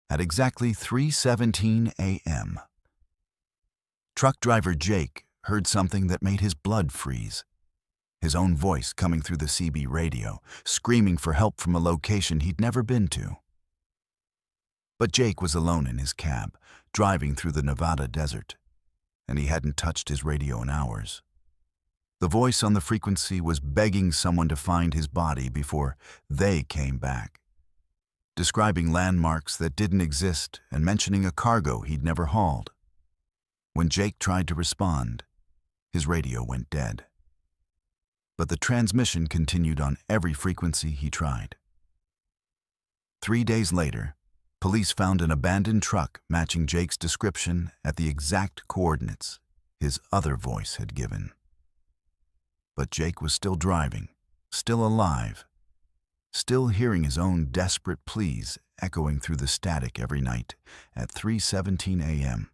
At exactly 3:17 a.m., truck driver Jake heard something that made his blood freeze. His own voice coming through the CB radio, screaming for help from a location he'd never been to. But Jake was alone in his cab, driving through the Nevada desert, and he hadn't touched his radio in hours. The voice on the frequency was begging someone to find his body before they came back, describing landmarks that didn't exist and mentioning a cargo he'd never hauled. When Jake tried to respond, his radio went dead. But the transmission continued on every frequency he tried. 3 days later, police found an abandoned truck matching Jake's description at the exact coordinates his other voice had given. But Jake was still driving, still alive, still hearing his own desperate pleas echoing through the static every night at 3:17 a.m.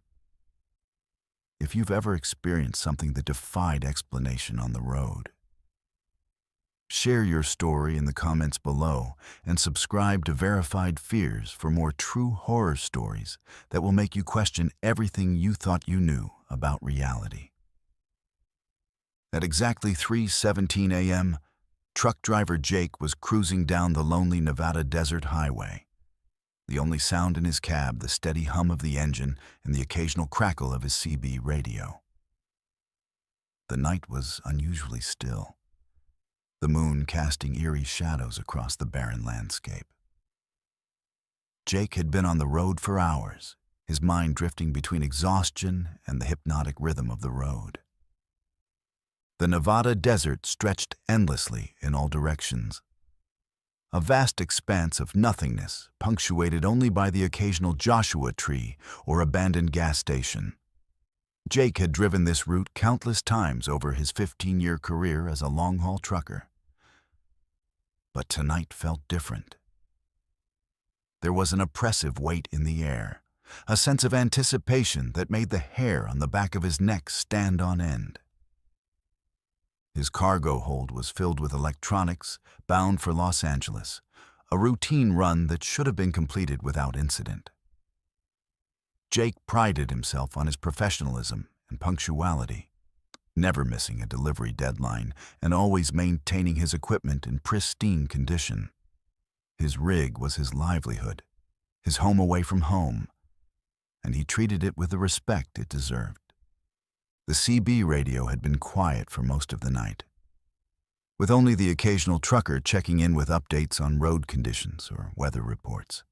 If you've ever experienced something that defied explanation on the road, share your story in the comments below and subscribe to Verified Fears for more true horror stories that will make you question everything you thought you knew about reality. At exactly 3:17 a.m., truck driver Jake was cruising down the lonely Nevada desert highway. The only sound in his cab, the steady hum of the engine and the occasional crackle of his CB radio. The night was unusually still, the moon casting eerie shadows across the barren landscape. Jake had been on the road for hours, his mind drifting between exhaustion and the hypnotic rhythm of the road. The Nevada desert stretched endlessly in all directions, a vast expanse of nothingness punctuated only by the occasional Joshua tree or abandoned gas station. Jake had driven this route countless times over his 15-year career as a long-haul trucker. But tonight felt different. There was an oppressive weight in the air, a sense of anticipation that made the hair on the back of his neck stand on end. His cargo hold was filled with electronics bound for Los Angeles, a routine run that should have been completed without incident. Jake prided himself on his professionalism and punctuality, never missing a delivery deadline and always maintaining his equipment in pristine condition. His rig was his livelihood, his home away from home, and he treated it with the respect it deserved. The CB radio had been quiet for most of the night, with only the occasional trucker checking in with updates on road conditions or weather reports.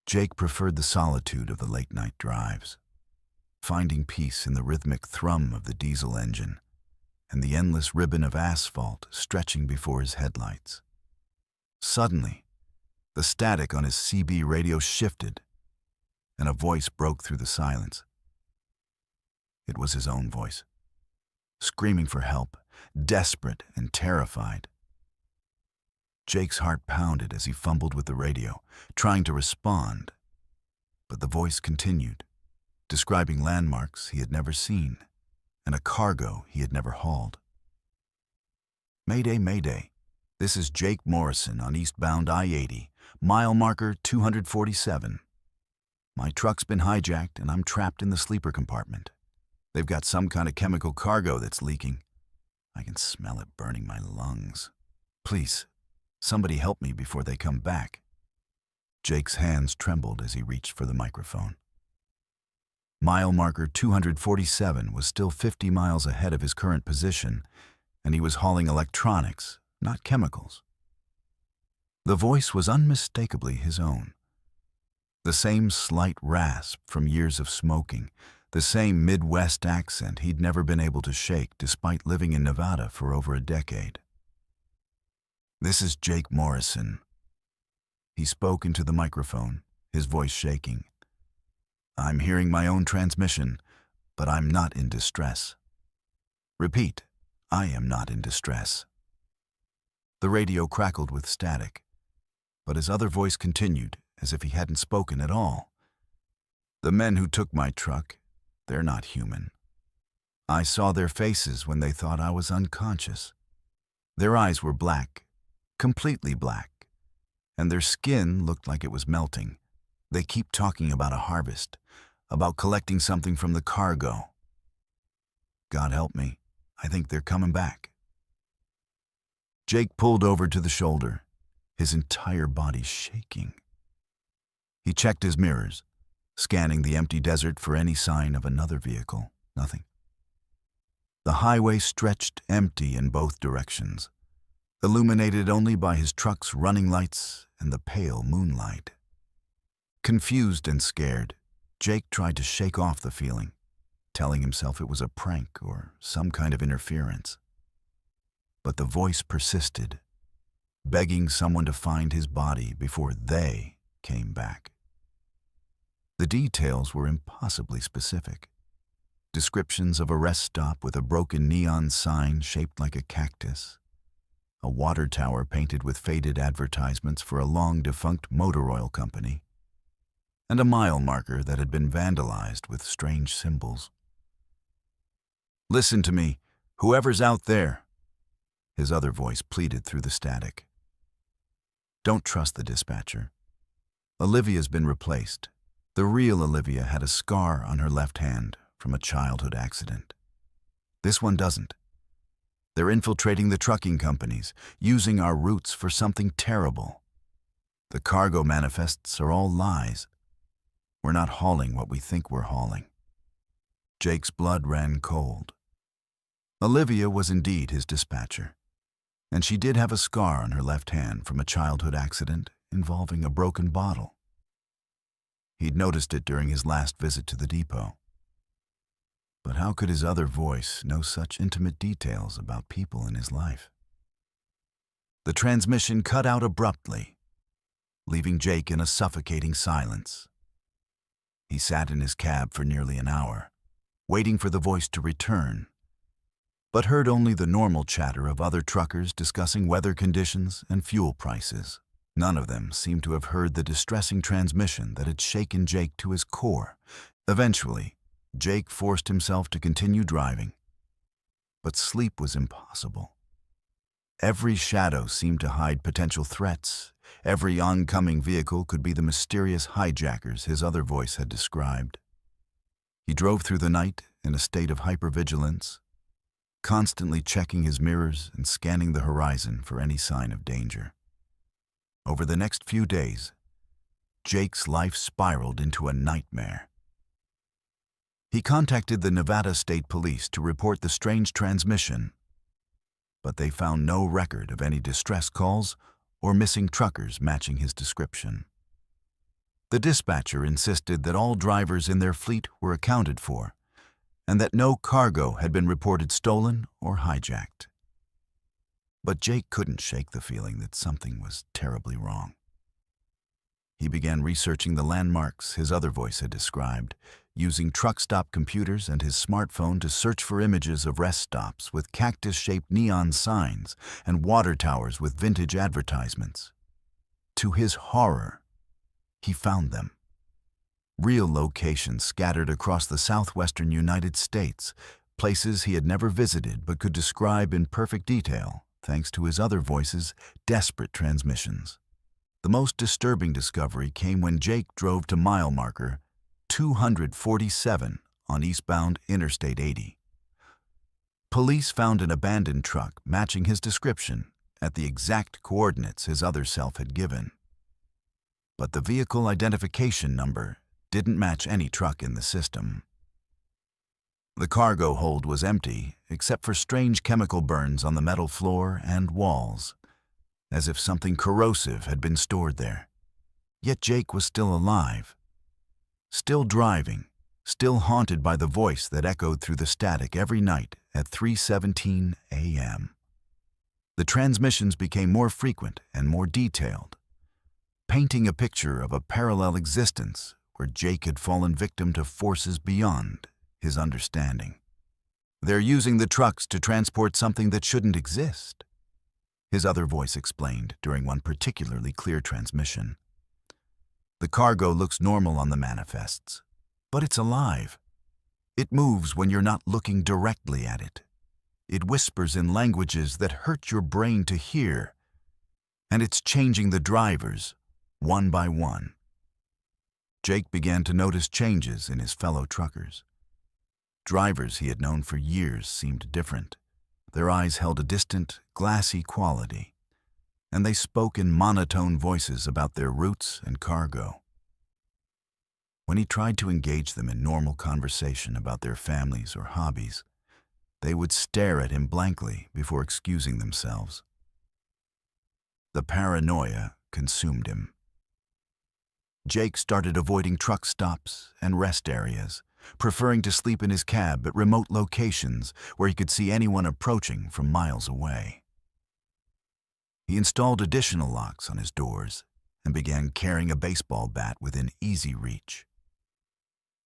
Jake preferred the solitude of the late-night drives, finding peace in the rhythmic thrum of the diesel engine and the endless ribbon of asphalt stretching before his headlights. Suddenly, the static on his CB radio shifted, and a voice broke through the silence. It was his own voice, screaming for help, desperate and terrified. Jake's heart pounded as he fumbled with the radio, trying to respond, but the voice continued, describing landmarks he had never seen and a cargo he had never hauled. "Mayday, mayday. This is Jake Morrison on eastbound I-80, mile marker 247. My truck's been hijacked and I'm trapped in the sleeper compartment. They've got some kind of chemical cargo that's leaking. I can smell it burning my lungs. Please, somebody help me before they come back." Jake's hands trembled as he reached for the microphone. Mile marker 247 was still 50 miles ahead of his current position, and he was hauling electronics, not chemicals. The voice was unmistakably his own. The same slight rasp from years of smoking, the same Midwest accent he'd never been able to shake despite living in Nevada for over a decade. "This is Jake Morrison." He spoke into the microphone, his voice shaking. "I'm hearing my own transmission, but I'm not in distress. Repeat, I am not in distress." The radio crackled with static, but his other voice continued as if he hadn't spoken at all. "The men who took my truck, they're not human. I saw their faces when they thought I was unconscious. Their eyes were black, completely black, and their skin looked like it was melting, They keep talking about a harvest, about collecting something from the cargo. God help me, I think they're coming back. Jake pulled over to the shoulder, his entire body shaking. He checked his mirrors, scanning the empty desert for any sign of another vehicle. Nothing. The highway stretched empty in both directions, illuminated only by his truck's running lights and the pale moonlight. Confused and scared, Jake tried to shake off the feeling, telling himself it was a prank or some kind of interference. But the voice persisted, begging someone to find his body before they came back. The details were impossibly specific. Descriptions of a rest stop with a broken neon sign shaped like a cactus, a water tower painted with faded advertisements for a long-defunct motor oil company, and a mile marker that had been vandalized with strange symbols. "Listen to me, whoever's out there," his other voice pleaded through the static. "Don't trust the dispatcher. Olivia's been replaced. The real Olivia had a scar on her left hand from a childhood accident. This one doesn't. They're infiltrating the trucking companies, using our routes for something terrible. The cargo manifests are all lies. We're not hauling what we think we're hauling." Jake's blood ran cold. Olivia was indeed his dispatcher, and she did have a scar on her left hand from a childhood accident involving a broken bottle. He'd noticed it during his last visit to the depot. But how could his other voice know such intimate details about people in his life? The transmission cut out abruptly, leaving Jake in a suffocating silence. He sat in his cab for nearly an hour, waiting for the voice to return, but heard only the normal chatter of other truckers discussing weather conditions and fuel prices. None of them seemed to have heard the distressing transmission that had shaken Jake to his core. Eventually, Jake forced himself to continue driving, but sleep was impossible. Every shadow seemed to hide potential threats. Every oncoming vehicle could be the mysterious hijackers his other voice had described. He drove through the night in a state of hypervigilance, constantly checking his mirrors and scanning the horizon for any sign of danger. Over the next few days, Jake's life spiraled into a nightmare. He contacted the Nevada State Police to report the strange transmission, but they found no record of any distress calls or missing truckers matching his description. The dispatcher insisted that all drivers in their fleet were accounted for, and that no cargo had been reported stolen or hijacked. But Jake couldn't shake the feeling that something was terribly wrong. He began researching the landmarks his other voice had described, using truck stop computers and his smartphone to search for images of rest stops with cactus-shaped neon signs and water towers with vintage advertisements. To his horror, he found them. Real locations scattered across the southwestern United States, places he had never visited but could describe in perfect detail, thanks to his other voice's desperate transmissions. The most disturbing discovery came when Jake drove to mile marker 247 on eastbound Interstate 80. Police found an abandoned truck matching his description at the exact coordinates his other self had given. But the vehicle identification number didn't match any truck in the system. The cargo hold was empty, except for strange chemical burns on the metal floor and walls, as if something corrosive had been stored there. Yet Jake was still alive, still driving, still haunted by the voice that echoed through the static every night at 3:17 a.m. The transmissions became more frequent and more detailed, painting a picture of a parallel existence where Jake had fallen victim to forces beyond his understanding. "They're using the trucks to transport something that shouldn't exist," his other voice explained during one particularly clear transmission. "The cargo looks normal on the manifests, but it's alive. It moves when you're not looking directly at it. It whispers in languages that hurt your brain to hear, and it's changing the drivers one by one." Jake began to notice changes in his fellow truckers. Drivers he had known for years seemed different. Their eyes held a distant, glassy quality, and they spoke in monotone voices about their routes and cargo. When he tried to engage them in normal conversation about their families or hobbies, they would stare at him blankly before excusing themselves. The paranoia consumed him. Jake started avoiding truck stops and rest areas, preferring to sleep in his cab at remote locations where he could see anyone approaching from miles away. He installed additional locks on his doors and began carrying a baseball bat within easy reach.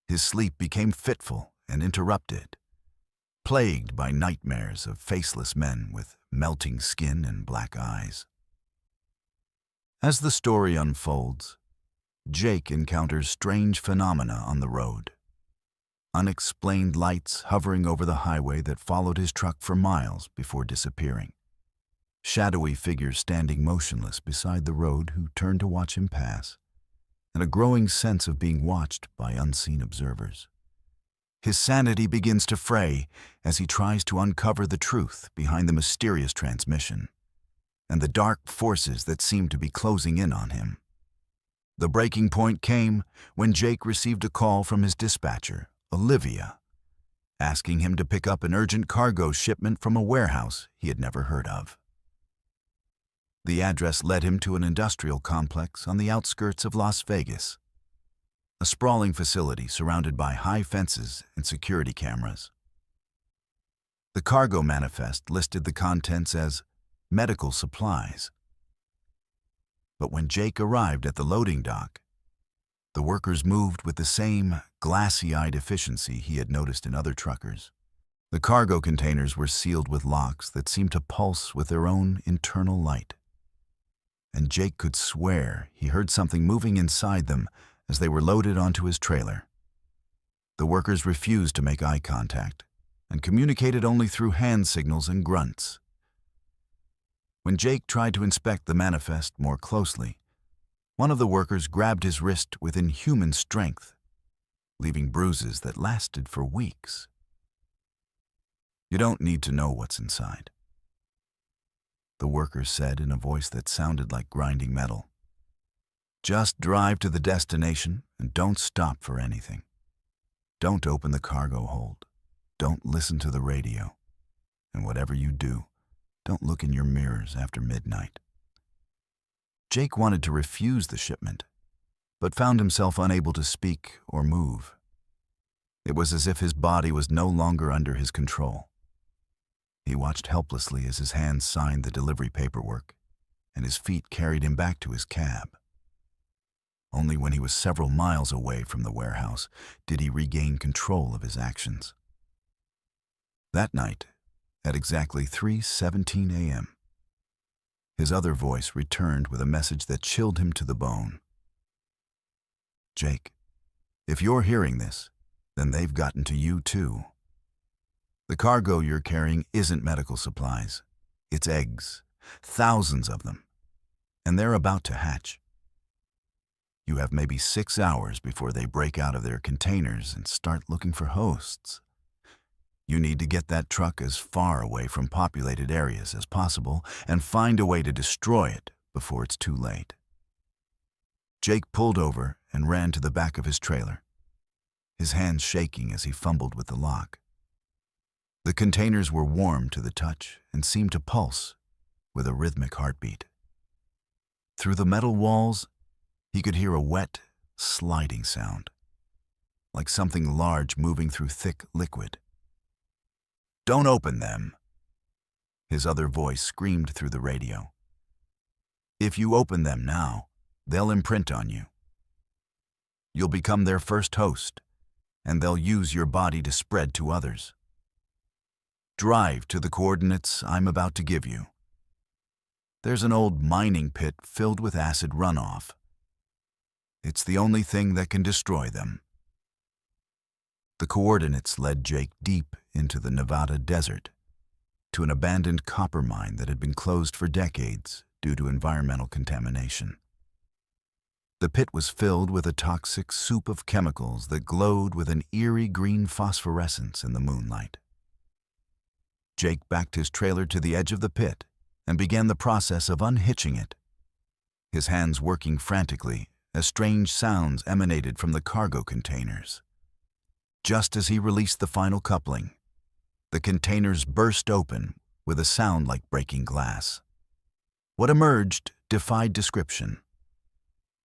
His sleep became fitful and interrupted, plagued by nightmares of faceless men with melting skin and black eyes. As the story unfolds, Jake encounters strange phenomena on the road. Unexplained lights hovering over the highway that followed his truck for miles before disappearing. Shadowy figures standing motionless beside the road who turn to watch him pass, and a growing sense of being watched by unseen observers. His sanity begins to fray as he tries to uncover the truth behind the mysterious transmission and the dark forces that seem to be closing in on him. The breaking point came when Jake received a call from his dispatcher, Olivia, asking him to pick up an urgent cargo shipment from a warehouse he had never heard of. The address led him to an industrial complex on the outskirts of Las Vegas, a sprawling facility surrounded by high fences and security cameras. The cargo manifest listed the contents as medical supplies. But when Jake arrived at the loading dock, the workers moved with the same glassy-eyed efficiency he had noticed in other truckers. The cargo containers were sealed with locks that seemed to pulse with their own internal light. And Jake could swear he heard something moving inside them as they were loaded onto his trailer. The workers refused to make eye contact and communicated only through hand signals and grunts. When Jake tried to inspect the manifest more closely, one of the workers grabbed his wrist with inhuman strength, leaving bruises that lasted for weeks. "You don't need to know what's inside," the worker said in a voice that sounded like grinding metal. "Just drive to the destination and don't stop for anything. Don't open the cargo hold. Don't listen to the radio. And whatever you do, don't look in your mirrors after midnight." Jake wanted to refuse the shipment, but found himself unable to speak or move. It was as if his body was no longer under his control. He watched helplessly as his hands signed the delivery paperwork, and his feet carried him back to his cab. Only when he was several miles away from the warehouse did he regain control of his actions. That night, at exactly 3:17 a.m., his other voice returned with a message that chilled him to the bone. "Jake, if you're hearing this, then they've gotten to you too. The cargo you're carrying isn't medical supplies. It's eggs, thousands of them, and they're about to hatch. You have maybe 6 hours before they break out of their containers and start looking for hosts. You need to get that truck as far away from populated areas as possible and find a way to destroy it before it's too late." Jake pulled over and ran to the back of his trailer, his hands shaking as he fumbled with the lock. The containers were warm to the touch and seemed to pulse with a rhythmic heartbeat. Through the metal walls, he could hear a wet, sliding sound, like something large moving through thick liquid. "Don't open them," his other voice screamed through the radio. "If you open them now, they'll imprint on you. You'll become their first host, and they'll use your body to spread to others. Drive to the coordinates I'm about to give you. There's an old mining pit filled with acid runoff. It's the only thing that can destroy them." The coordinates led Jake deep into the Nevada desert, to an abandoned copper mine that had been closed for decades due to environmental contamination. The pit was filled with a toxic soup of chemicals that glowed with an eerie green phosphorescence in the moonlight. Jake backed his trailer to the edge of the pit and began the process of unhitching it, his hands working frantically as strange sounds emanated from the cargo containers. Just as he released the final coupling, the containers burst open with a sound like breaking glass. What emerged defied description.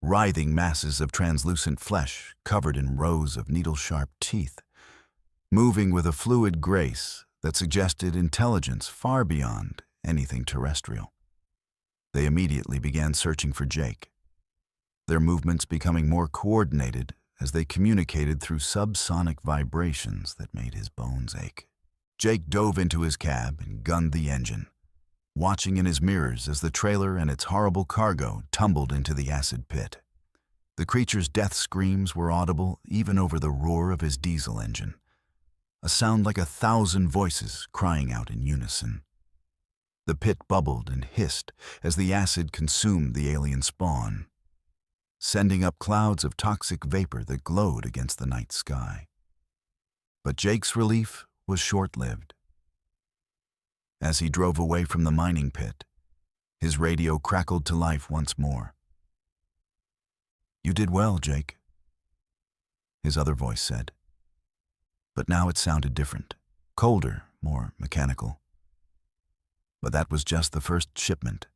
Writhing masses of translucent flesh covered in rows of needle-sharp teeth, moving with a fluid grace that suggested intelligence far beyond anything terrestrial. They immediately began searching for Jake, their movements becoming more coordinated as they communicated through subsonic vibrations that made his bones ache. Jake dove into his cab and gunned the engine, watching in his mirrors as the trailer and its horrible cargo tumbled into the acid pit. The creature's death screams were audible even over the roar of his diesel engine, a sound like 1,000 voices crying out in unison. The pit bubbled and hissed as the acid consumed the alien spawn, sending up clouds of toxic vapor that glowed against the night sky. But Jake's relief was short-lived. As he drove away from the mining pit, his radio crackled to life once more. "You did well, Jake," his other voice said. But now it sounded different, colder, more mechanical. But that was just the first shipment.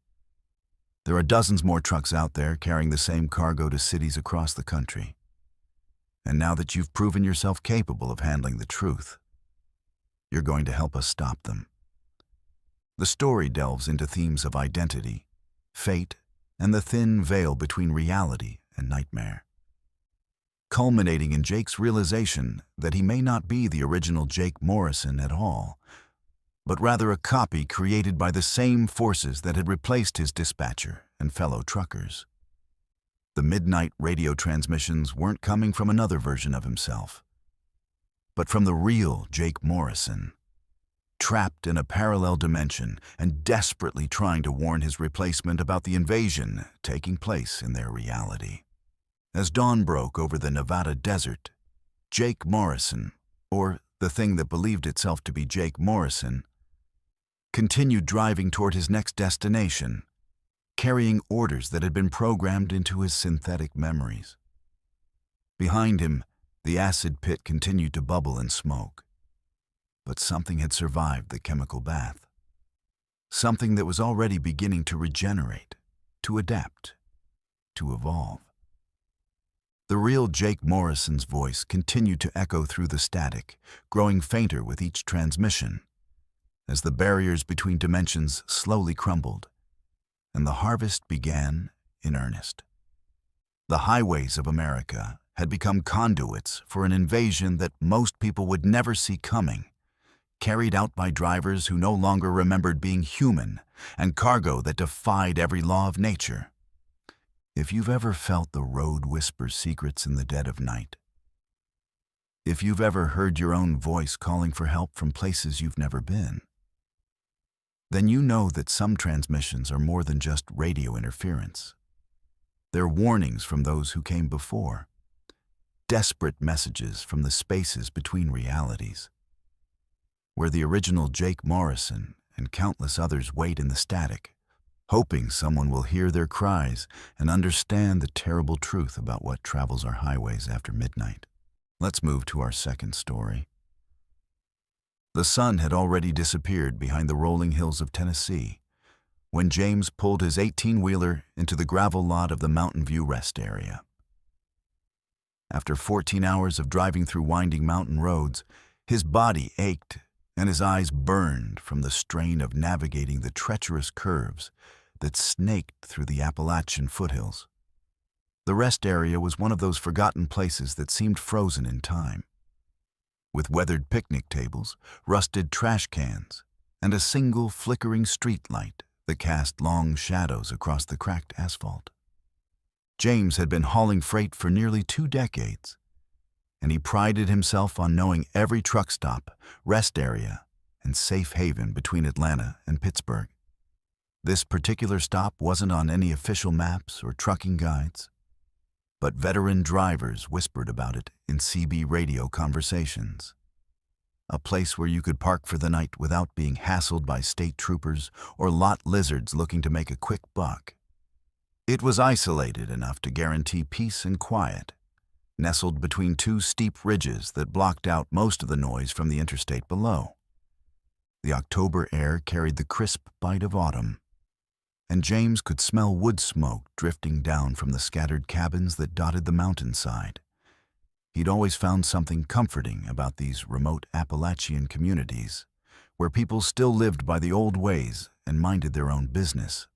There are dozens more trucks out there carrying the same cargo to cities across the country. And now that you've proven yourself capable of handling the truth, you're going to help us stop them. The story delves into themes of identity, fate, and the thin veil between reality and nightmare, culminating in Jake's realization that he may not be the original Jake Morrison at all, but rather a copy created by the same forces that had replaced his dispatcher and fellow truckers. The midnight radio transmissions weren't coming from another version of himself, but from the real Jake Morrison, trapped in a parallel dimension and desperately trying to warn his replacement about the invasion taking place in their reality. As dawn broke over the Nevada desert, Jake Morrison, or the thing that believed itself to be Jake Morrison, continued driving toward his next destination, carrying orders that had been programmed into his synthetic memories. Behind him, the acid pit continued to bubble and smoke. But something had survived the chemical bath. Something that was already beginning to regenerate, to adapt, to evolve. The real Jake Morrison's voice continued to echo through the static, growing fainter with each transmission, as the barriers between dimensions slowly crumbled, and the harvest began in earnest. The highways of America had become conduits for an invasion that most people would never see coming, carried out by drivers who no longer remembered being human, and cargo that defied every law of nature. If you've ever felt the road whisper secrets in the dead of night, if you've ever heard your own voice calling for help from places you've never been, then you know that some transmissions are more than just radio interference. They're warnings from those who came before, desperate messages from the spaces between realities, where the original Jake Morrison and countless others wait in the static, hoping someone will hear their cries and understand the terrible truth about what travels our highways after midnight. Let's move to our second story. The sun had already disappeared behind the rolling hills of Tennessee when James pulled his 18-wheeler into the gravel lot of the Mountain View rest area. After 14 hours of driving through winding mountain roads, his body ached and his eyes burned from the strain of navigating the treacherous curves that snaked through the Appalachian foothills. The rest area was one of those forgotten places that seemed frozen in time, with weathered picnic tables, rusted trash cans, and a single flickering street light that cast long shadows across the cracked asphalt. James had been hauling freight for nearly 2 decades, and he prided himself on knowing every truck stop, rest area, and safe haven between Atlanta and Pittsburgh. This particular stop wasn't on any official maps or trucking guides. but veteran drivers whispered about it in CB radio conversations. A place where you could park for the night without being hassled by state troopers or lot lizards looking to make a quick buck. It was isolated enough to guarantee peace and quiet, nestled between two steep ridges that blocked out most of the noise from the interstate below. The October air carried the crisp bite of autumn, and James could smell wood smoke drifting down from the scattered cabins that dotted the mountainside. He'd always found something comforting about these remote Appalachian communities, where people still lived by the old ways and minded their own business.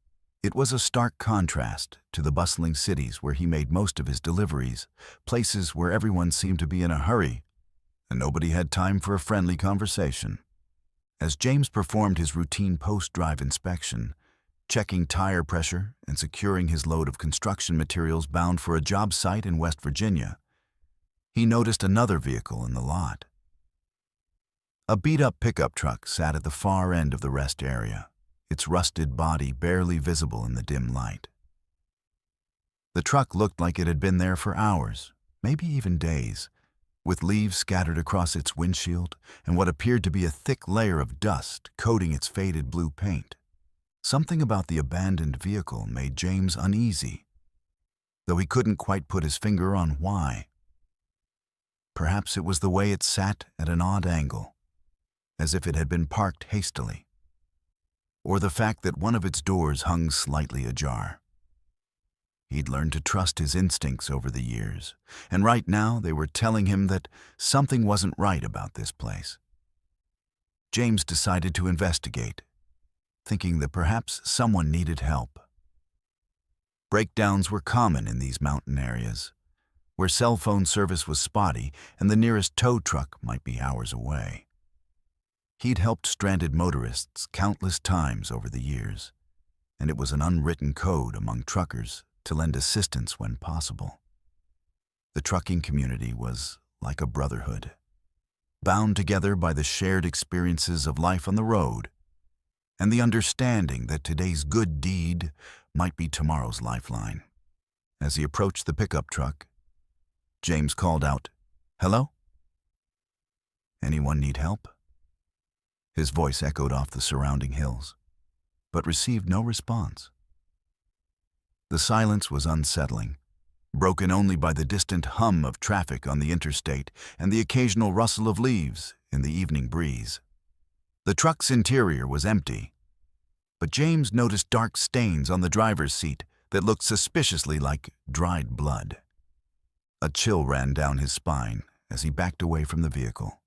It was a stark contrast to the bustling cities where he made most of his deliveries, places where everyone seemed to be in a hurry, and nobody had time for a friendly conversation. As James performed his routine post-drive inspection, checking tire pressure and securing his load of construction materials bound for a job site in West Virginia, he noticed another vehicle in the lot. A beat-up pickup truck sat at the far end of the rest area, its rusted body barely visible in the dim light. The truck looked like it had been there for hours, maybe even days, with leaves scattered across its windshield and what appeared to be a thick layer of dust coating its faded blue paint. Something about the abandoned vehicle made James uneasy, though he couldn't quite put his finger on why. Perhaps it was the way it sat at an odd angle, as if it had been parked hastily, or the fact that one of its doors hung slightly ajar. He'd learned to trust his instincts over the years, and right now they were telling him that something wasn't right about this place. James decided to investigate, thinking that perhaps someone needed help. Breakdowns were common in these mountain areas, where cell phone service was spotty and the nearest tow truck might be hours away. He'd helped stranded motorists countless times over the years, and it was an unwritten code among truckers to lend assistance when possible. The trucking community was like a brotherhood, bound together by the shared experiences of life on the road and the understanding that today's good deed might be tomorrow's lifeline. As he approached the pickup truck, James called out, "Hello? Anyone need help?" His voice echoed off the surrounding hills, but received no response. The silence was unsettling, broken only by the distant hum of traffic on the interstate and the occasional rustle of leaves in the evening breeze. The truck's interior was empty, but James noticed dark stains on the driver's seat that looked suspiciously like dried blood. A chill ran down his spine as he backed away from the vehicle,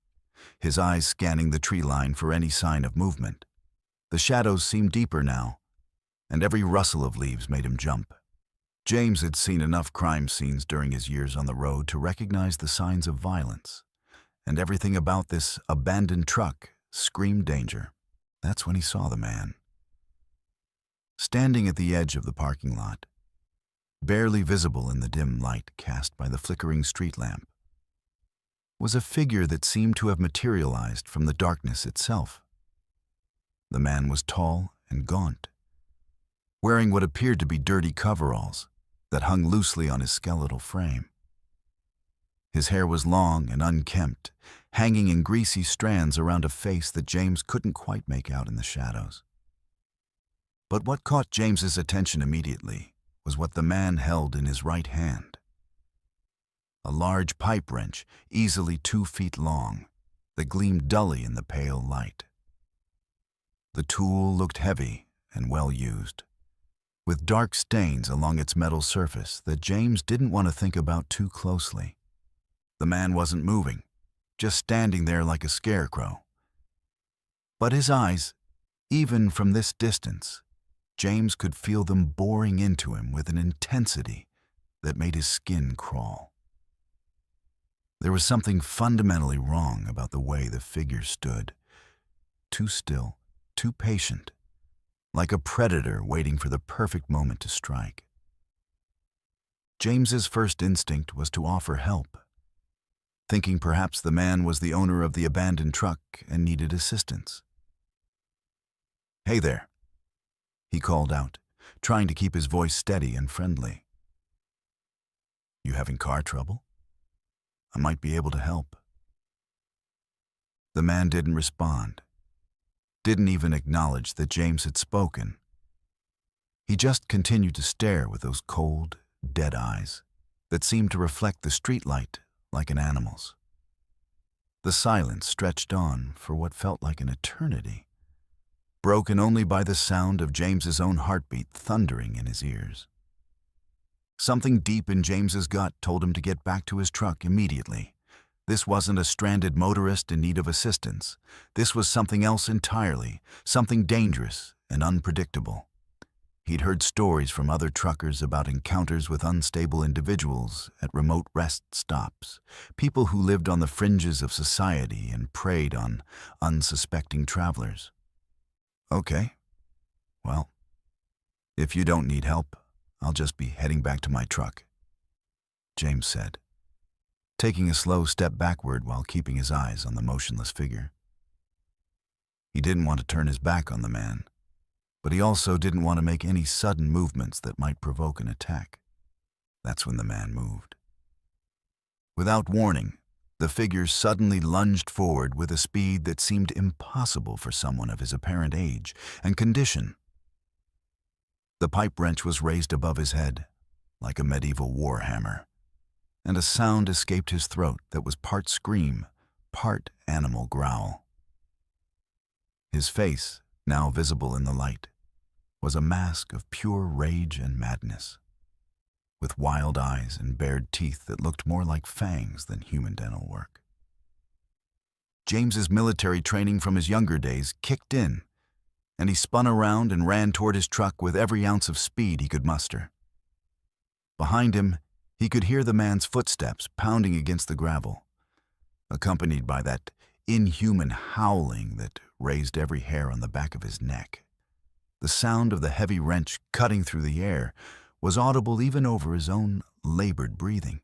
his eyes scanning the tree line for any sign of movement. The shadows seemed deeper now, and every rustle of leaves made him jump. James had seen enough crime scenes during his years on the road to recognize the signs of violence, and everything about this abandoned truck screamed danger. That's when he saw the man. Standing at the edge of the parking lot, barely visible in the dim light cast by the flickering street lamp, was a figure that seemed to have materialized from the darkness itself. The man was tall and gaunt, wearing what appeared to be dirty coveralls that hung loosely on his skeletal frame. His hair was long and unkempt, hanging in greasy strands around a face that James couldn't quite make out in the shadows. But what caught James's attention immediately was what the man held in his right hand. A large pipe wrench, easily 2 feet long, that gleamed dully in the pale light. The tool looked heavy and well used, with dark stains along its metal surface that James didn't want to think about too closely. The man wasn't moving, just standing there like a scarecrow. But his eyes, even from this distance, James could feel them boring into him with an intensity that made his skin crawl. There was something fundamentally wrong about the way the figure stood. Too still, too patient, like a predator waiting for the perfect moment to strike. James's first instinct was to offer help, thinking perhaps the man was the owner of the abandoned truck and needed assistance. "Hey there," he called out, trying to keep his voice steady and friendly. You having car trouble? I might be able to help." The man didn't respond, didn't even acknowledge that James had spoken. He just continued to stare with those cold, dead eyes that seemed to reflect the streetlight like an animal's. The silence stretched on for what felt like an eternity, broken only by the sound of James's own heartbeat thundering in his ears. Something deep in James's gut told him to get back to his truck immediately. This wasn't a stranded motorist in need of assistance. This was something else entirely, something dangerous and unpredictable. He'd heard stories from other truckers about encounters with unstable individuals at remote rest stops, people who lived on the fringes of society and preyed on unsuspecting travelers. "Okay, well, if you don't need help, I'll just be heading back to my truck," James said, taking a slow step backward while keeping his eyes on the motionless figure. He didn't want to turn his back on the man, but he also didn't want to make any sudden movements that might provoke an attack. That's when the man moved. Without warning, the figure suddenly lunged forward with a speed that seemed impossible for someone of his apparent age and condition. The pipe wrench was raised above his head, like a medieval war hammer, and a sound escaped his throat that was part scream, part animal growl. His face, now visible in the light, was a mask of pure rage and madness, with wild eyes and bared teeth that looked more like fangs than human dental work. James's military training from his younger days kicked in, and he spun around and ran toward his truck with every ounce of speed he could muster. Behind him, he could hear the man's footsteps pounding against the gravel, accompanied by that inhuman howling that raised every hair on the back of his neck. The sound of the heavy wrench cutting through the air was audible even over his own labored breathing.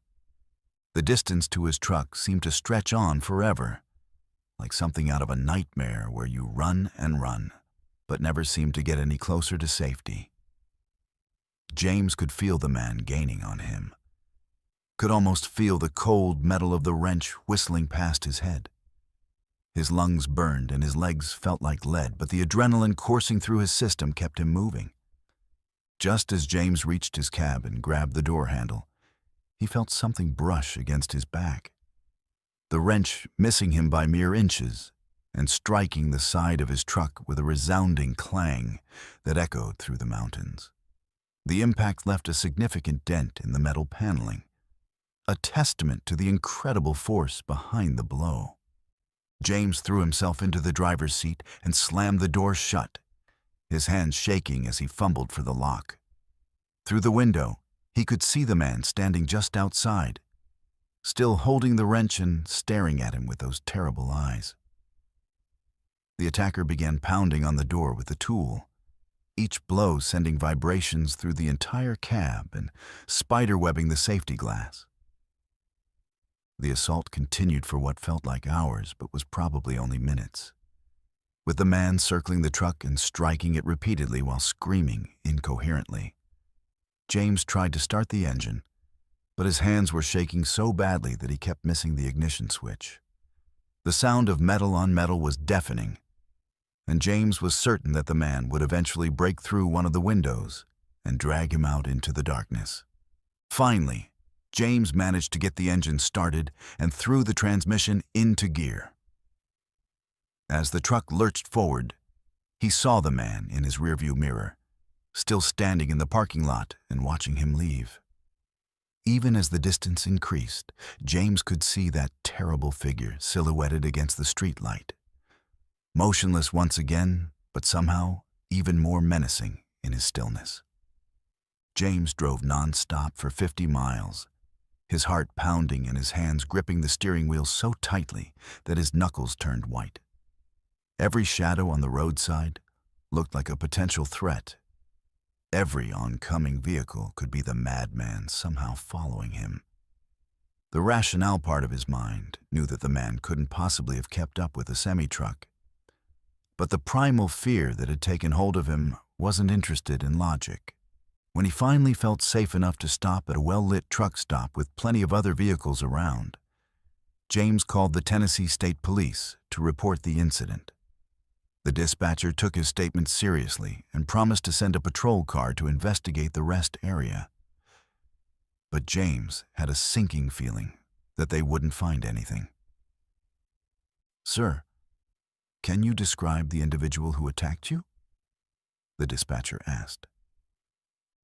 The distance to his truck seemed to stretch on forever, like something out of a nightmare where you run and run, but never seem to get any closer to safety. James could feel the man gaining on him, could almost feel the cold metal of the wrench whistling past his head. His lungs burned and his legs felt like lead, but the adrenaline coursing through his system kept him moving. Just as James reached his cab and grabbed the door handle, he felt something brush against his back, the wrench missing him by mere inches and striking the side of his truck with a resounding clang that echoed through the mountains. The impact left a significant dent in the metal paneling, a testament to the incredible force behind the blow. James threw himself into the driver's seat and slammed the door shut, his hands shaking as he fumbled for the lock. Through the window, he could see the man standing just outside, still holding the wrench and staring at him with those terrible eyes. The attacker began pounding on the door with the tool, each blow sending vibrations through the entire cab and spiderwebbing the safety glass. The assault continued for what felt like hours, but was probably only minutes, with the man circling the truck and striking it repeatedly while screaming incoherently. James tried to start the engine, but his hands were shaking so badly that he kept missing the ignition switch. The sound of metal on metal was deafening, and James was certain that the man would eventually break through one of the windows and drag him out into the darkness. Finally, James managed to get the engine started and threw the transmission into gear. As the truck lurched forward, he saw the man in his rearview mirror, still standing in the parking lot and watching him leave. Even as the distance increased, James could see that terrible figure silhouetted against the streetlight, motionless once again, but somehow even more menacing in his stillness. James drove non-stop for 50 miles, his heart pounding and his hands gripping the steering wheel so tightly that his knuckles turned white. Every shadow on the roadside looked like a potential threat. Every oncoming vehicle could be the madman somehow following him. The rationale part of his mind knew that the man couldn't possibly have kept up with a semi-truck, but the primal fear that had taken hold of him wasn't interested in logic. When he finally felt safe enough to stop at a well-lit truck stop with plenty of other vehicles around, James called the Tennessee State Police to report the incident. The dispatcher took his statement seriously and promised to send a patrol car to investigate the rest area. But James had a sinking feeling that they wouldn't find anything. "Sir, can you describe the individual who attacked you?" the dispatcher asked.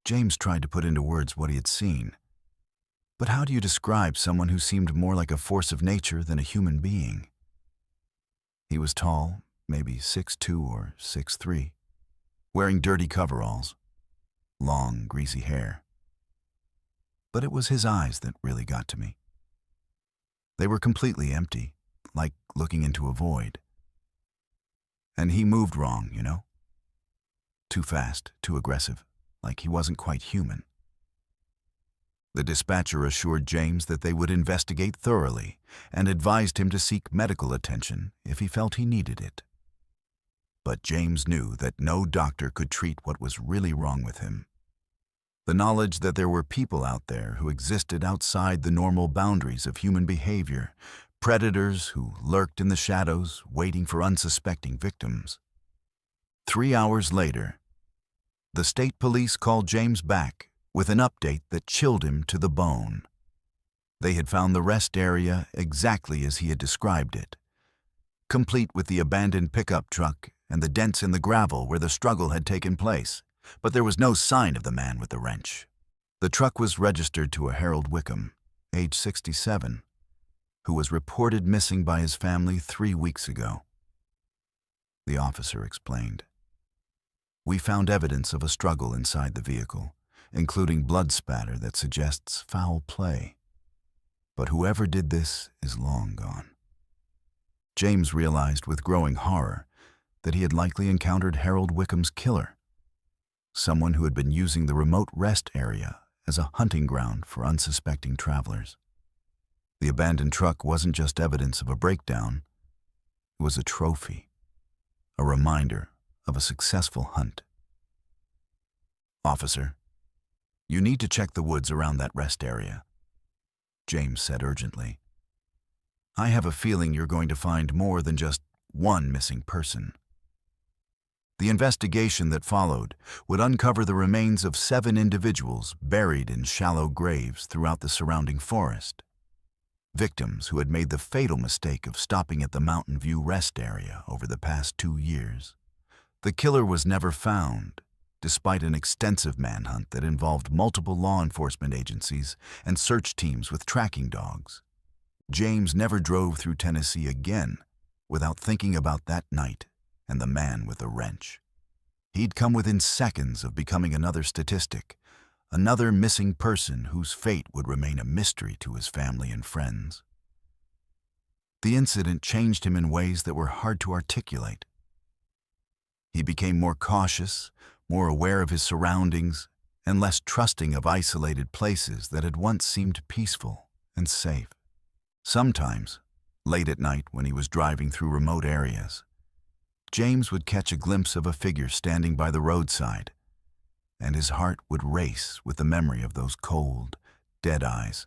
James tried to put into words what he had seen. But how do you describe someone who seemed more like a force of nature than a human being? He was tall, maybe 6'2" or 6'3", wearing dirty coveralls, long, greasy hair. But it was his eyes that really got to me. They were completely empty, like looking into a void. And he moved wrong, you know? Too fast, too aggressive, like he wasn't quite human. The dispatcher assured James that they would investigate thoroughly and advised him to seek medical attention if he felt he needed it. But James knew that no doctor could treat what was really wrong with him. The knowledge that there were people out there who existed outside the normal boundaries of human behavior, predators who lurked in the shadows waiting for unsuspecting victims. 3 hours later, the state police called James back with an update that chilled him to the bone. They had found the rest area exactly as he had described it, complete with the abandoned pickup truck and the dents in the gravel where the struggle had taken place, but there was no sign of the man with the wrench. The truck was registered to a Harold Wickham, age 67, who was reported missing by his family 3 weeks ago. The officer explained. "We found evidence of a struggle inside the vehicle, including blood spatter that suggests foul play. But whoever did this is long gone." James realized with growing horror that he had likely encountered Harold Wickham's killer, someone who had been using the remote rest area as a hunting ground for unsuspecting travelers. The abandoned truck wasn't just evidence of a breakdown, it was a trophy, a reminder of a successful hunt. "Officer, you need to check the woods around that rest area," James said urgently. "I have a feeling you're going to find more than just one missing person." The investigation that followed would uncover the remains of 7 individuals buried in shallow graves throughout the surrounding forest. Victims who had made the fatal mistake of stopping at the Mountain View rest area over the past 2 years. The killer was never found, despite an extensive manhunt that involved multiple law enforcement agencies and search teams with tracking dogs. James never drove through Tennessee again without thinking about that night and the man with the wrench. He'd come within seconds of becoming another statistic, another missing person whose fate would remain a mystery to his family and friends. The incident changed him in ways that were hard to articulate. He became more cautious, more aware of his surroundings, and less trusting of isolated places that had once seemed peaceful and safe. Sometimes, late at night when he was driving through remote areas, James would catch a glimpse of a figure standing by the roadside, and his heart would race with the memory of those cold, dead eyes.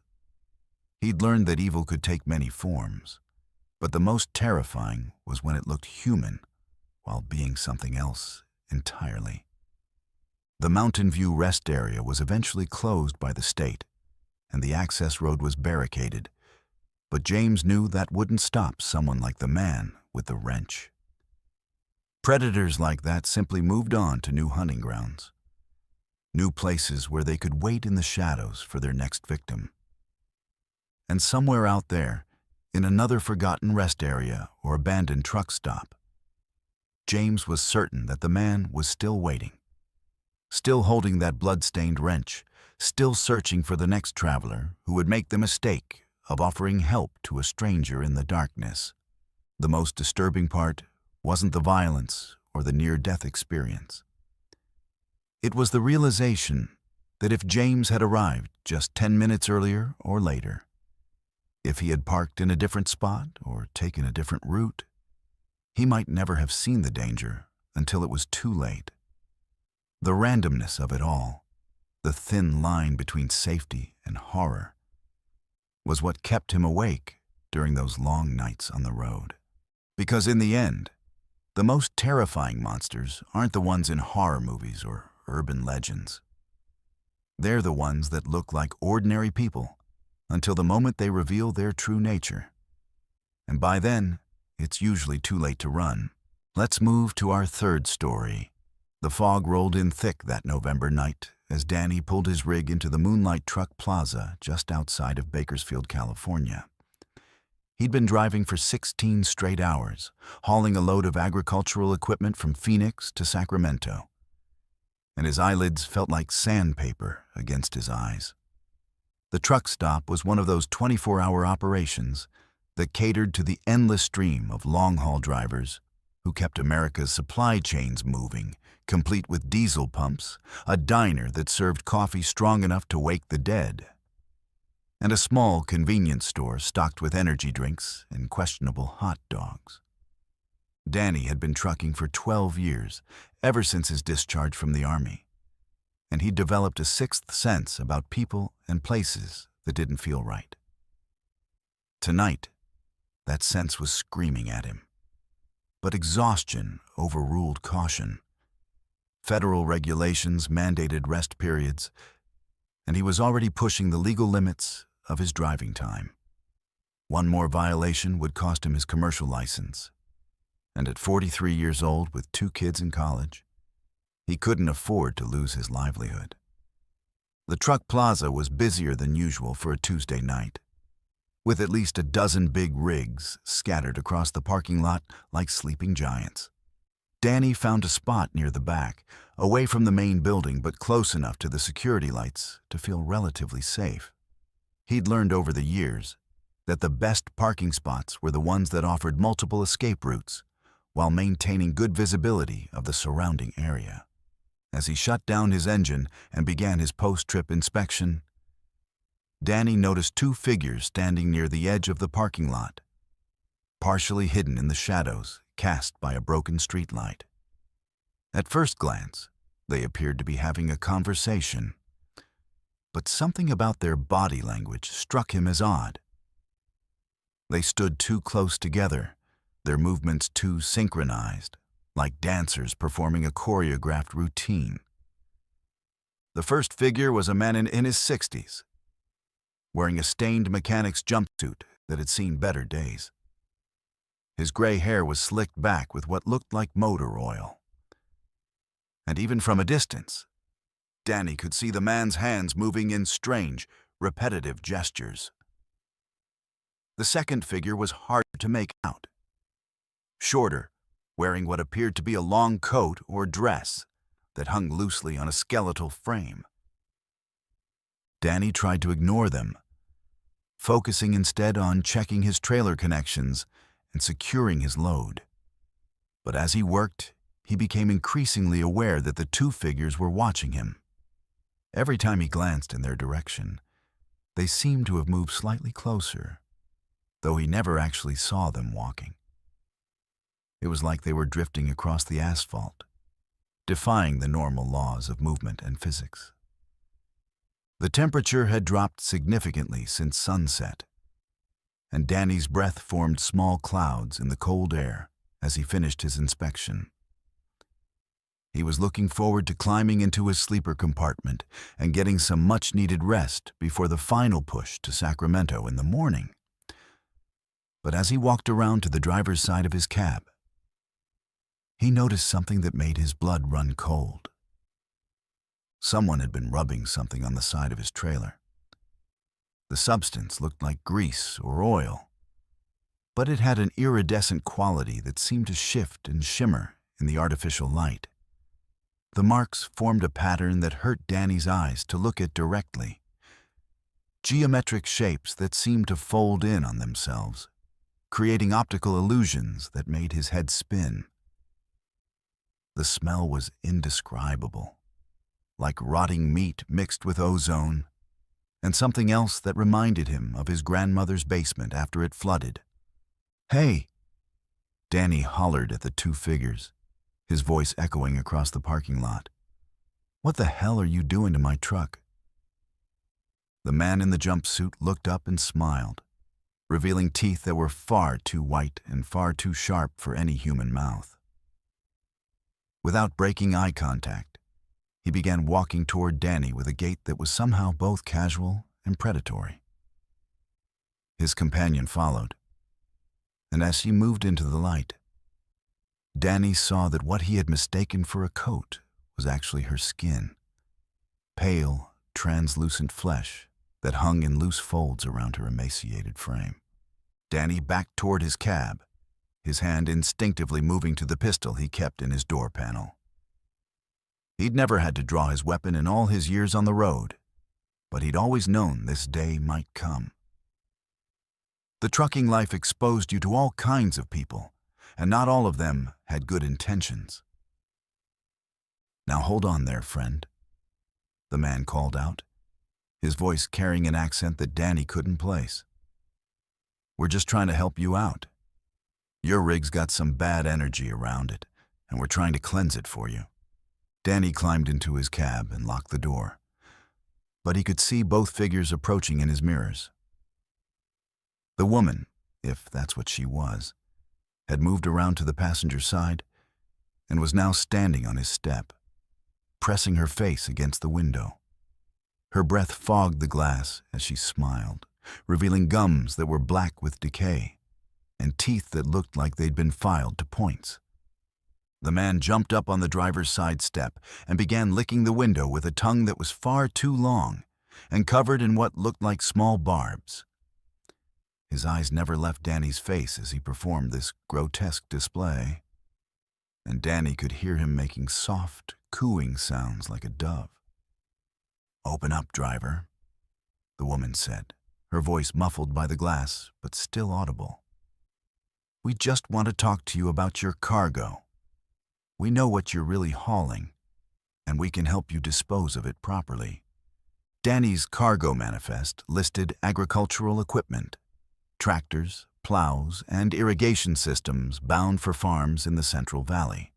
He'd learned that evil could take many forms, but the most terrifying was when it looked human while being something else entirely. The Mountain View rest area was eventually closed by the state, and the access road was barricaded, but James knew that wouldn't stop someone like the man with the wrench. Predators like that simply moved on to new hunting grounds, new places where they could wait in the shadows for their next victim. And somewhere out there, in another forgotten rest area or abandoned truck stop, James was certain that the man was still waiting, still holding that blood-stained wrench, still searching for the next traveler who would make the mistake of offering help to a stranger in the darkness. The most disturbing part wasn't the violence or the near-death experience. It was the realization that if James had arrived just 10 minutes earlier or later, if he had parked in a different spot or taken a different route, he might never have seen the danger until it was too late. The randomness of it all, the thin line between safety and horror, was what kept him awake during those long nights on the road. Because in the end, the most terrifying monsters aren't the ones in horror movies or urban legends. They're the ones that look like ordinary people until the moment they reveal their true nature. And by then, it's usually too late to run. Let's move to our third story. The fog rolled in thick that November night as Danny pulled his rig into the Moonlight Truck Plaza just outside of Bakersfield, California. He'd been driving for 16 straight hours, hauling a load of agricultural equipment from Phoenix to Sacramento, and his eyelids felt like sandpaper against his eyes. The truck stop was one of those 24-hour operations that catered to the endless stream of long-haul drivers who kept America's supply chains moving, complete with diesel pumps, a diner that served coffee strong enough to wake the dead, and a small convenience store stocked with energy drinks and questionable hot dogs. Danny had been trucking for 12 years, ever since his discharge from the Army, and he'd developed a sixth sense about people and places that didn't feel right. Tonight, that sense was screaming at him. But exhaustion overruled caution. Federal regulations mandated rest periods, and he was already pushing the legal limits of his driving time. One more violation would cost him his commercial license, and at 43 years old with 2 kids in college, he couldn't afford to lose his livelihood. The truck plaza was busier than usual for a Tuesday night, with at least a dozen big rigs scattered across the parking lot like sleeping giants. Danny found a spot near the back, away from the main building but close enough to the security lights to feel relatively safe. He'd learned over the years that the best parking spots were the ones that offered multiple escape routes while maintaining good visibility of the surrounding area. As he shut down his engine and began his post-trip inspection, Danny noticed 2 figures standing near the edge of the parking lot, partially hidden in the shadows cast by a broken streetlight. At first glance, they appeared to be having a conversation, but something about their body language struck him as odd. They stood too close together, their movements too synchronized, like dancers performing a choreographed routine. The first figure was a man in his 60s, wearing a stained mechanic's jumpsuit that had seen better days. His gray hair was slicked back with what looked like motor oil. And even from a distance, Danny could see the man's hands moving in strange, repetitive gestures. The second figure was harder to make out. Shorter, wearing what appeared to be a long coat or dress that hung loosely on a skeletal frame. Danny tried to ignore them, focusing instead on checking his trailer connections and securing his load. But as he worked, he became increasingly aware that the 2 figures were watching him. Every time he glanced in their direction, they seemed to have moved slightly closer, though he never actually saw them walking. It was like they were drifting across the asphalt, defying the normal laws of movement and physics. The temperature had dropped significantly since sunset, and Danny's breath formed small clouds in the cold air as he finished his inspection. He was looking forward to climbing into his sleeper compartment and getting some much-needed rest before the final push to Sacramento in the morning. But as he walked around to the driver's side of his cab, he noticed something that made his blood run cold. Someone had been rubbing something on the side of his trailer. The substance looked like grease or oil, but it had an iridescent quality that seemed to shift and shimmer in the artificial light. The marks formed a pattern that hurt Danny's eyes to look at directly. Geometric shapes that seemed to fold in on themselves, creating optical illusions that made his head spin. The smell was indescribable, like rotting meat mixed with ozone, and something else that reminded him of his grandmother's basement after it flooded. "Hey!" Danny hollered at the 2 figures, his voice echoing across the parking lot. "What the hell are you doing to my truck?" The man in the jumpsuit looked up and smiled, revealing teeth that were far too white and far too sharp for any human mouth. Without breaking eye contact, he began walking toward Danny with a gait that was somehow both casual and predatory. His companion followed, and as she moved into the light, Danny saw that what he had mistaken for a coat was actually her skin, pale, translucent flesh that hung in loose folds around her emaciated frame. Danny backed toward his cab, his hand instinctively moving to the pistol he kept in his door panel. He'd never had to draw his weapon in all his years on the road, but he'd always known this day might come. The trucking life exposed you to all kinds of people, and not all of them had good intentions. "Now hold on there, friend," the man called out, his voice carrying an accent that Danny couldn't place. "We're just trying to help you out. Your rig's got some bad energy around it, and we're trying to cleanse it for you." Danny climbed into his cab and locked the door, but he could see both figures approaching in his mirrors. The woman, if that's what she was, had moved around to the passenger side and was now standing on his step, pressing her face against the window. Her breath fogged the glass as she smiled, revealing gums that were black with decay and teeth that looked like they'd been filed to points. The man jumped up on the driver's side step and began licking the window with a tongue that was far too long and covered in what looked like small barbs. His eyes never left Danny's face as he performed this grotesque display, and Danny could hear him making soft, cooing sounds like a dove. "Open up, driver," the woman said, her voice muffled by the glass but still audible. "We just want to talk to you about your cargo. We know what you're really hauling, and we can help you dispose of it properly." Danny's cargo manifest listed agricultural equipment, tractors, plows, and irrigation systems bound for farms in the Central Valley.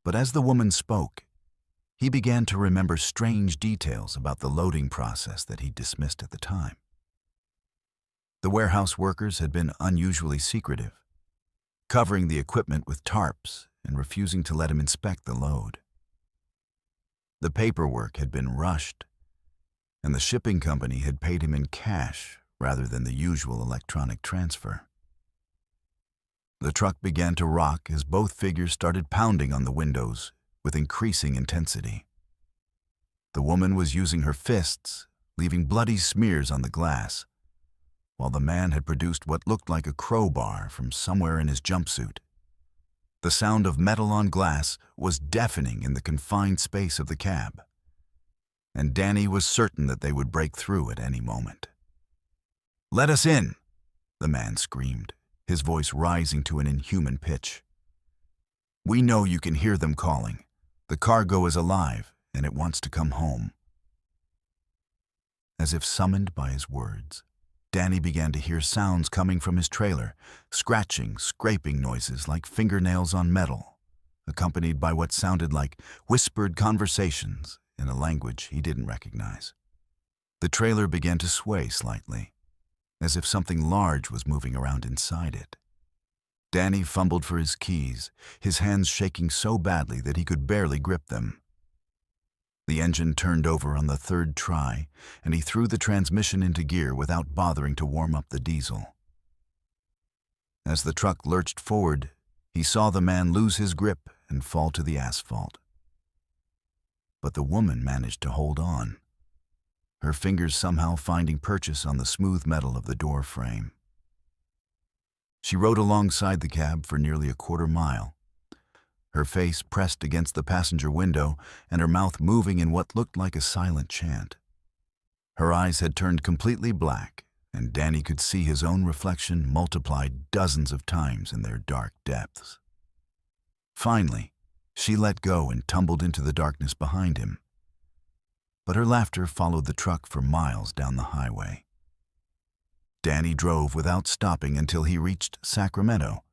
But as the woman spoke, he began to remember strange details about the loading process that he dismissed at the time. The warehouse workers had been unusually secretive, covering the equipment with tarps and refusing to let him inspect the load. The paperwork had been rushed, and the shipping company had paid him in cash rather than the usual electronic transfer. The truck began to rock as both figures started pounding on the windows with increasing intensity. The woman was using her fists, leaving bloody smears on the glass, while the man had produced what looked like a crowbar from somewhere in his jumpsuit. The sound of metal on glass was deafening in the confined space of the cab, and Danny was certain that they would break through at any moment. "Let us in," the man screamed, his voice rising to an inhuman pitch. "We know you can hear them calling. The cargo is alive, and it wants to come home." As if summoned by his words, Danny began to hear sounds coming from his trailer, scratching, scraping noises like fingernails on metal, accompanied by what sounded like whispered conversations in a language he didn't recognize. The trailer began to sway slightly, as if something large was moving around inside it. Danny fumbled for his keys, his hands shaking so badly that he could barely grip them. The engine turned over on the third try, and he threw the transmission into gear without bothering to warm up the diesel. As the truck lurched forward, he saw the man lose his grip and fall to the asphalt. But the woman managed to hold on, her fingers somehow finding purchase on the smooth metal of the door frame. She rode alongside the cab for nearly a quarter mile, her face pressed against the passenger window and her mouth moving in what looked like a silent chant. Her eyes had turned completely black, and Danny could see his own reflection multiplied dozens of times in their dark depths. Finally, she let go and tumbled into the darkness behind him. But her laughter followed the truck for miles down the highway. Danny drove without stopping until he reached Sacramento,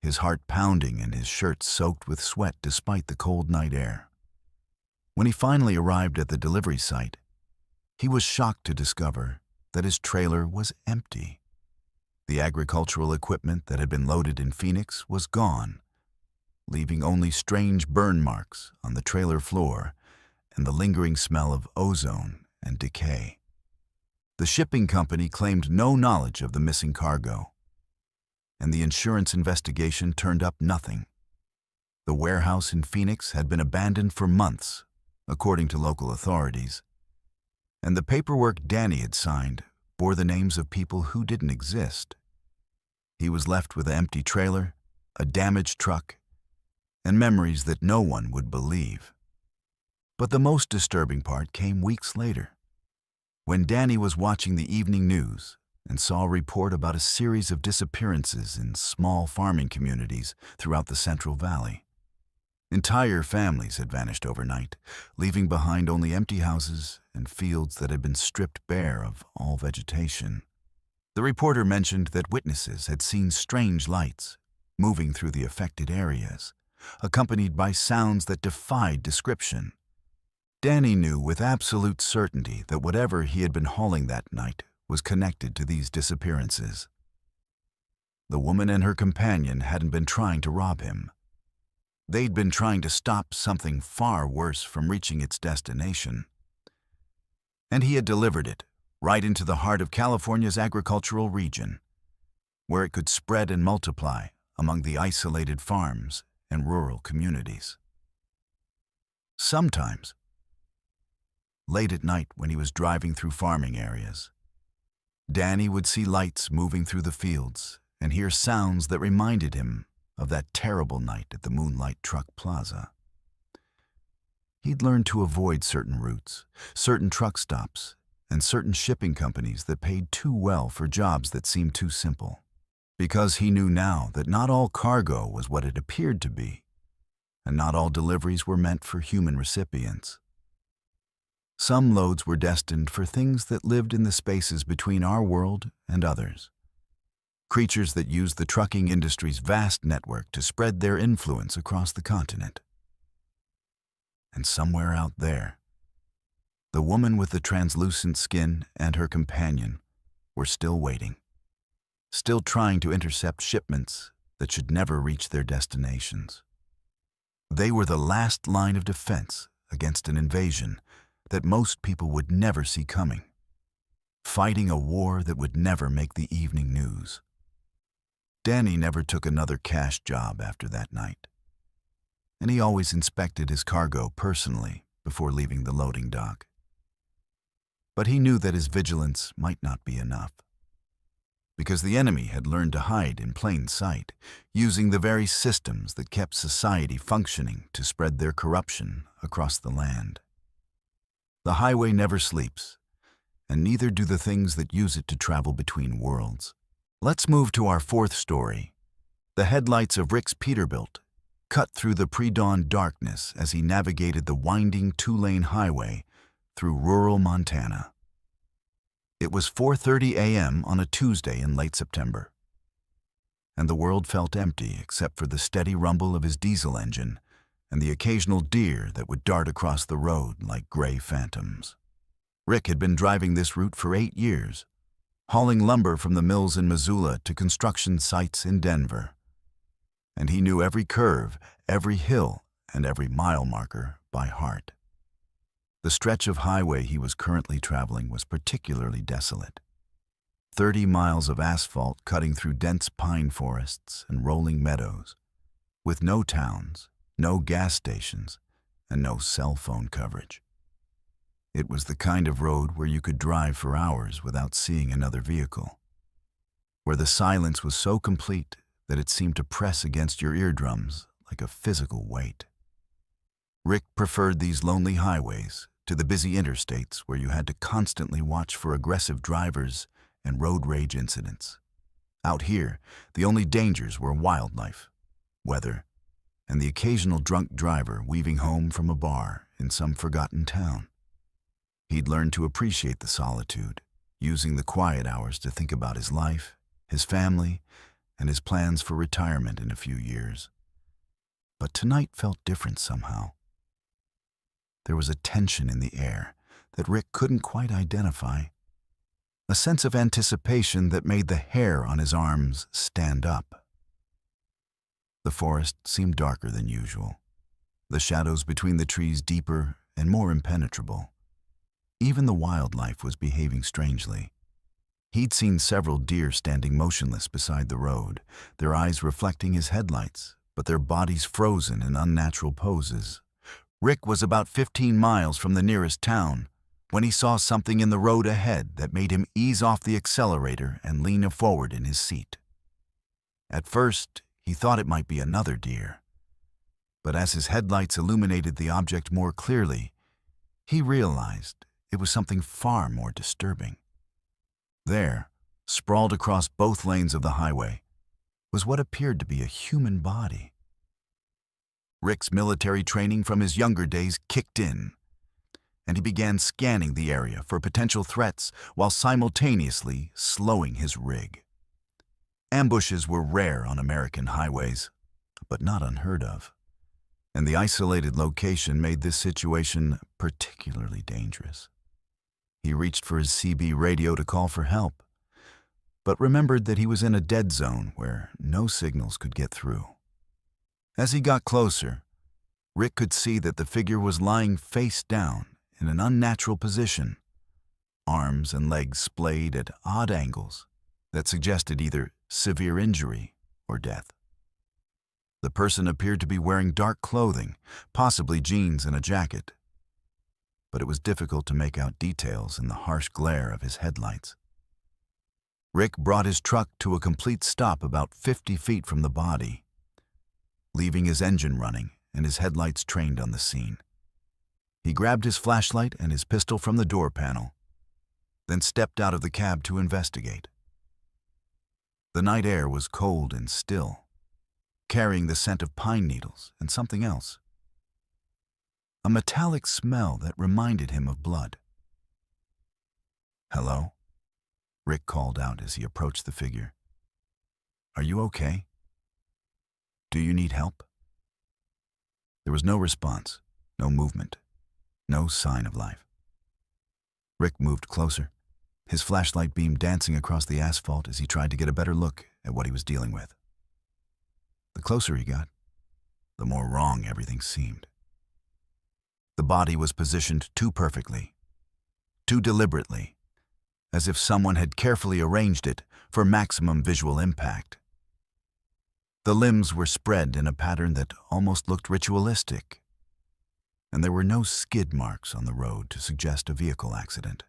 his heart pounding and his shirt soaked with sweat despite the cold night air. When he finally arrived at the delivery site, he was shocked to discover that his trailer was empty. The agricultural equipment that had been loaded in Phoenix was gone, leaving only strange burn marks on the trailer floor and the lingering smell of ozone and decay. The shipping company claimed no knowledge of the missing cargo, and the insurance investigation turned up nothing. The warehouse in Phoenix had been abandoned for months, according to local authorities, and the paperwork Danny had signed bore the names of people who didn't exist. He was left with an empty trailer, a damaged truck, and memories that no one would believe. But the most disturbing part came weeks later, when Danny was watching the evening news and saw a report about a series of disappearances in small farming communities throughout the Central Valley. Entire families had vanished overnight, leaving behind only empty houses and fields that had been stripped bare of all vegetation. The reporter mentioned that witnesses had seen strange lights moving through the affected areas, accompanied by sounds that defied description. Danny knew with absolute certainty that whatever he had been hauling that night was connected to these disappearances. The woman and her companion hadn't been trying to rob him. They'd been trying to stop something far worse from reaching its destination. And he had delivered it right into the heart of California's agricultural region, where it could spread and multiply among the isolated farms and rural communities. Sometimes, late at night when he was driving through farming areas, Danny would see lights moving through the fields and hear sounds that reminded him of that terrible night at the Moonlight Truck Plaza. He'd learned to avoid certain routes, certain truck stops, and certain shipping companies that paid too well for jobs that seemed too simple, because he knew now that not all cargo was what it appeared to be, and not all deliveries were meant for human recipients. Some loads were destined for things that lived in the spaces between our world and others, creatures that used the trucking industry's vast network to spread their influence across the continent. And somewhere out there, the woman with the translucent skin and her companion were still waiting, still trying to intercept shipments that should never reach their destinations. They were the last line of defense against an invasion that most people would never see coming, fighting a war that would never make the evening news. Danny never took another cash job after that night, and he always inspected his cargo personally before leaving the loading dock. But he knew that his vigilance might not be enough, because the enemy had learned to hide in plain sight, using the very systems that kept society functioning to spread their corruption across the land. The highway never sleeps, and neither do the things that use it to travel between worlds. Let's move to our fourth story. The headlights of Rick's Peterbilt cut through the pre-dawn darkness as he navigated the winding two-lane highway through rural Montana. It was 4:30 a.m. on a Tuesday in late September, and the world felt empty except for the steady rumble of his diesel engine and the occasional deer that would dart across the road like gray phantoms. Rick had been driving this route for 8 years, hauling lumber from the mills in Missoula to construction sites in Denver. And he knew every curve, every hill, and every mile marker by heart. The stretch of highway he was currently traveling was particularly desolate. 30 miles of asphalt cutting through dense pine forests and rolling meadows, with no towns, no gas stations, and no cell phone coverage. It was the kind of road where you could drive for hours without seeing another vehicle, where the silence was so complete that it seemed to press against your eardrums like a physical weight. Rick preferred these lonely highways to the busy interstates where you had to constantly watch for aggressive drivers and road rage incidents. Out here, the only dangers were wildlife, weather, and the occasional drunk driver weaving home from a bar in some forgotten town. He'd learned to appreciate the solitude, using the quiet hours to think about his life, his family, and his plans for retirement in a few years. But tonight felt different somehow. there was a tension in the air that Rick couldn't quite identify, a sense of anticipation that made the hair on his arms stand up. The forest seemed darker than usual, the shadows between the trees deeper and more impenetrable. Even the wildlife was behaving strangely. He'd seen several deer standing motionless beside the road, their eyes reflecting his headlights, but their bodies frozen in unnatural poses. Rick was about 15 miles from the nearest town when he saw something in the road ahead that made him ease off the accelerator and lean forward in his seat. At first, he thought it might be another deer, but as his headlights illuminated the object more clearly, he realized it was something far more disturbing. There, sprawled across both lanes of the highway, was what appeared to be a human body. Rick's military training from his younger days kicked in, and he began scanning the area for potential threats while simultaneously slowing his rig. Ambushes were rare on American highways, but not unheard of, and the isolated location made this situation particularly dangerous. He reached for his CB radio to call for help, but remembered that he was in a dead zone where no signals could get through. As he got closer, Rick could see that the figure was lying face down in an unnatural position, arms and legs splayed at odd angles that suggested either severe injury or death. The person appeared to be wearing dark clothing, possibly jeans and a jacket, but it was difficult to make out details in the harsh glare of his headlights. Rick brought his truck to a complete stop about 50 feet from the body, leaving his engine running and his headlights trained on the scene. He grabbed his flashlight and his pistol from the door panel, then stepped out of the cab to investigate. The night air was cold and still, carrying the scent of pine needles and something else. A metallic smell that reminded him of blood. "Hello?" Rick called out as he approached the figure. "Are you okay? Do you need help?" There was no response, no movement, no sign of life. Rick moved closer, his flashlight beam dancing across the asphalt as he tried to get a better look at what he was dealing with. The closer he got, the more wrong everything seemed. The body was positioned too perfectly, too deliberately, as if someone had carefully arranged it for maximum visual impact. The limbs were spread in a pattern that almost looked ritualistic, and there were no skid marks on the road to suggest a vehicle accident.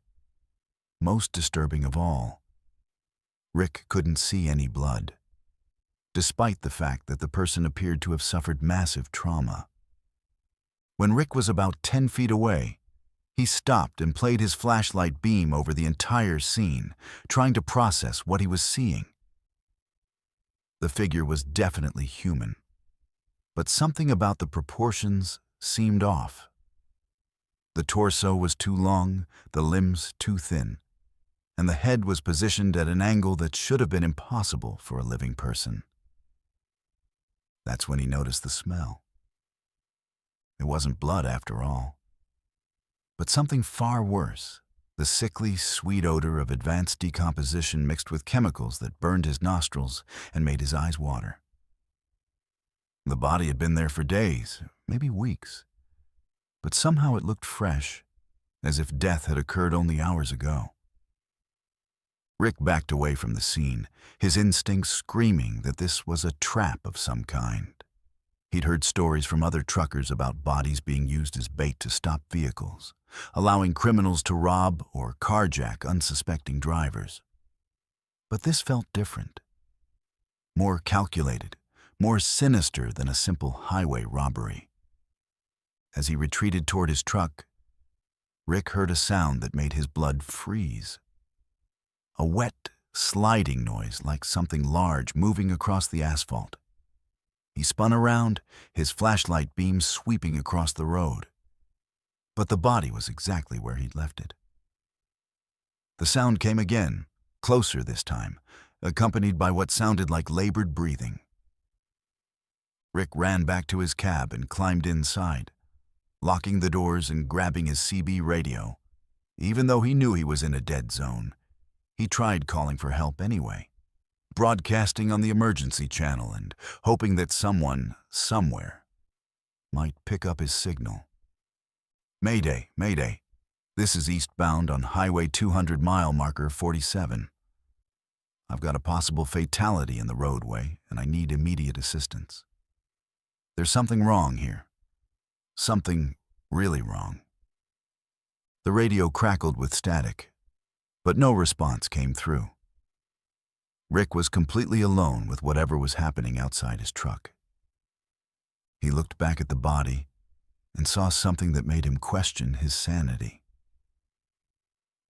Most disturbing of all, Rick couldn't see any blood, despite the fact that the person appeared to have suffered massive trauma. When Rick was about 10 feet away, he stopped and played his flashlight beam over the entire scene, trying to process what he was seeing. The figure was definitely human, but something about the proportions seemed off. The torso was too long, the limbs too thin, and the head was positioned at an angle that should have been impossible for a living person. That's when he noticed the smell. It wasn't blood after all, but something far worse, the sickly, sweet odor of advanced decomposition mixed with chemicals that burned his nostrils and made his eyes water. The body had been there for days, maybe weeks, but somehow it looked fresh, as if death had occurred only hours ago. Rick backed away from the scene, his instincts screaming that this was a trap of some kind. He'd heard stories from other truckers about bodies being used as bait to stop vehicles, allowing criminals to rob or carjack unsuspecting drivers. But this felt different, more calculated, more sinister than a simple highway robbery. As he retreated toward his truck, Rick heard a sound that made his blood freeze. A wet, sliding noise like something large moving across the asphalt. He spun around, his flashlight beam sweeping across the road. But the body was exactly where he'd left it. The sound came again, closer this time, accompanied by what sounded like labored breathing. Rick ran back to his cab and climbed inside, locking the doors and grabbing his CB radio. Even though he knew he was in a dead zone, he tried calling for help anyway, broadcasting on the emergency channel and hoping that someone, somewhere, might pick up his signal. Mayday, Mayday. This is eastbound on Highway 200 mile marker 47. I've got a possible fatality in the roadway and I need immediate assistance. There's something wrong here. Something really wrong. The radio crackled with static, but no response came through. Rick was completely alone with whatever was happening outside his truck. He looked back at the body and saw something that made him question his sanity.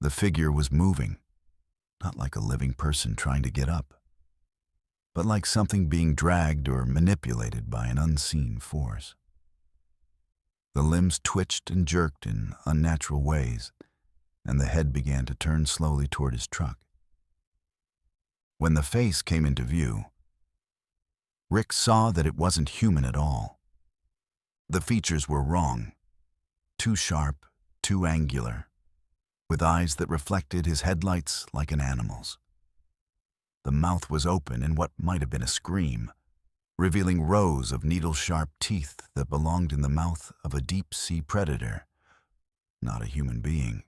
The figure was moving, not like a living person trying to get up, but like something being dragged or manipulated by an unseen force. The limbs twitched and jerked in unnatural ways, and the head began to turn slowly toward his truck. When the face came into view, Rick saw that it wasn't human at all. The features were wrong, too sharp, too angular, with eyes that reflected his headlights like an animal's. The mouth was open in what might have been a scream, revealing rows of needle-sharp teeth that belonged in the mouth of a deep-sea predator, not a human being.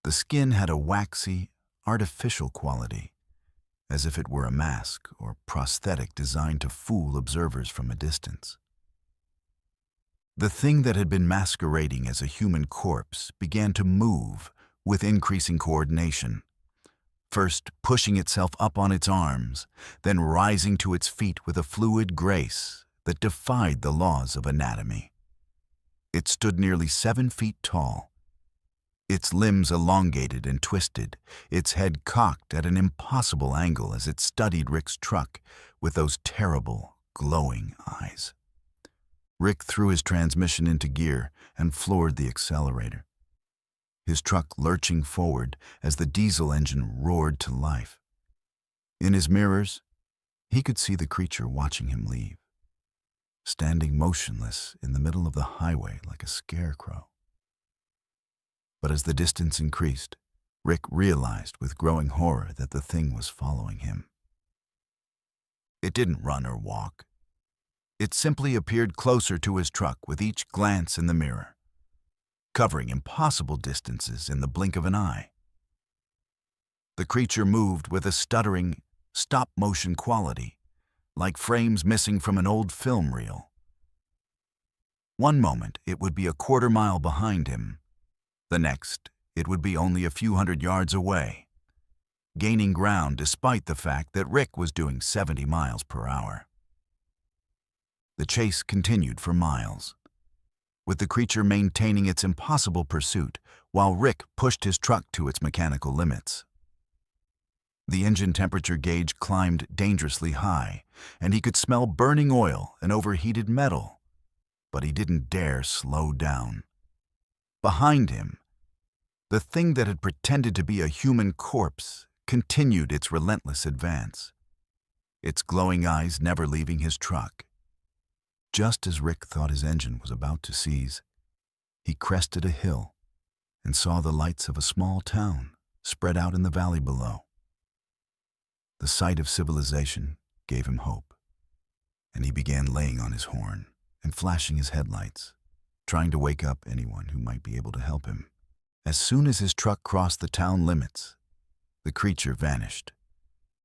The skin had a waxy, artificial quality, as if it were a mask or prosthetic designed to fool observers from a distance. The thing that had been masquerading as a human corpse began to move with increasing coordination, first pushing itself up on its arms, then rising to its feet with a fluid grace that defied the laws of anatomy. It stood nearly 7 feet tall, its limbs elongated and twisted, its head cocked at an impossible angle as it studied Rick's truck with those terrible, glowing eyes. Rick threw his transmission into gear and floored the accelerator, his truck lurching forward as the diesel engine roared to life. In his mirrors, he could see the creature watching him leave, standing motionless in the middle of the highway like a scarecrow. But as the distance increased, Rick realized with growing horror that the thing was following him. It didn't run or walk. It simply appeared closer to his truck with each glance in the mirror, covering impossible distances in the blink of an eye. The creature moved with a stuttering, stop-motion quality, like frames missing from an old film reel. One moment, it would be a quarter-mile behind him. The next, it would be only a few hundred yards away, gaining ground despite the fact that Rick was doing 70 miles per hour. The chase continued for miles, with the creature maintaining its impossible pursuit while Rick pushed his truck to its mechanical limits. The engine temperature gauge climbed dangerously high, and he could smell burning oil and overheated metal, but he didn't dare slow down. Behind him, the thing that had pretended to be a human corpse continued its relentless advance, its glowing eyes never leaving his truck. Just as Rick thought his engine was about to seize, he crested a hill and saw the lights of a small town spread out in the valley below. The sight of civilization gave him hope, and he began laying on his horn and flashing his headlights, trying to wake up anyone who might be able to help him. As soon as his truck crossed the town limits, the creature vanished.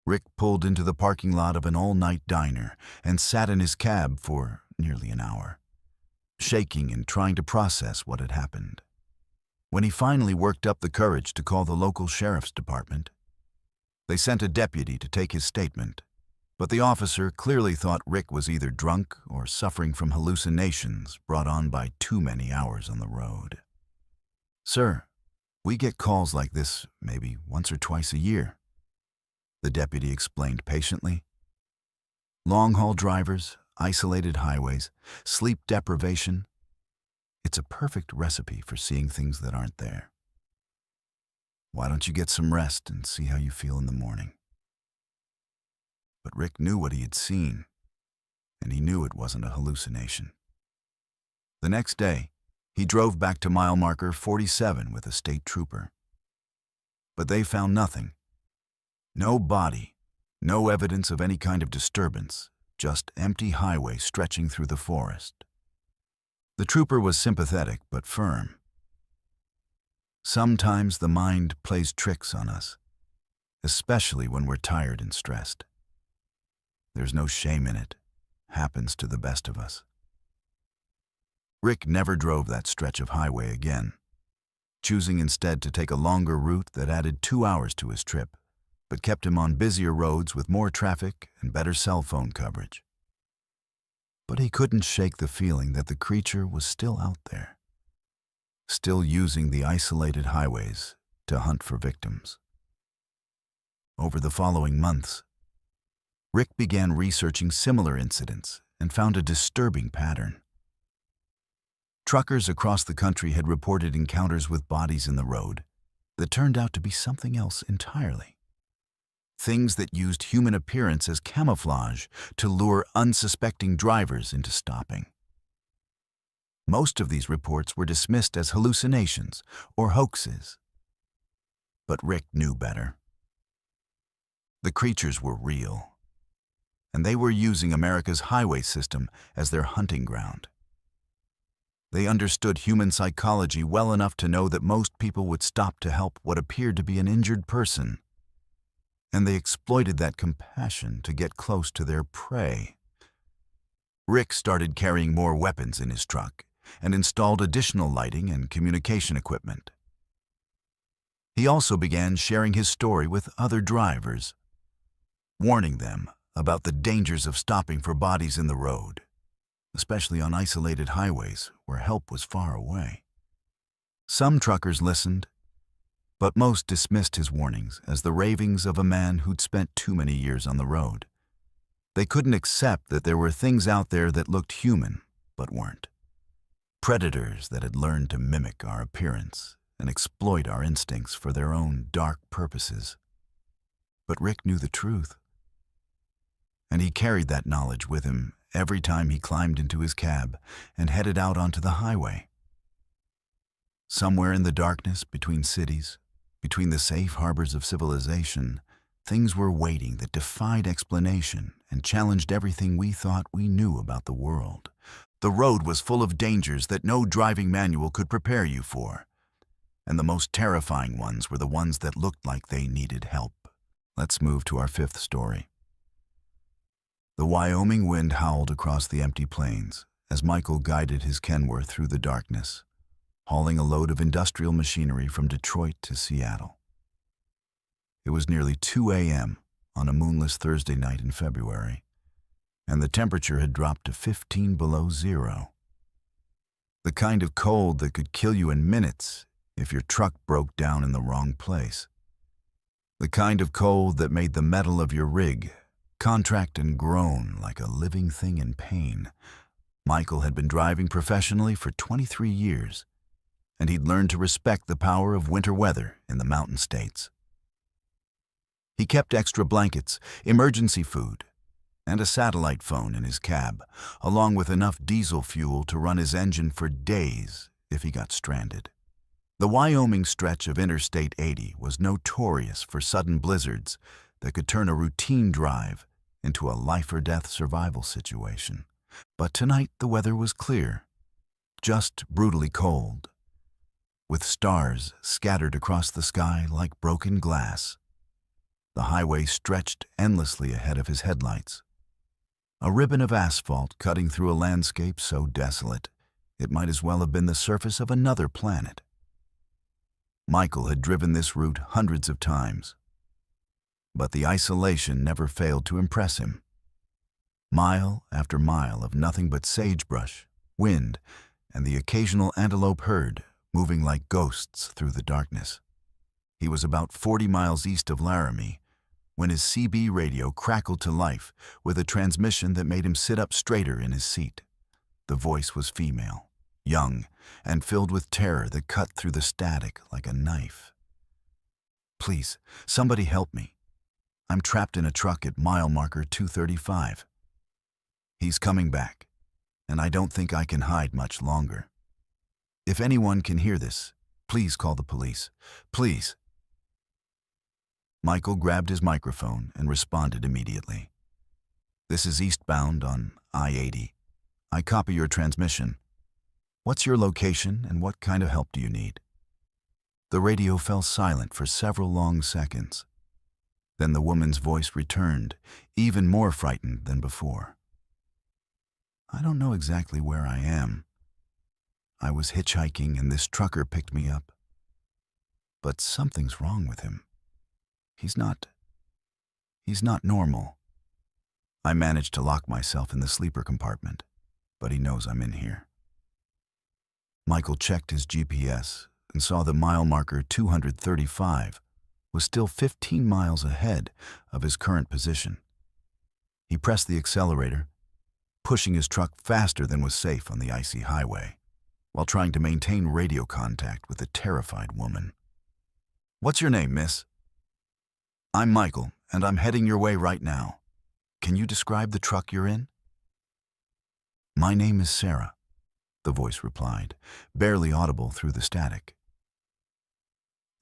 Rick pulled into the parking lot of an all-night diner and sat in his cab for nearly an hour, shaking and trying to process what had happened. When he finally worked up the courage to call the local sheriff's department, they sent a deputy to take his statement, but the officer clearly thought Rick was either drunk or suffering from hallucinations brought on by too many hours on the road. "Sir, we get calls like this maybe once or twice a year," the deputy explained patiently. "Long-haul drivers, isolated highways, sleep deprivation. It's a perfect recipe for seeing things that aren't there. Why don't you get some rest and see how you feel in the morning?" But Rick knew what he had seen, and he knew it wasn't a hallucination. The next day, he drove back to mile marker 47 with a state trooper. But they found nothing. No body, no evidence of any kind of disturbance, just empty highway stretching through the forest. The trooper was sympathetic but firm. Sometimes the mind plays tricks on us, especially when we're tired and stressed. There's no shame in it. Happens to the best of us. Rick never drove that stretch of highway again, choosing instead to take a longer route that added 2 hours to his trip, but kept him on busier roads with more traffic and better cell phone coverage. But he couldn't shake the feeling that the creature was still out there, still using the isolated highways to hunt for victims. Over the following months, Rick began researching similar incidents and found a disturbing pattern. Truckers across the country had reported encounters with bodies in the road that turned out to be something else entirely. Things that used human appearance as camouflage to lure unsuspecting drivers into stopping. Most of these reports were dismissed as hallucinations or hoaxes. But Rick knew better. The creatures were real, and they were using America's highway system as their hunting ground. They understood human psychology well enough to know that most people would stop to help what appeared to be an injured person, and they exploited that compassion to get close to their prey. Rick started carrying more weapons in his truck and installed additional lighting and communication equipment. He also began sharing his story with other drivers, warning them about the dangers of stopping for bodies in the road, especially on isolated highways where help was far away. Some truckers listened, but most dismissed his warnings as the ravings of a man who'd spent too many years on the road. They couldn't accept that there were things out there that looked human, but weren't. Predators that had learned to mimic our appearance and exploit our instincts for their own dark purposes. But Rick knew the truth, and he carried that knowledge with him every time he climbed into his cab and headed out onto the highway. Somewhere in the darkness between cities, between the safe harbors of civilization, things were waiting that defied explanation and challenged everything we thought we knew about the world. The road was full of dangers that no driving manual could prepare you for, and the most terrifying ones were the ones that looked like they needed help. Let's move to our fifth story. The Wyoming wind howled across the empty plains as Michael guided his Kenworth through the darkness, hauling a load of industrial machinery from Detroit to Seattle. It was nearly 2 a.m. on a moonless Thursday night in February, and the temperature had dropped to 15 below zero. The kind of cold that could kill you in minutes if your truck broke down in the wrong place. The kind of cold that made the metal of your rig contract and groan like a living thing in pain. Michael had been driving professionally for 23 years, and he'd learned to respect the power of winter weather in the mountain states. He kept extra blankets, emergency food, and a satellite phone in his cab, along with enough diesel fuel to run his engine for days if he got stranded. The Wyoming stretch of Interstate 80 was notorious for sudden blizzards that could turn a routine drive into a life-or-death survival situation. But tonight the weather was clear, just brutally cold, with stars scattered across the sky like broken glass. The highway stretched endlessly ahead of his headlights, a ribbon of asphalt cutting through a landscape so desolate it might as well have been the surface of another planet. Michael had driven this route hundreds of times, but the isolation never failed to impress him. Mile after mile of nothing but sagebrush, wind, and the occasional antelope herd moving like ghosts through the darkness. He was about 40 miles east of Laramie when his CB radio crackled to life with a transmission that made him sit up straighter in his seat. The voice was female, young, and filled with terror that cut through the static like a knife. "Please, somebody help me. I'm trapped in a truck at mile marker 235. He's coming back, and I don't think I can hide much longer. If anyone can hear this, please call the police. Please." Michael grabbed his microphone and responded immediately. "This is eastbound on I-80. I copy your transmission. What's your location and what kind of help do you need?" The radio fell silent for several long seconds. Then the woman's voice returned, even more frightened than before. "I don't know exactly where I am. I was hitchhiking and this trucker picked me up. But something's wrong with him. He's not normal. I managed to lock myself in the sleeper compartment, but he knows I'm in here." Michael checked his GPS and saw the mile marker 235 was still 15 miles ahead of his current position. He pressed the accelerator, pushing his truck faster than was safe on the icy highway, while trying to maintain radio contact with the terrified woman. "What's your name, miss?" "I'm Michael, and I'm heading your way right now. Can you describe the truck you're in?" "My name is Sarah," the voice replied, barely audible through the static.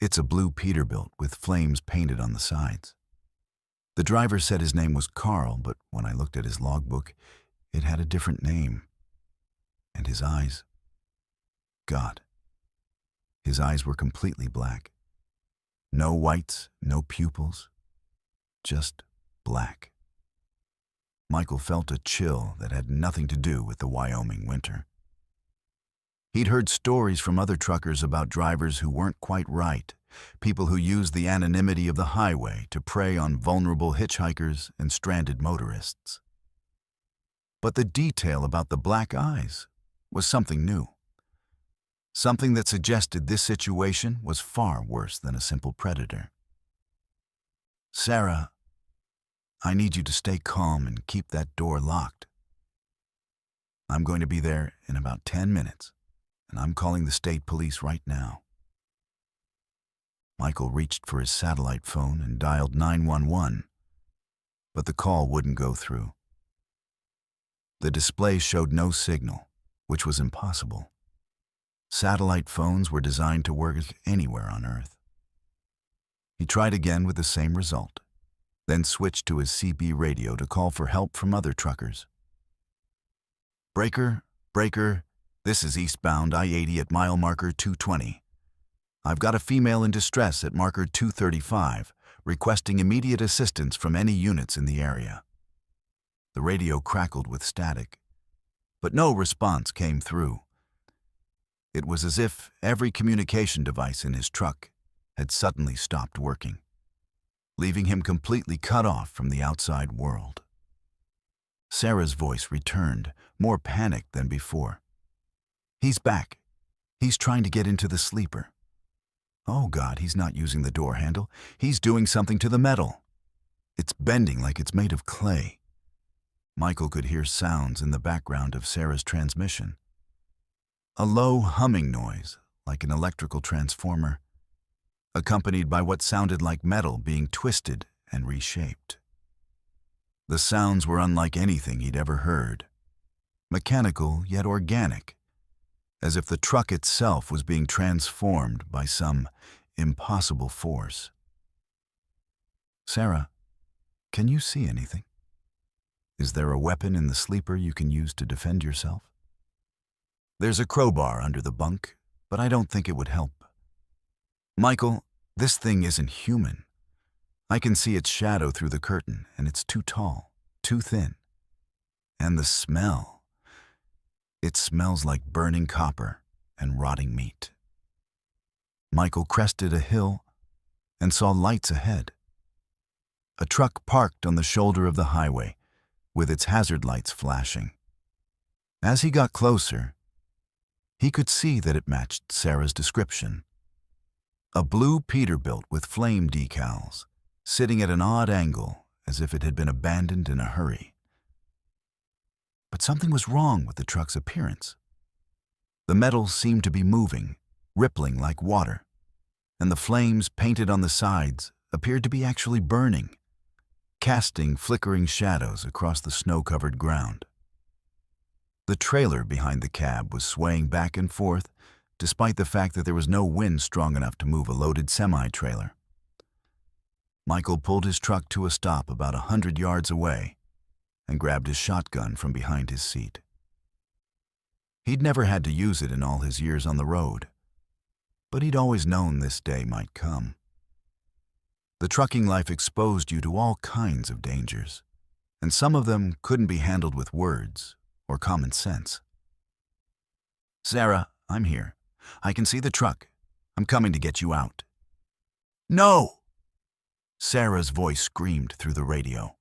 "It's a blue Peterbilt with flames painted on the sides. The driver said his name was Carl, but when I looked at his logbook, it had a different name. And his eyes... God. His eyes were completely black. No whites, no pupils, just black." Michael felt a chill that had nothing to do with the Wyoming winter. He'd heard stories from other truckers about drivers who weren't quite right, people who used the anonymity of the highway to prey on vulnerable hitchhikers and stranded motorists. But the detail about the black eyes was something new. Something that suggested this situation was far worse than a simple predator. "Sarah, I need you to stay calm and keep that door locked. I'm going to be there in about 10 minutes, and I'm calling the state police right now." Michael reached for his satellite phone and dialed 911, but the call wouldn't go through. The display showed no signal, which was impossible. Satellite phones were designed to work anywhere on Earth. He tried again with the same result, then switched to his CB radio to call for help from other truckers. "Breaker, this is eastbound I-80 at mile marker 220. I've got a female in distress at marker 235, requesting immediate assistance from any units in the area." The radio crackled with static, but no response came through. It was as if every communication device in his truck had suddenly stopped working, leaving him completely cut off from the outside world. Sarah's voice returned, more panicked than before. "He's back. He's trying to get into the sleeper. Oh God, he's not using the door handle. He's doing something to the metal. It's bending like it's made of clay." Michael could hear sounds in the background of Sarah's transmission. A low humming noise, like an electrical transformer, accompanied by what sounded like metal being twisted and reshaped. The sounds were unlike anything he'd ever heard, mechanical yet organic, as if the truck itself was being transformed by some impossible force. "Sarah, can you see anything? Is there a weapon in the sleeper you can use to defend yourself?" "There's a crowbar under the bunk, but I don't think it would help." "Michael, this thing isn't human. I can see its shadow through the curtain, and it's too tall, too thin. And the smell. It smells like burning copper and rotting meat." Michael crested a hill and saw lights ahead. A truck parked on the shoulder of the highway, with its hazard lights flashing. As he got closer, he could see that it matched Sarah's description. A blue Peterbilt with flame decals, sitting at an odd angle as if it had been abandoned in a hurry. But something was wrong with the truck's appearance. The metal seemed to be moving, rippling like water, and the flames painted on the sides appeared to be actually burning, casting flickering shadows across the snow-covered ground. The trailer behind the cab was swaying back and forth, despite the fact that there was no wind strong enough to move a loaded semi-trailer. Michael pulled his truck to a stop about 100 yards away and grabbed his shotgun from behind his seat. He'd never had to use it in all his years on the road, but he'd always known this day might come. The trucking life exposed you to all kinds of dangers, and some of them couldn't be handled with words or common sense. "Sarah, I'm here. I can see the truck. I'm coming to get you out." "No!" Sarah's voice screamed through the radio.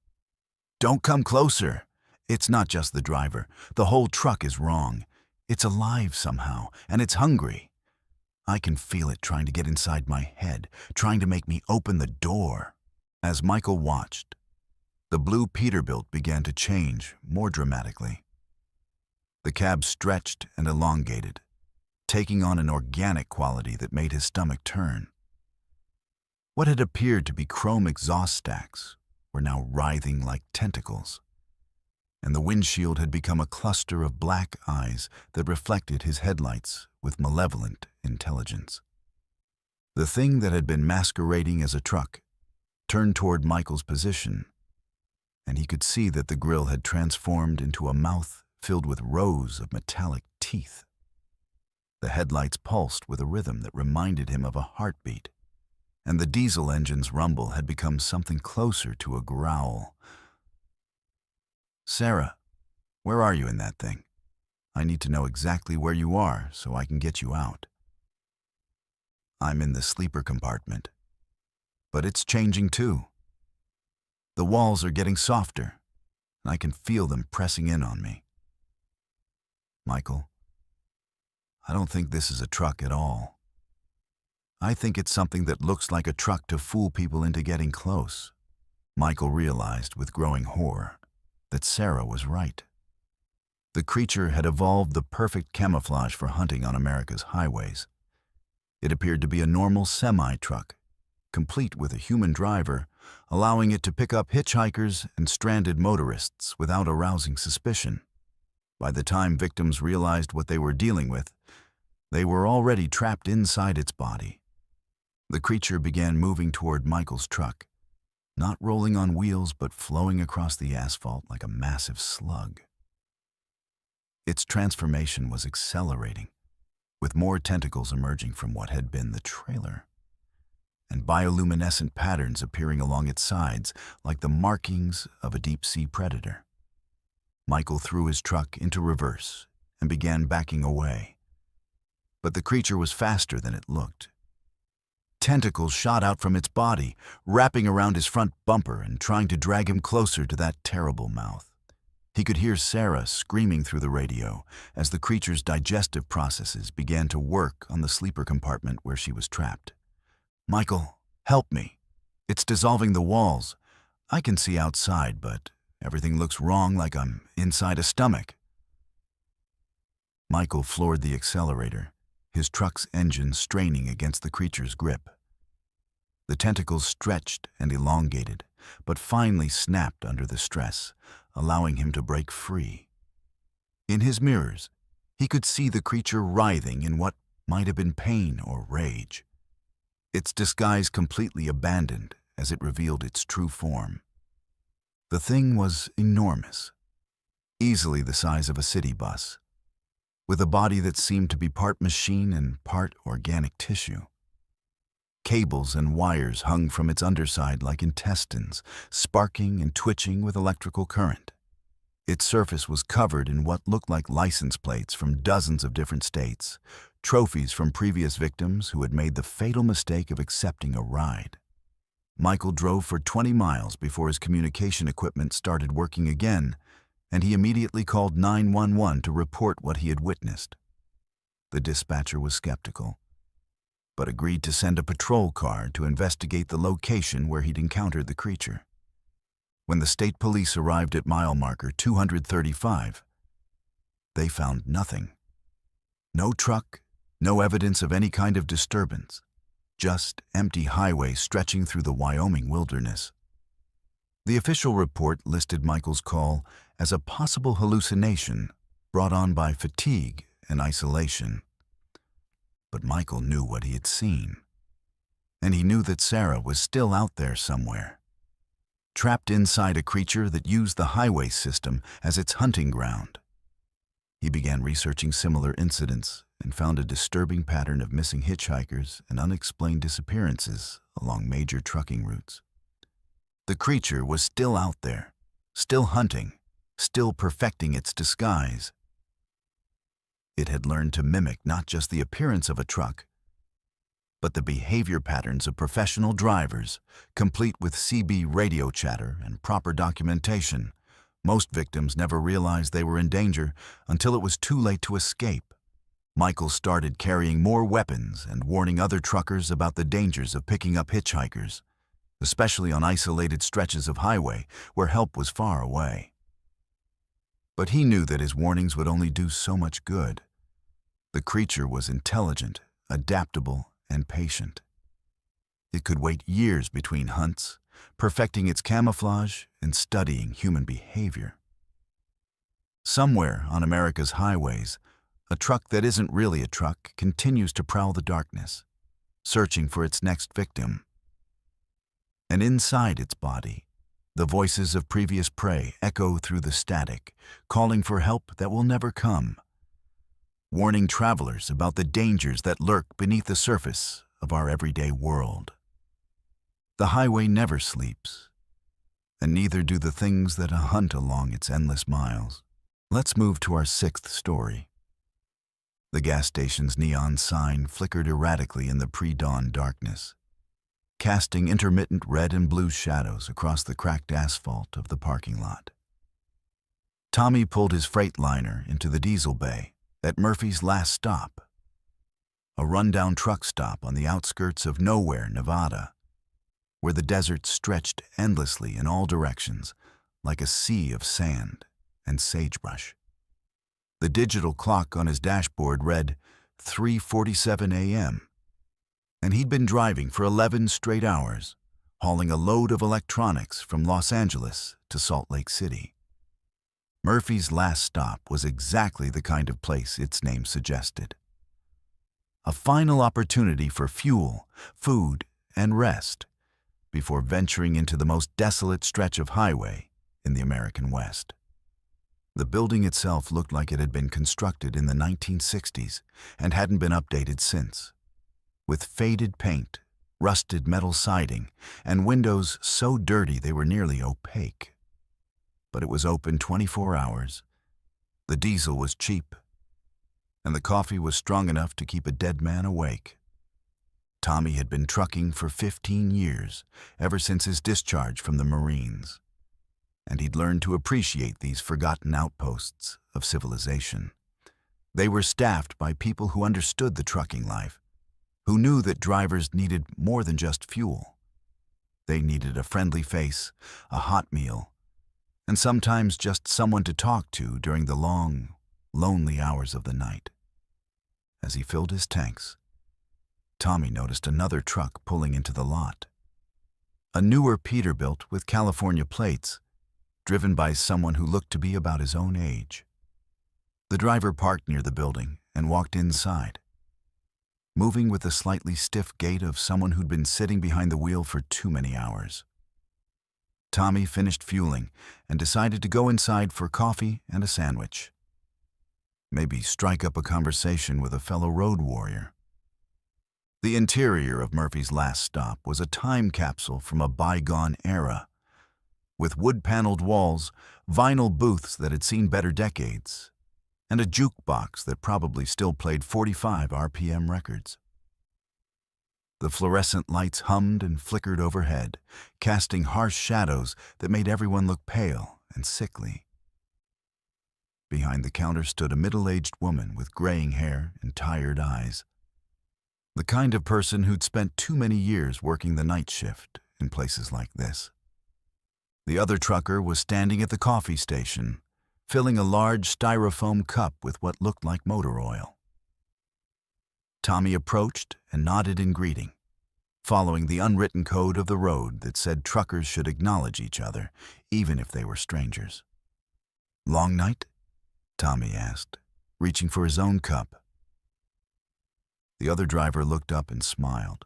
"Don't come closer. It's not just the driver. The whole truck is wrong. It's alive somehow, and it's hungry. I can feel it trying to get inside my head, trying to make me open the door." As Michael watched, the blue Peterbilt began to change more dramatically. The cab stretched and elongated, taking on an organic quality that made his stomach turn. What had appeared to be chrome exhaust stacks were now writhing like tentacles, and the windshield had become a cluster of black eyes that reflected his headlights with malevolent intelligence. The thing that had been masquerading as a truck turned toward Michael's position, and he could see that the grille had transformed into a mouth filled with rows of metallic teeth. The headlights pulsed with a rhythm that reminded him of a heartbeat, and the diesel engine's rumble had become something closer to a growl. "Sarah, where are you in that thing? I need to know exactly where you are so I can get you out." "I'm in the sleeper compartment, but it's changing too. The walls are getting softer, and I can feel them pressing in on me." "Michael, I don't think this is a truck at all. I think it's something that looks like a truck to fool people into getting close." Michael realized with growing horror that Sarah was right. The creature had evolved the perfect camouflage for hunting on America's highways. It appeared to be a normal semi-truck, complete with a human driver, allowing it to pick up hitchhikers and stranded motorists without arousing suspicion. By the time victims realized what they were dealing with, they were already trapped inside its body. The creature began moving toward Michael's truck, not rolling on wheels but flowing across the asphalt like a massive slug. Its transformation was accelerating, with more tentacles emerging from what had been the trailer, and bioluminescent patterns appearing along its sides like the markings of a deep-sea predator. Michael threw his truck into reverse and began backing away. But the creature was faster than it looked. Tentacles shot out from its body, wrapping around his front bumper and trying to drag him closer to that terrible mouth. He could hear Sarah screaming through the radio as the creature's digestive processes began to work on the sleeper compartment where she was trapped. "Michael, help me. It's dissolving the walls. I can see outside, but everything looks wrong, like I'm inside a stomach." Michael floored the accelerator, his truck's engine straining against the creature's grip. The tentacles stretched and elongated, but finally snapped under the stress, allowing him to break free. In his mirrors, he could see the creature writhing in what might have been pain or rage, its disguise completely abandoned as it revealed its true form. The thing was enormous, easily the size of a city bus, with a body that seemed to be part machine and part organic tissue. Cables and wires hung from its underside like intestines, sparking and twitching with electrical current. Its surface was covered in what looked like license plates from dozens of different states, trophies from previous victims who had made the fatal mistake of accepting a ride. Michael drove for 20 miles before his communication equipment started working again, and he immediately called 911 to report what he had witnessed. The dispatcher was skeptical, but agreed to send a patrol car to investigate the location where he'd encountered the creature. When the state police arrived at mile marker 235, they found nothing. No truck, no evidence of any kind of disturbance, just empty highway stretching through the Wyoming wilderness. The official report listed Michael's call as a possible hallucination brought on by fatigue and isolation. But Michael knew what he had seen, and he knew that Sarah was still out there somewhere, trapped inside a creature that used the highway system as its hunting ground. He began researching similar incidents and found a disturbing pattern of missing hitchhikers and unexplained disappearances along major trucking routes. The creature was still out there, still hunting, still perfecting its disguise. It had learned to mimic not just the appearance of a truck, but the behavior patterns of professional drivers, complete with CB radio chatter and proper documentation. Most victims never realized they were in danger until it was too late to escape. Michael started carrying more weapons and warning other truckers about the dangers of picking up hitchhikers, especially on isolated stretches of highway where help was far away. But he knew that his warnings would only do so much good. The creature was intelligent, adaptable, and patient. It could wait years between hunts, perfecting its camouflage and studying human behavior. Somewhere on America's highways, a truck that isn't really a truck continues to prowl the darkness, searching for its next victim. And inside its body, the voices of previous prey echo through the static, calling for help that will never come, warning travelers about the dangers that lurk beneath the surface of our everyday world. The highway never sleeps, and neither do the things that hunt along its endless miles. Let's move to our sixth story. The gas station's neon sign flickered erratically in the pre-dawn darkness, casting intermittent red and blue shadows across the cracked asphalt of the parking lot. Tommy pulled his Freightliner into the diesel bay at Murphy's Last Stop, a rundown truck stop on the outskirts of nowhere, Nevada, where the desert stretched endlessly in all directions like a sea of sand and sagebrush. The digital clock on his dashboard read 3:47 a.m., and he'd been driving for 11 straight hours, hauling a load of electronics from Los Angeles to Salt Lake City. Murphy's Last Stop was exactly the kind of place its name suggested. A final opportunity for fuel, food, and rest before venturing into the most desolate stretch of highway in the American West. The building itself looked like it had been constructed in the 1960s and hadn't been updated since, with faded paint, rusted metal siding, and windows so dirty they were nearly opaque. But it was open 24 hours, the diesel was cheap, and the coffee was strong enough to keep a dead man awake. Tommy had been trucking for 15 years, ever since his discharge from the Marines, and he'd learned to appreciate these forgotten outposts of civilization. They were staffed by people who understood the trucking life, who knew that drivers needed more than just fuel. They needed a friendly face, a hot meal, and sometimes just someone to talk to during the long, lonely hours of the night. As he filled his tanks, Tommy noticed another truck pulling into the lot. A newer Peterbilt with California plates, driven by someone who looked to be about his own age. The driver parked near the building and walked inside, moving with the slightly stiff gait of someone who'd been sitting behind the wheel for too many hours. Tommy finished fueling and decided to go inside for coffee and a sandwich. Maybe strike up a conversation with a fellow road warrior. The interior of Murphy's Last Stop was a time capsule from a bygone era, with wood-paneled walls, vinyl booths that had seen better decades, and a jukebox that probably still played 45 RPM records. The fluorescent lights hummed and flickered overhead, casting harsh shadows that made everyone look pale and sickly. Behind the counter stood a middle-aged woman with graying hair and tired eyes, the kind of person who'd spent too many years working the night shift in places like this. The other trucker was standing at the coffee station, filling a large styrofoam cup with what looked like motor oil. Tommy approached and nodded in greeting, following the unwritten code of the road that said truckers should acknowledge each other, even if they were strangers. "Long night?" Tommy asked, reaching for his own cup. The other driver looked up and smiled,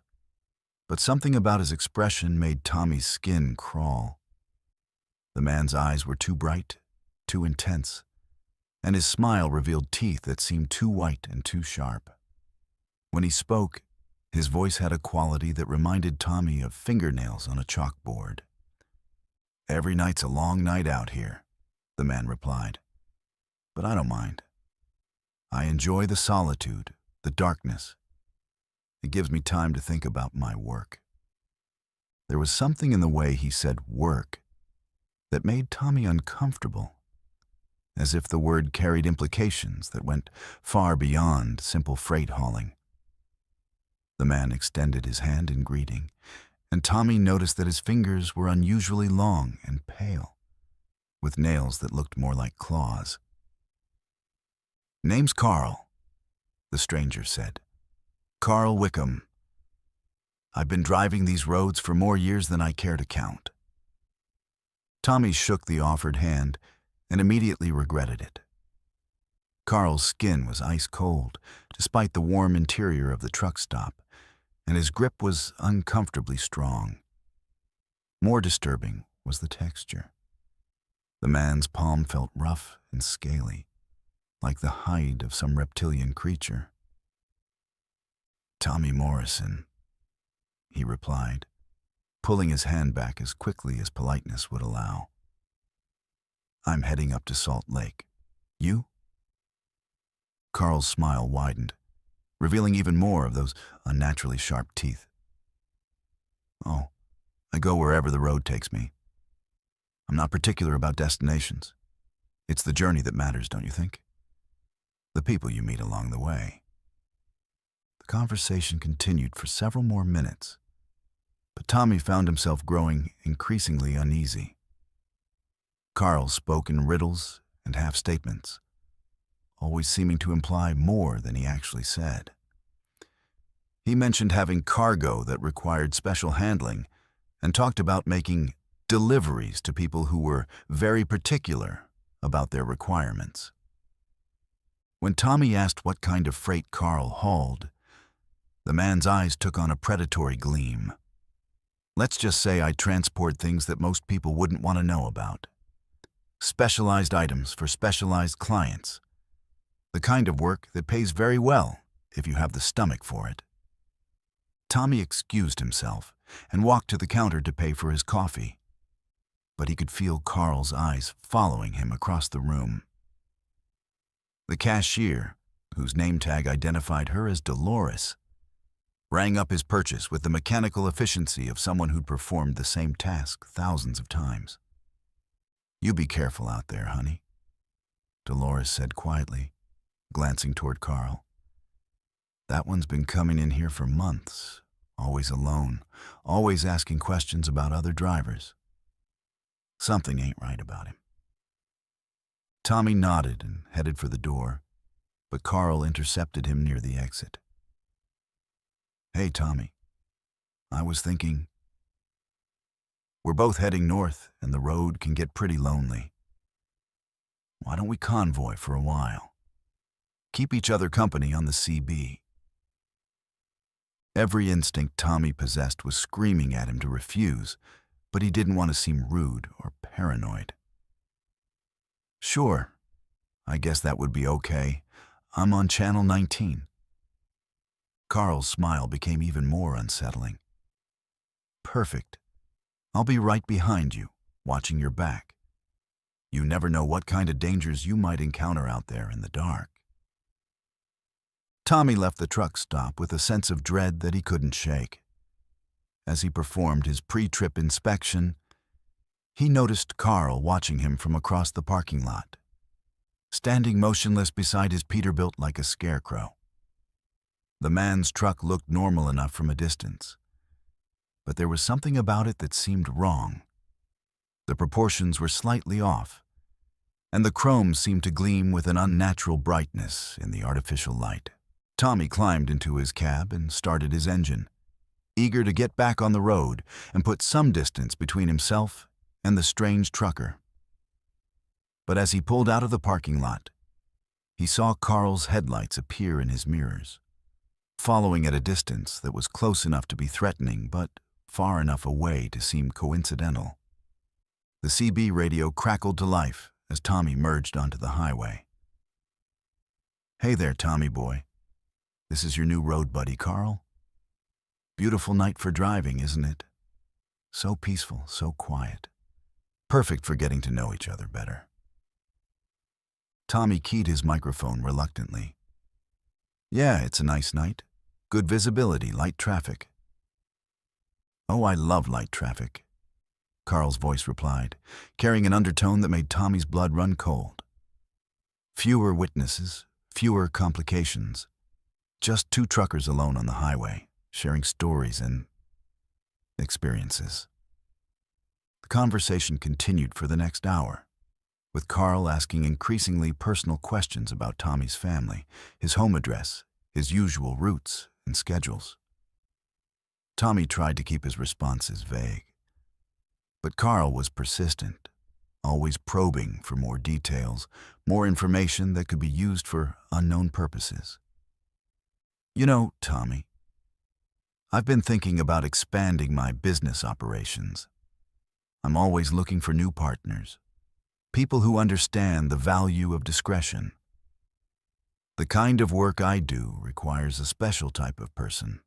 but something about his expression made Tommy's skin crawl. The man's eyes were too bright, too intense, and his smile revealed teeth that seemed too white and too sharp. When he spoke, his voice had a quality that reminded Tommy of fingernails on a chalkboard. "Every night's a long night out here," the man replied. "But I don't mind. I enjoy the solitude, the darkness. It gives me time to think about my work." There was something in the way he said work that made Tommy uncomfortable, as if the word carried implications that went far beyond simple freight hauling. The man extended his hand in greeting, and Tommy noticed that his fingers were unusually long and pale, with nails that looked more like claws. "Name's Carl," the stranger said. "Carl Wickham. I've been driving these roads for more years than I care to count." Tommy shook the offered hand and immediately regretted it. Carl's skin was ice cold, despite the warm interior of the truck stop, and his grip was uncomfortably strong. More disturbing was the texture. The man's palm felt rough and scaly, like the hide of some reptilian creature. "Tommy Morrison," he replied, pulling his hand back as quickly as politeness would allow. "I'm heading up to Salt Lake. You?" Carl's smile widened, revealing even more of those unnaturally sharp teeth. "Oh, I go wherever the road takes me. I'm not particular about destinations. It's the journey that matters, don't you think? The people you meet along the way." The conversation continued for several more minutes, but Tommy found himself growing increasingly uneasy. Carl spoke in riddles and half-statements, always seeming to imply more than he actually said. He mentioned having cargo that required special handling and talked about making deliveries to people who were very particular about their requirements. When Tommy asked what kind of freight Carl hauled, the man's eyes took on a predatory gleam. "Let's just say I transport things that most people wouldn't want to know about. Specialized items for specialized clients. The kind of work that pays very well if you have the stomach for it." Tommy excused himself and walked to the counter to pay for his coffee, but he could feel Carl's eyes following him across the room. The cashier, whose name tag identified her as Dolores, rang up his purchase with the mechanical efficiency of someone who'd performed the same task thousands of times. "You be careful out there, honey," Dolores said quietly, glancing toward Carl. "That one's been coming in here for months, always alone, always asking questions about other drivers. Something ain't right about him." Tommy nodded and headed for the door, but Carl intercepted him near the exit. "Hey, Tommy, I was thinking, we're both heading north and the road can get pretty lonely. Why don't we convoy for a while? Keep each other company on the CB." Every instinct Tommy possessed was screaming at him to refuse, but he didn't want to seem rude or paranoid. "Sure, I guess that would be okay. I'm on Channel 19. Carl's smile became even more unsettling. "Perfect. I'll be right behind you, watching your back. You never know what kind of dangers you might encounter out there in the dark." Tommy left the truck stop with a sense of dread that he couldn't shake. As he performed his pre-trip inspection, he noticed Carl watching him from across the parking lot, standing motionless beside his Peterbilt like a scarecrow. The man's truck looked normal enough from a distance, but there was something about it that seemed wrong. The proportions were slightly off, and the chrome seemed to gleam with an unnatural brightness in the artificial light. Tommy climbed into his cab and started his engine, eager to get back on the road and put some distance between himself and the strange trucker. But as he pulled out of the parking lot, He saw Carl's headlights appear in his mirrors, following at a distance that was close enough to be threatening but far enough away to seem coincidental. The CB radio crackled to life as Tommy merged onto the highway. "Hey there, Tommy boy. This is your new road buddy, Carl. Beautiful night for driving, isn't it? So peaceful, so quiet. Perfect for getting to know each other better." Tommy keyed his microphone reluctantly. "Yeah, it's a nice night. Good visibility, light traffic." "Oh, I love light traffic," Carl's voice replied, carrying an undertone that made Tommy's blood run cold. Fewer witnesses, fewer complications. Just two truckers alone on the highway, sharing stories and experiences. The conversation continued for the next hour, with Carl asking increasingly personal questions about Tommy's family, his home address, his usual routes and schedules. Tommy tried to keep his responses vague, but Carl was persistent, always probing for more details, more information that could be used for unknown purposes. "You know, Tommy, I've been thinking about expanding my business operations. I'm always looking for new partners, people who understand the value of discretion. The kind of work I do requires a special type of person.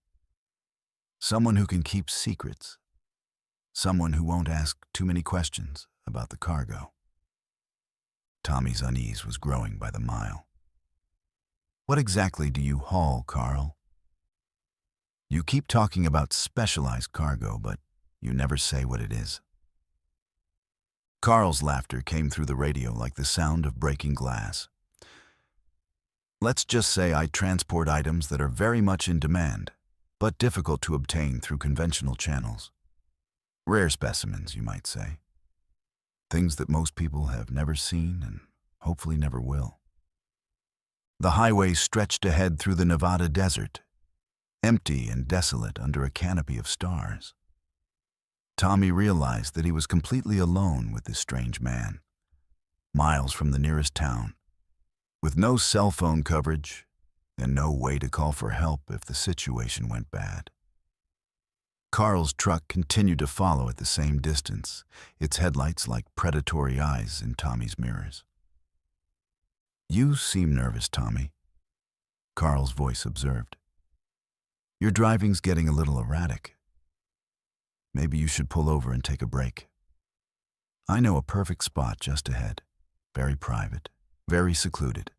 Someone who can keep secrets. Someone who won't ask too many questions about the cargo." Tommy's unease was growing by the mile. "What exactly do you haul, Carl? You keep talking about specialized cargo, but you never say what it is." Carl's laughter came through the radio like the sound of breaking glass. "Let's just say I transport items that are very much in demand, but difficult to obtain through conventional channels. Rare specimens, you might say. Things that most people have never seen and hopefully never will." The highway stretched ahead through the Nevada desert, empty and desolate under a canopy of stars. Tommy realized that he was completely alone with this strange man, miles from the nearest town, with no cell phone coverage and no way to call for help if the situation went bad. Carl's truck continued to follow at the same distance, its headlights like predatory eyes in Tommy's mirrors. "You seem nervous, Tommy," Carl's voice observed. "Your driving's getting a little erratic. Maybe you should pull over and take a break. I know a perfect spot just ahead, very private, very secluded.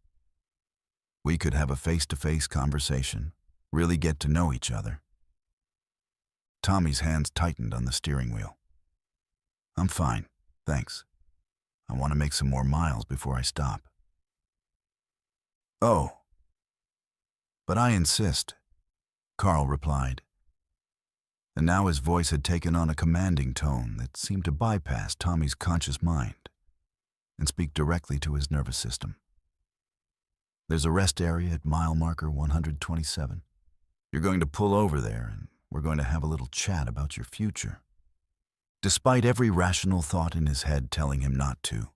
We could have a face-to-face conversation, really get to know each other." Tommy's hands tightened on the steering wheel. "I'm fine, thanks. I want to make some more miles before I stop." "Oh, but I insist," Carl replied. And now his voice had taken on a commanding tone that seemed to bypass Tommy's conscious mind and speak directly to his nervous system. "There's a rest area at mile marker 127. You're going to pull over there and we're going to have a little chat about your future." Despite every rational thought in his head telling him not to,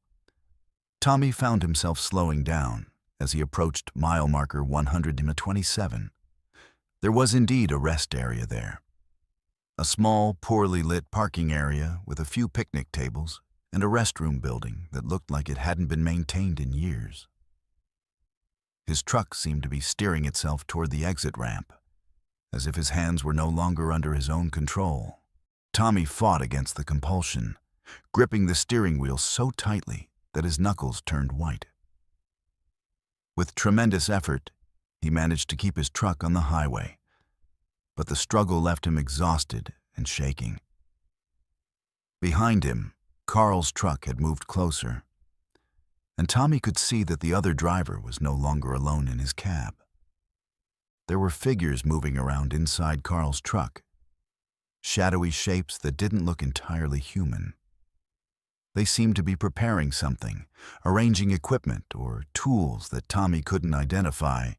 Tommy found himself slowing down as he approached mile marker 127. There was indeed a rest area there. A small, poorly lit parking area with a few picnic tables and a restroom building that looked like it hadn't been maintained in years. His truck seemed to be steering itself toward the exit ramp, as if his hands were no longer under his own control. Tommy fought against the compulsion, gripping the steering wheel so tightly that his knuckles turned white. With tremendous effort, he managed to keep his truck on the highway, but the struggle left him exhausted and shaking. Behind him, Carl's truck had moved closer, and Tommy could see that the other driver was no longer alone in his cab. There were figures moving around inside Carl's truck, shadowy shapes that didn't look entirely human. They seemed to be preparing something, arranging equipment or tools that Tommy couldn't identify,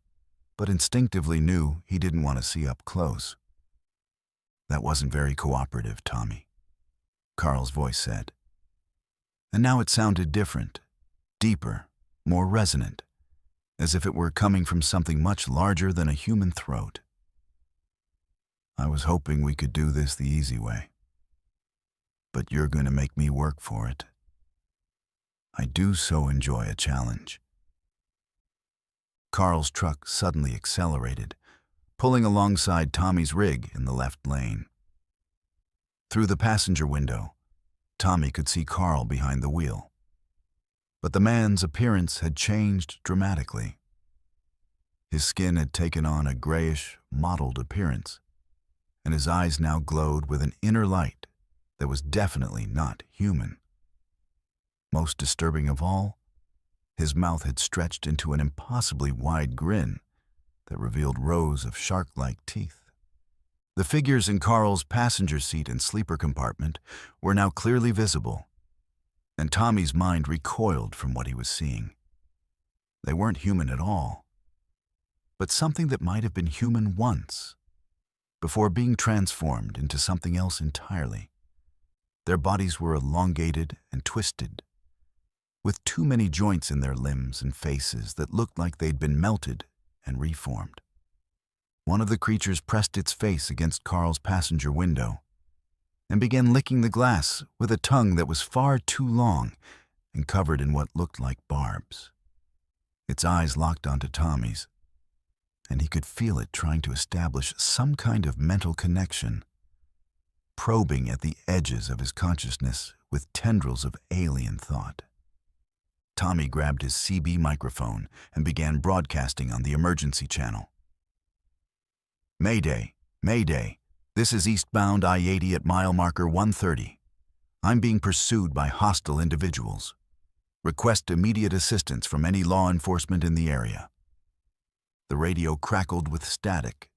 but instinctively knew he didn't want to see up close. "That wasn't very cooperative, Tommy," Carl's voice said. And now it sounded different, deeper, more resonant, as if it were coming from something much larger than a human throat. I was hoping we could do this the easy way, but you're going to make me work for it. I do so enjoy a challenge. Carl's truck suddenly accelerated, pulling alongside Tommy's rig in the left lane. Through the passenger window, Tommy could see Carl behind the wheel. But the man's appearance had changed dramatically. His skin had taken on a grayish, mottled appearance, and his eyes now glowed with an inner light that was definitely not human. Most disturbing of all, his mouth had stretched into an impossibly wide grin that revealed rows of shark-like teeth. The figures in Carl's passenger seat and sleeper compartment were now clearly visible, and Tommy's mind recoiled from what he was seeing. They weren't human at all, but something that might have been human once, before being transformed into something else entirely. Their bodies were elongated and twisted, with too many joints in their limbs and faces that looked like they'd been melted and reformed. One of the creatures pressed its face against Carl's passenger window and began licking the glass with a tongue that was far too long and covered in what looked like barbs. Its eyes locked onto Tommy's, and he could feel it trying to establish some kind of mental connection, probing at the edges of his consciousness with tendrils of alien thought. Tommy grabbed his CB microphone and began broadcasting on the emergency channel. Mayday, Mayday, this is eastbound I-80 at mile marker 130. I'm being pursued by hostile individuals. Request immediate assistance from any law enforcement in the area. The radio crackled with static,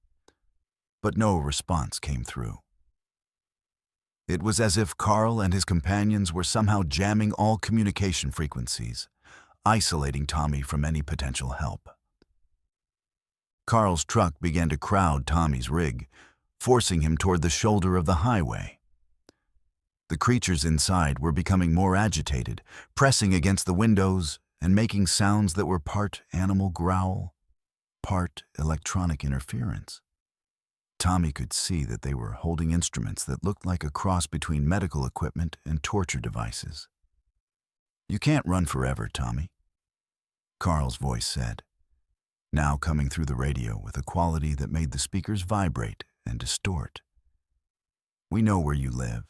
but no response came through. It was as if Carl and his companions were somehow jamming all communication frequencies, isolating Tommy from any potential help. Carl's truck began to crowd Tommy's rig, forcing him toward the shoulder of the highway. The creatures inside were becoming more agitated, pressing against the windows and making sounds that were part animal growl, part electronic interference. Tommy could see that they were holding instruments that looked like a cross between medical equipment and torture devices. "You can't run forever, Tommy," Carl's voice said, now coming through the radio with a quality that made the speakers vibrate and distort. "We know where you live,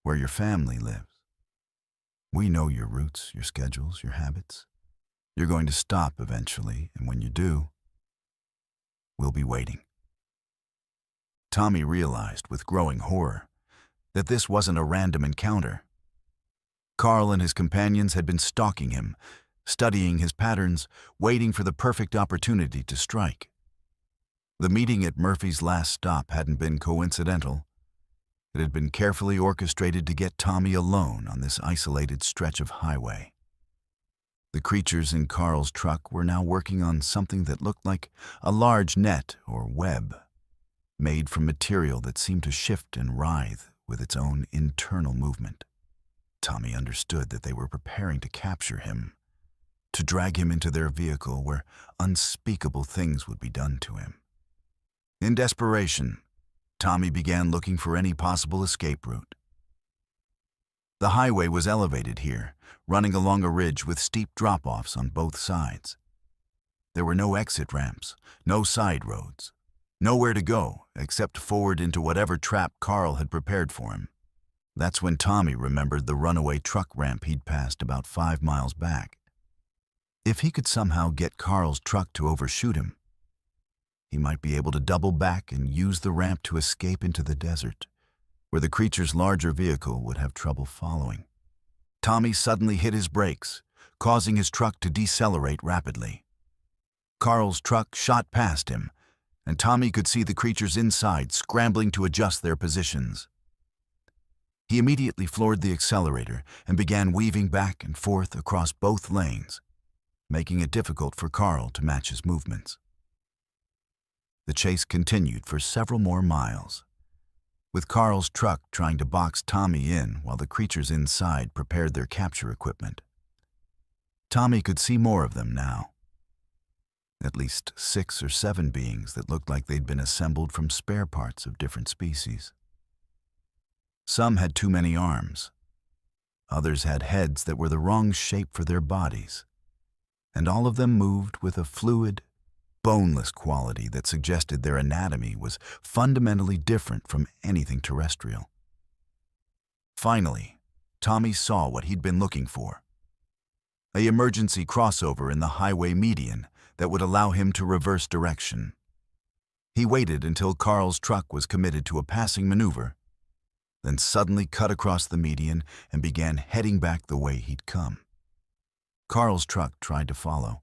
where your family lives. We know your roots, your schedules, your habits. You're going to stop eventually, and when you do, we'll be waiting." Tommy realized with growing horror that this wasn't a random encounter. Carl and his companions had been stalking him, studying his patterns, waiting for the perfect opportunity to strike. The meeting at Murphy's last stop hadn't been coincidental. It had been carefully orchestrated to get Tommy alone on this isolated stretch of highway. The creatures in Carl's truck were now working on something that looked like a large net or web, made from material that seemed to shift and writhe with its own internal movement. Tommy understood that they were preparing to capture him, to drag him into their vehicle where unspeakable things would be done to him. In desperation, Tommy began looking for any possible escape route. The highway was elevated here, running along a ridge with steep drop-offs on both sides. There were no exit ramps, no side roads. Nowhere to go except forward into whatever trap Carl had prepared for him. That's when Tommy remembered the runaway truck ramp he'd passed about 5 miles back. If he could somehow get Carl's truck to overshoot him, he might be able to double back and use the ramp to escape into the desert, where the creature's larger vehicle would have trouble following. Tommy suddenly hit his brakes, causing his truck to decelerate rapidly. Carl's truck shot past him, and Tommy could see the creatures inside scrambling to adjust their positions. He immediately floored the accelerator and began weaving back and forth across both lanes, making it difficult for Carl to match his movements. The chase continued for several more miles, with Carl's truck trying to box Tommy in while the creatures inside prepared their capture equipment. Tommy could see more of them now, at least 6 or 7 beings that looked like they'd been assembled from spare parts of different species. Some had too many arms. Others had heads that were the wrong shape for their bodies. And all of them moved with a fluid, boneless quality that suggested their anatomy was fundamentally different from anything terrestrial. Finally, Tommy saw what he'd been looking for: an emergency crossover in the highway median that would allow him to reverse direction. He waited until Carl's truck was committed to a passing maneuver, then suddenly cut across the median and began heading back the way he'd come. Carl's truck tried to follow,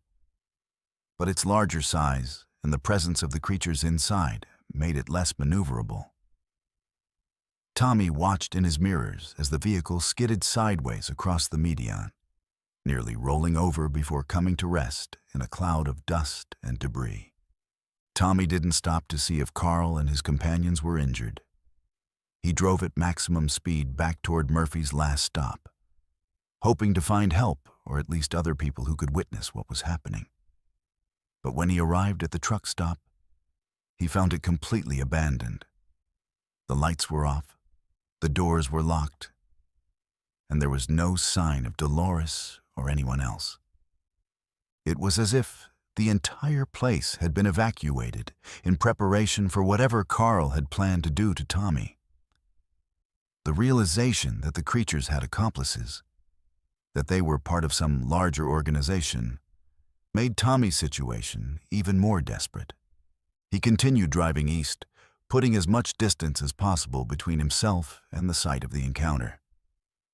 but its larger size and the presence of the creatures inside made it less maneuverable. Tommy watched in his mirrors as the vehicle skidded sideways across the median, nearly rolling over before coming to rest in a cloud of dust and debris. Tommy didn't stop to see if Carl and his companions were injured. He drove at maximum speed back toward Murphy's last stop, hoping to find help or at least other people who could witness what was happening. But when he arrived at the truck stop, he found it completely abandoned. The lights were off, the doors were locked, and there was no sign of Dolores or anyone else. It was as if the entire place had been evacuated in preparation for whatever Carl had planned to do to Tommy. The realization that the creatures had accomplices, that they were part of some larger organization, made Tommy's situation even more desperate. He continued driving east, putting as much distance as possible between himself and the site of the encounter.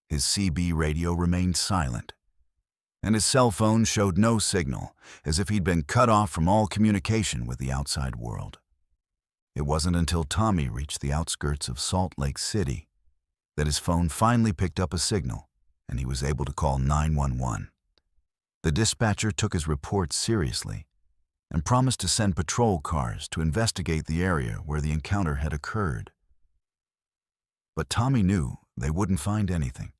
His CB radio remained silent, and his cell phone showed no signal, as if he'd been cut off from all communication with the outside world. It wasn't until Tommy reached the outskirts of Salt Lake City that his phone finally picked up a signal, and he was able to call 911. The dispatcher took his report seriously and promised to send patrol cars to investigate the area where the encounter had occurred. But Tommy knew they wouldn't find anything.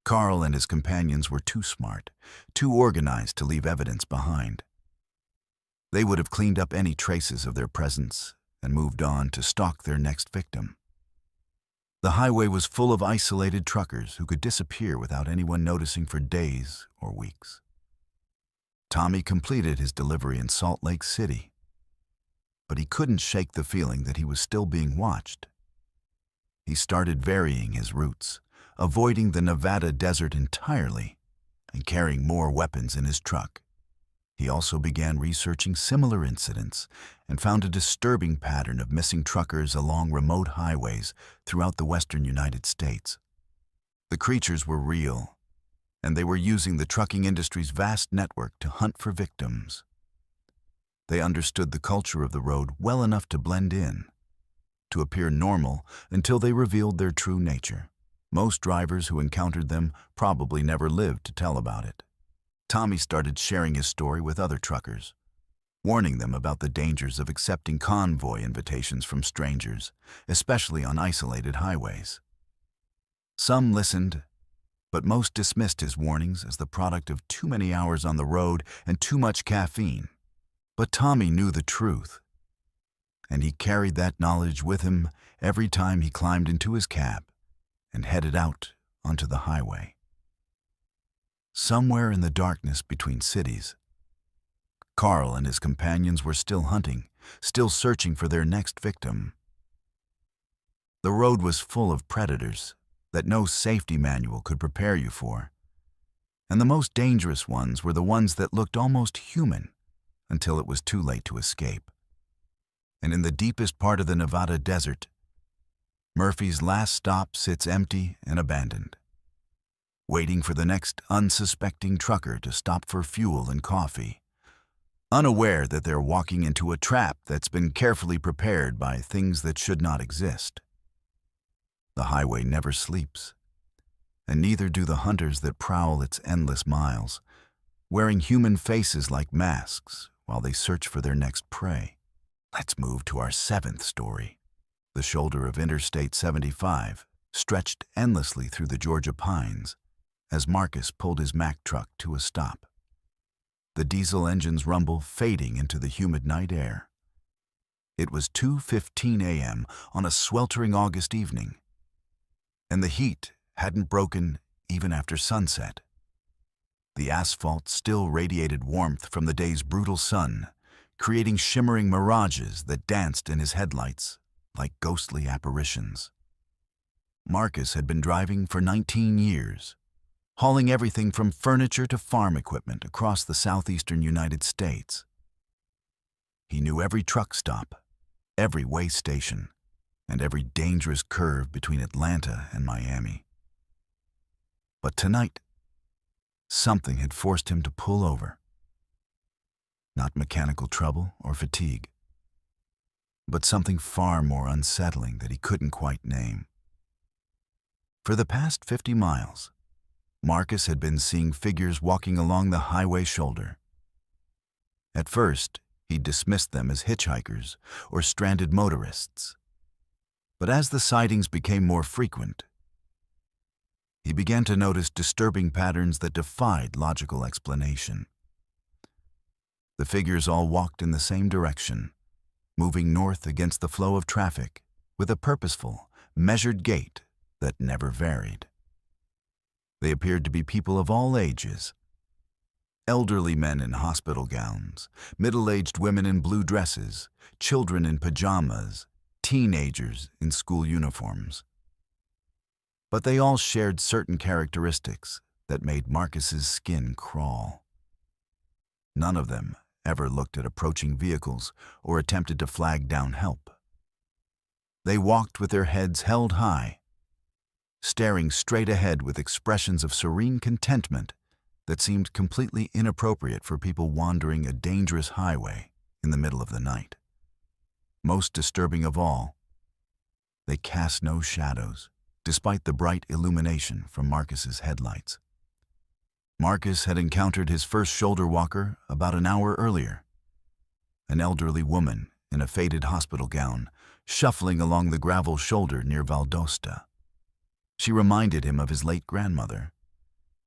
Carl and his companions were too smart, too organized to leave evidence behind. They would have cleaned up any traces of their presence and moved on to stalk their next victim. The highway was full of isolated truckers who could disappear without anyone noticing for days or weeks. Tommy completed his delivery in Salt Lake City, but he couldn't shake the feeling that he was still being watched. He started varying his routes, avoiding the Nevada desert entirely and carrying more weapons in his truck. He also began researching similar incidents and found a disturbing pattern of missing truckers along remote highways throughout the western United States. The creatures were real, and they were using the trucking industry's vast network to hunt for victims. They understood the culture of the road well enough to blend in, to appear normal until they revealed their true nature. Most drivers who encountered them probably never lived to tell about it. Tommy started sharing his story with other truckers, warning them about the dangers of accepting convoy invitations from strangers, especially on isolated highways. Some listened, but most dismissed his warnings as the product of too many hours on the road and too much caffeine. But Tommy knew the truth, and he carried that knowledge with him every time he climbed into his cab and headed out onto the highway. Somewhere in the darkness between cities, Carl and his companions were still hunting, still searching for their next victim. The road was full of predators that no safety manual could prepare you for, and the most dangerous ones were the ones that looked almost human until it was too late to escape. And in the deepest part of the Nevada desert, Murphy's last stop sits empty and abandoned, waiting for the next unsuspecting trucker to stop for fuel and coffee, unaware that they're walking into a trap that's been carefully prepared by things that should not exist. The highway never sleeps, and neither do the hunters that prowl its endless miles, wearing human faces like masks while they search for their next prey. Let's move to our 7th story. The shoulder of Interstate 75 stretched endlessly through the Georgia pines as Marcus pulled his Mack truck to a stop. the diesel engine's rumble fading into the humid night air. It was 2:15 a.m. on a sweltering August evening, and the heat hadn't broken even after sunset. The asphalt still radiated warmth from the day's brutal sun, creating shimmering mirages that danced in his headlights like ghostly apparitions. Marcus had been driving for 19 years, hauling everything from furniture to farm equipment across the southeastern United States. He knew every truck stop, every way station, and every dangerous curve between Atlanta and Miami. But tonight, something had forced him to pull over. Not mechanical trouble or fatigue, but something far more unsettling that he couldn't quite name. For the past 50 miles, Marcus had been seeing figures walking along the highway shoulder. At first, he dismissed them as hitchhikers or stranded motorists. But as the sightings became more frequent, he began to notice disturbing patterns that defied logical explanation. The figures all walked in the same direction, moving north against the flow of traffic with a purposeful, measured gait that never varied. They appeared to be people of all ages. Elderly men in hospital gowns, middle-aged women in blue dresses, children in pajamas, teenagers in school uniforms. But they all shared certain characteristics that made Marcus's skin crawl. None of them ever looked at approaching vehicles or attempted to flag down help. They walked with their heads held high, staring straight ahead with expressions of serene contentment that seemed completely inappropriate for people wandering a dangerous highway in the middle of the night. Most disturbing of all, they cast no shadows, despite the bright illumination from Marcus's headlights. Marcus had encountered his first shoulder walker about an hour earlier, an elderly woman in a faded hospital gown, shuffling along the gravel shoulder near Valdosta. She reminded him of his late grandmother,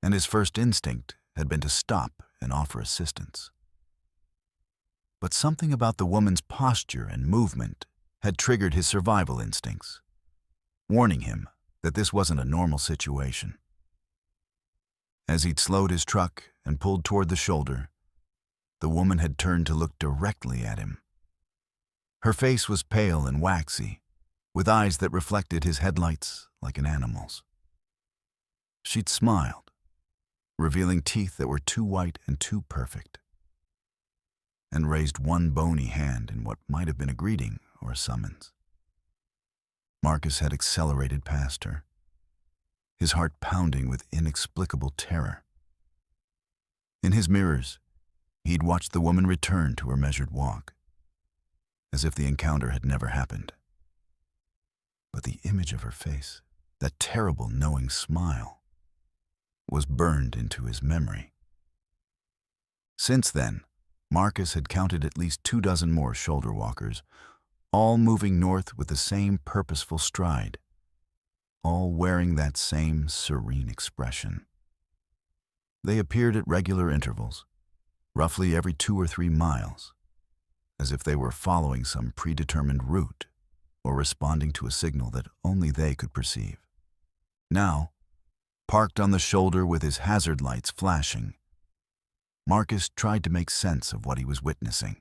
and his first instinct had been to stop and offer assistance. But something about the woman's posture and movement had triggered his survival instincts, warning him that this wasn't a normal situation. As he'd slowed his truck and pulled toward the shoulder, the woman had turned to look directly at him. Her face was pale and waxy, with eyes that reflected his headlights like an animal's. She'd smiled, revealing teeth that were too white and too perfect, and raised one bony hand in what might have been a greeting or a summons. Marcus had accelerated past her, his heart pounding with inexplicable terror. In his mirrors, he'd watched the woman return to her measured walk, as if the encounter had never happened. But the image of her face, that terrible knowing smile, was burned into his memory. Since then, Marcus had counted at least 24 more shoulder walkers, all moving north with the same purposeful stride, all wearing that same serene expression. They appeared at regular intervals, roughly every 2 or 3 miles, as if they were following some predetermined route or responding to a signal that only they could perceive. Now, parked on the shoulder with his hazard lights flashing, Marcus tried to make sense of what he was witnessing.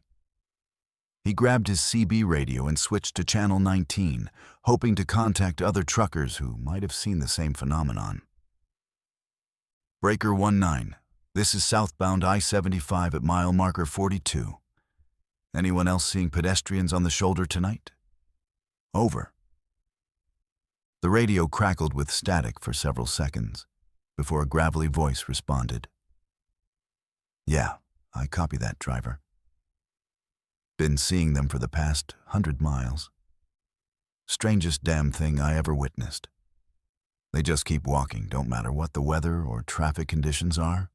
He grabbed his CB radio and switched to channel 19, hoping to contact other truckers who might have seen the same phenomenon. Breaker 19, this is southbound I-75 at mile marker 42. Anyone else seeing pedestrians on the shoulder tonight? Over. The radio crackled with static for several seconds before a gravelly voice responded. Yeah, I copy that, driver. Been seeing them for the past 100 miles. Strangest damn thing I ever witnessed. They just keep walking, don't matter what the weather or traffic conditions are.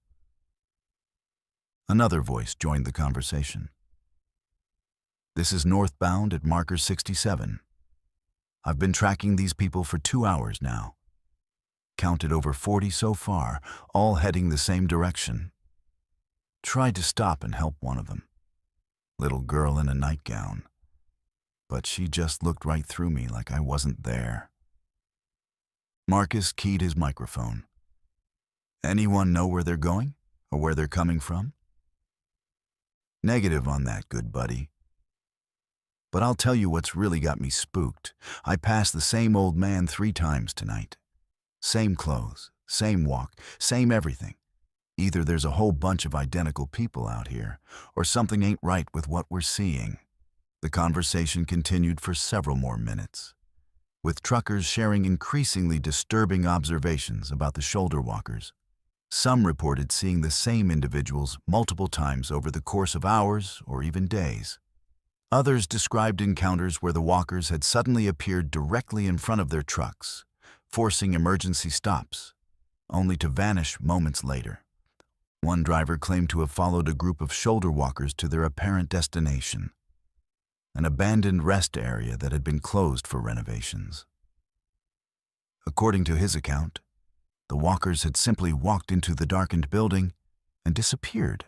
Another voice joined the conversation. This is northbound at marker 67. I've been tracking these people for 2 hours now. Counted over 40 so far, all heading the same direction. tried to stop and help one of them. Little girl in a nightgown. But she just looked right through me like I wasn't there. Marcus keyed his microphone. Anyone know where they're going or where they're coming from? Negative on that, good buddy. But I'll tell you what's really got me spooked. I passed the same old man 3 times tonight. Same clothes, same walk, same everything. Either there's a whole bunch of identical people out here, or something ain't right with what we're seeing. The conversation continued for several more minutes, with truckers sharing increasingly disturbing observations about the shoulder walkers. Some reported seeing the same individuals multiple times over the course of hours or even days. Others described encounters where the walkers had suddenly appeared directly in front of their trucks, forcing emergency stops, only to vanish moments later. One driver claimed to have followed a group of shoulder walkers to their apparent destination, an abandoned rest area that had been closed for renovations. According to his account, the walkers had simply walked into the darkened building and disappeared,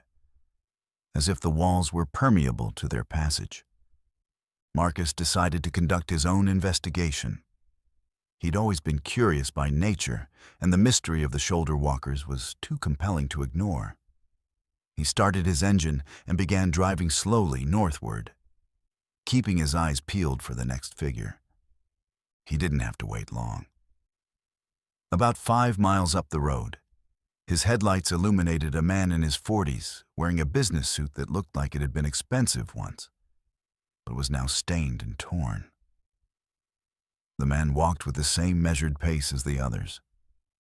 as if the walls were permeable to their passage. Marcus decided to conduct his own investigation. He'd always been curious by nature, and the mystery of the shoulder walkers was too compelling to ignore. He started his engine and began driving slowly northward, keeping his eyes peeled for the next figure. He didn't have to wait long. About 5 miles up the road, his headlights illuminated a man in his 40s wearing a business suit that looked like it had been expensive once, but was now stained and torn. The man walked with the same measured pace as the others,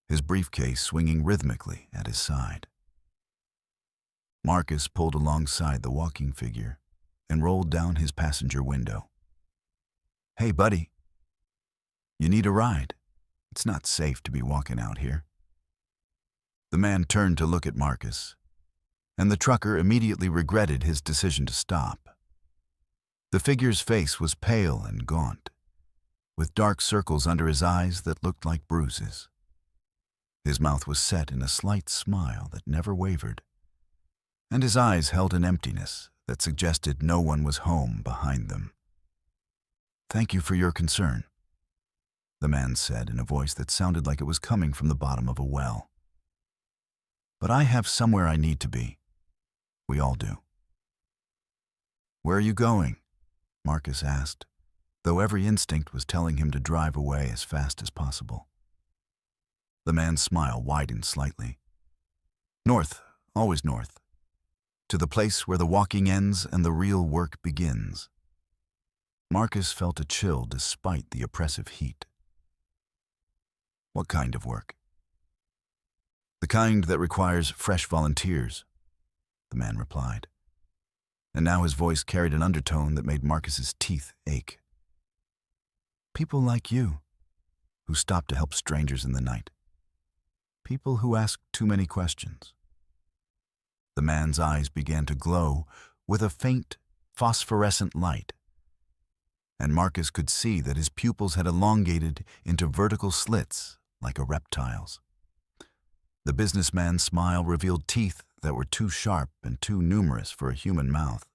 his briefcase swinging rhythmically at his side. Marcus pulled alongside the walking figure and rolled down his passenger window. "Hey, buddy. You need a ride? It's not safe to be walking out here." The man turned to look at Marcus, and the trucker immediately regretted his decision to stop. The figure's face was pale and gaunt, with dark circles under his eyes that looked like bruises. His mouth was set in a slight smile that never wavered, and his eyes held an emptiness that suggested no one was home behind them. "Thank you for your concern," the man said in a voice that sounded like it was coming from the bottom of a well. "But I have somewhere I need to be. We all do." "Where are you going?" Marcus asked, though every instinct was telling him to drive away as fast as possible. The man's smile widened slightly. "North, always north. To the place where the walking ends and the real work begins." Marcus felt a chill despite the oppressive heat. "What kind of work?" "The kind that requires fresh volunteers," the man replied. And now his voice carried an undertone that made Marcus's teeth ache. "People like you, who stop to help strangers in the night. People who ask too many questions." The man's eyes began to glow with a faint, phosphorescent light, and Marcus could see that his pupils had elongated into vertical slits like a reptile's. The businessman's smile revealed teeth that were too sharp and too numerous for a human mouth.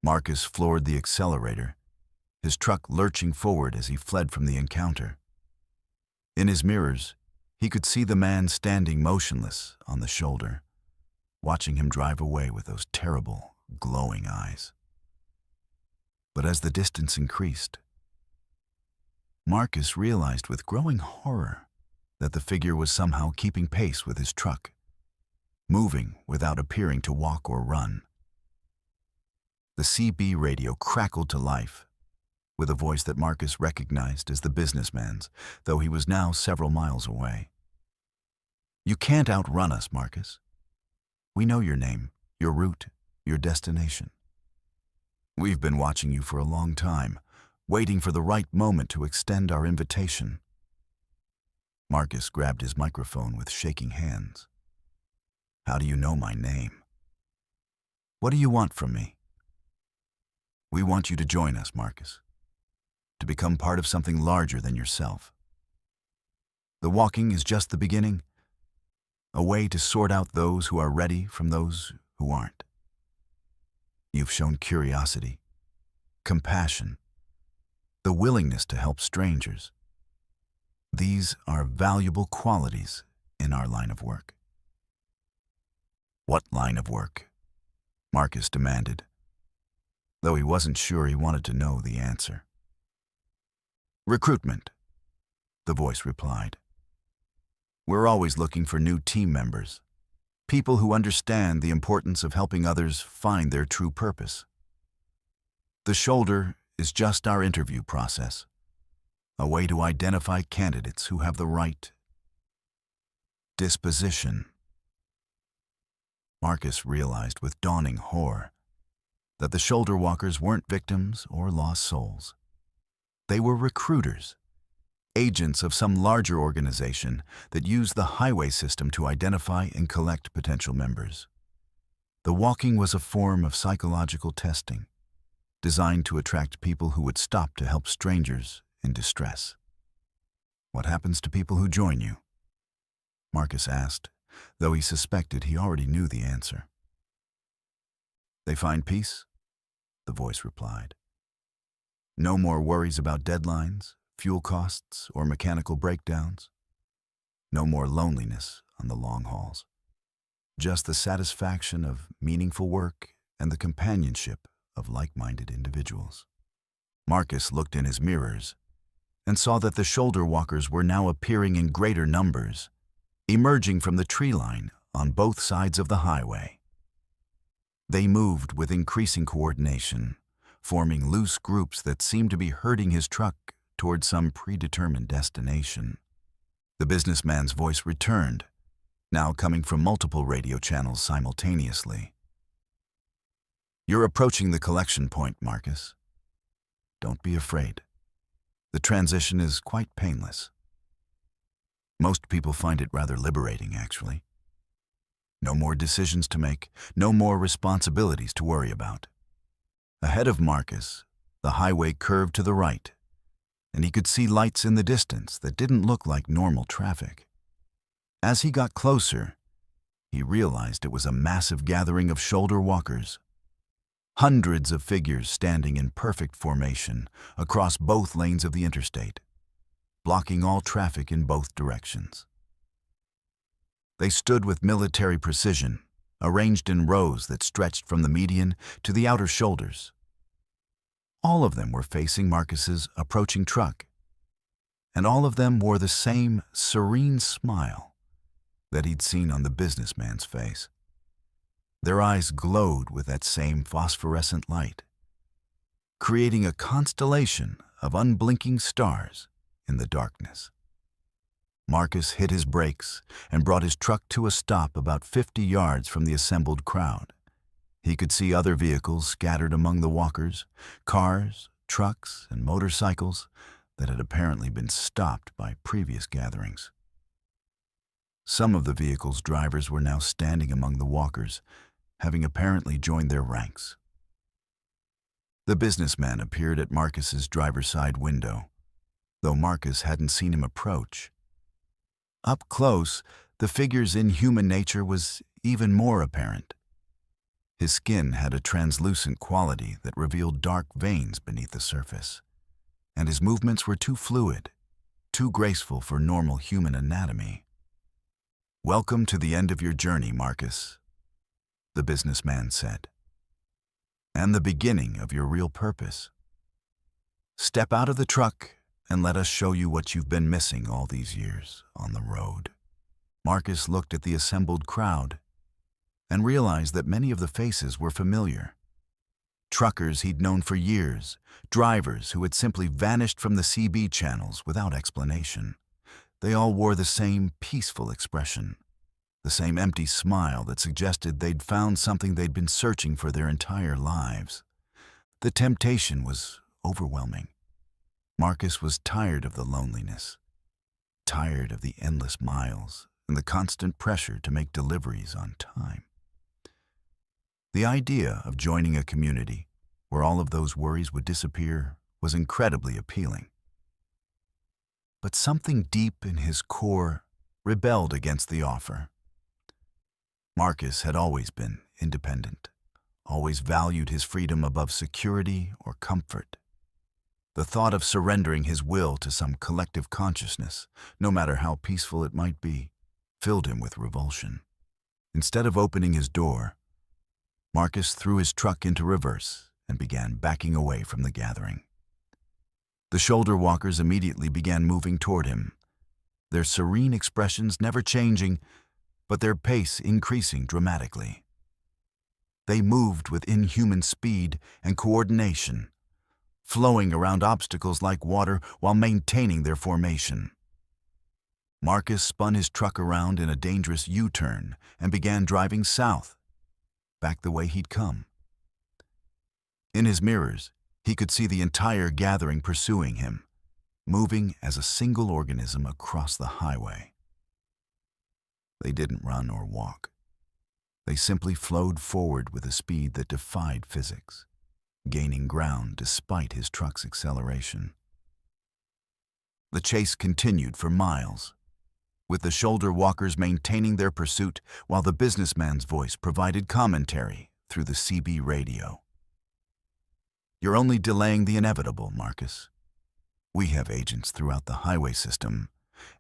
Marcus floored the accelerator, his truck lurching forward as he fled from the encounter. In his mirrors, he could see the man standing motionless on the shoulder, watching him drive away with those terrible, glowing eyes. But as the distance increased, Marcus realized with growing horror that the figure was somehow keeping pace with his truck, moving without appearing to walk or run. The CB radio crackled to life, with a voice that Marcus recognized as the businessman's, though he was now several miles away. "You can't outrun us, Marcus. We know your name, your route, your destination. We've been watching you for a long time, waiting for the right moment to extend our invitation." Marcus grabbed his microphone with shaking hands. "How do you know my name? What do you want from me?" "We want you to join us, Marcus, to become part of something larger than yourself. The walking is just the beginning, a way to sort out those who are ready from those who who aren't. You've shown curiosity, compassion, the willingness to help strangers. These are valuable qualities in our line of work. What line of work? Marcus demanded, though he wasn't sure he wanted to know the answer. Recruitment, the voice replied. We're always looking for new team members, people who understand the importance of helping others find their true purpose. The shoulder is just our interview process, a way to identify candidates who have the right disposition. Marcus realized with dawning horror that the shoulder walkers weren't victims or lost souls. They were recruiters, agents of some larger organization that used the highway system to identify and collect potential members. The walking was a form of psychological testing, designed to attract people who would stop to help strangers in distress. What happens to people who join you? Marcus asked, though he suspected he already knew the answer. They find peace, the voice replied. No more worries about deadlines, fuel costs, or mechanical breakdowns. No more loneliness on the long hauls. Just the satisfaction of meaningful work and the companionship of like-minded individuals. Marcus looked in his mirrors and saw that the shoulder walkers were now appearing in greater numbers, emerging from the tree line on both sides of the highway. They moved with increasing coordination, forming loose groups that seemed to be herding his truck toward some predetermined destination. The businessman's voice returned, now coming from multiple radio channels simultaneously. You're approaching the collection point, Marcus. Don't be afraid. The transition is quite painless. Most people find it rather liberating, actually. No more decisions to make, no more responsibilities to worry about. Ahead of Marcus, the highway curved to the right, and he could see lights in the distance that didn't look like normal traffic. As he got closer, he realized it was a massive gathering of shoulder walkers. Hundreds of figures standing in perfect formation across both lanes of the interstate, blocking all traffic in both directions. They stood with military precision, arranged in rows that stretched from the median to the outer shoulders. All of them were facing Marcus's approaching truck, and all of them wore the same serene smile that he'd seen on the businessman's face. Their eyes glowed with that same phosphorescent light, creating a constellation of unblinking stars in the darkness. Marcus hit his brakes and brought his truck to a stop about 50 yards from the assembled crowd. He could see other vehicles scattered among the walkers, cars, trucks, and motorcycles that had apparently been stopped by previous gatherings. Some of the vehicles' drivers were now standing among the walkers, having apparently joined their ranks. The businessman appeared at Marcus's driver's side window, though Marcus hadn't seen him approach. Up close, the figure's inhuman nature was even more apparent. His skin had a translucent quality that revealed dark veins beneath the surface, and his movements were too fluid, too graceful for normal human anatomy. Welcome to the end of your journey, Marcus, the businessman said, and the beginning of your real purpose. Step out of the truck and let us show you what you've been missing all these years on the road. Marcus looked at the assembled crowd and realized that many of the faces were familiar. Truckers he'd known for years, drivers who had simply vanished from the CB channels without explanation. They all wore the same peaceful expression, the same empty smile that suggested they'd found something they'd been searching for their entire lives. The temptation was overwhelming. Marcus was tired of the loneliness, tired of the endless miles and the constant pressure to make deliveries on time. The idea of joining a community where all of those worries would disappear was incredibly appealing. But something deep in his core rebelled against the offer. Marcus had always been independent, always valued his freedom above security or comfort. The thought of surrendering his will to some collective consciousness, no matter how peaceful it might be, filled him with revulsion. Instead of opening his door, Marcus threw his truck into reverse and began backing away from the gathering. The shoulder walkers immediately began moving toward him, their serene expressions never changing, but their pace increasing dramatically. They moved with inhuman speed and coordination, flowing around obstacles like water while maintaining their formation. Marcus spun his truck around in a dangerous U-turn and began driving south, back the way he'd come. In his mirrors, he could see the entire gathering pursuing him, moving as a single organism across the highway. They didn't run or walk. They simply flowed forward with a speed that defied physics, gaining ground despite his truck's acceleration. The chase continued for miles, with the shoulder walkers maintaining their pursuit while the businessman's voice provided commentary through the CB radio. "You're only delaying the inevitable, Marcus. We have agents throughout the highway system,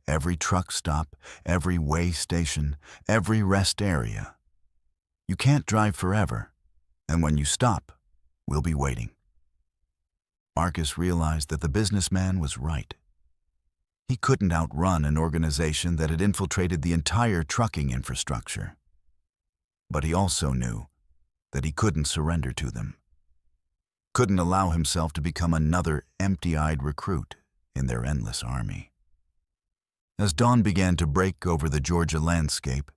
every truck stop, every way station, every rest area. You can't drive forever, and when you stop, we'll be waiting." Marcus realized that the businessman was right. He couldn't outrun an organization that had infiltrated the entire trucking infrastructure. But he also knew that he couldn't surrender to them, couldn't allow himself to become another empty-eyed recruit in their endless army. As dawn began to break over the Georgia landscape,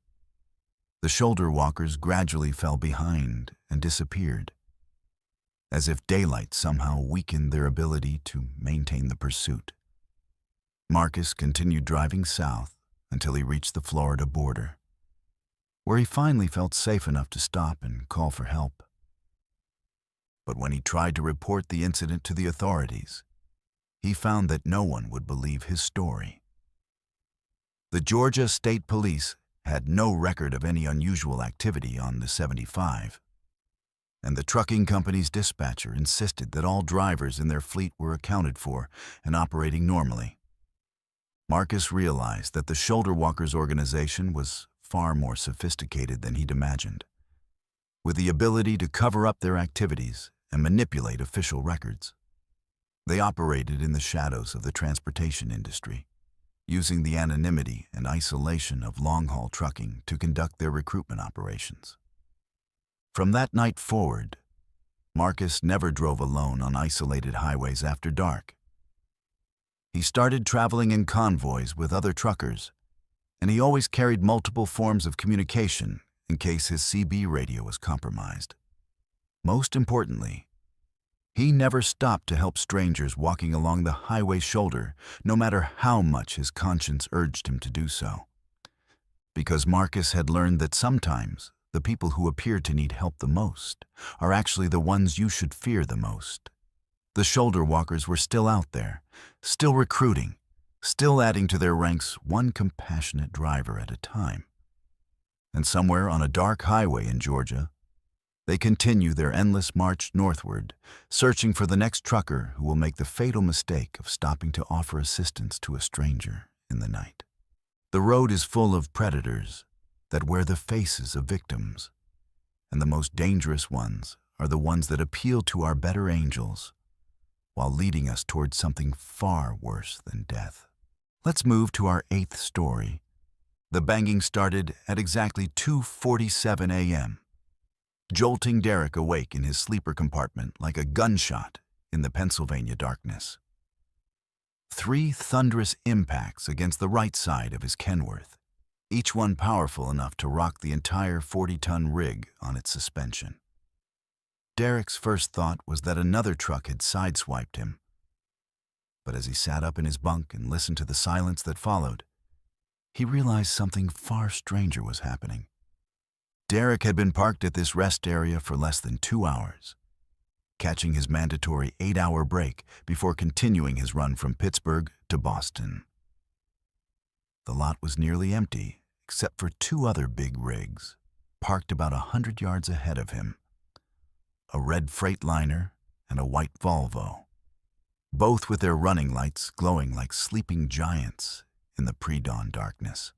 the shoulder walkers gradually fell behind and disappeared, as if daylight somehow weakened their ability to maintain the pursuit. Marcus continued driving south until he reached the Florida border, where he finally felt safe enough to stop and call for help. But when he tried to report the incident to the authorities, he found that no one would believe his story. The Georgia State Police had no record of any unusual activity on the 75, and the trucking company's dispatcher insisted that all drivers in their fleet were accounted for and operating normally. Marcus realized that the shoulder walkers organization was far more sophisticated than he'd imagined, with the ability to cover up their activities and manipulate official records. They operated in the shadows of the transportation industry, using the anonymity and isolation of long-haul trucking to conduct their recruitment operations. From that night forward, Marcus never drove alone on isolated highways after dark. He started traveling in convoys with other truckers, and he always carried multiple forms of communication in case his CB radio was compromised. Most importantly, he never stopped to help strangers walking along the highway shoulder, no matter how much his conscience urged him to do so. Because Marcus had learned that sometimes the people who appear to need help the most are actually the ones you should fear the most. The shoulder walkers were still out there, still recruiting, still adding to their ranks one compassionate driver at a time. And somewhere on a dark highway in Georgia, they continue their endless march northward, searching for the next trucker who will make the fatal mistake of stopping to offer assistance to a stranger in the night. The road is full of predators that wear the faces of victims, and the most dangerous ones are the ones that appeal to our better angels, while leading us towards something far worse than death. Let's move to our 8th story. The banging started at exactly 2:47 a.m., jolting Derek awake in his sleeper compartment like a gunshot in the Pennsylvania darkness. 3 thunderous impacts against the right side of his Kenworth, each one powerful enough to rock the entire 40-ton rig on its suspension. Derek's first thought was that another truck had sideswiped him. But as he sat up in his bunk and listened to the silence that followed, he realized something far stranger was happening. Derek had been parked at this rest area for less than 2 hours, catching his mandatory 8-hour break before continuing his run from Pittsburgh to Boston. The lot was nearly empty, except for 2 other big rigs, parked about 100 yards ahead of him. A red Freightliner and a white Volvo, both with their running lights glowing like sleeping giants in the pre-dawn darkness.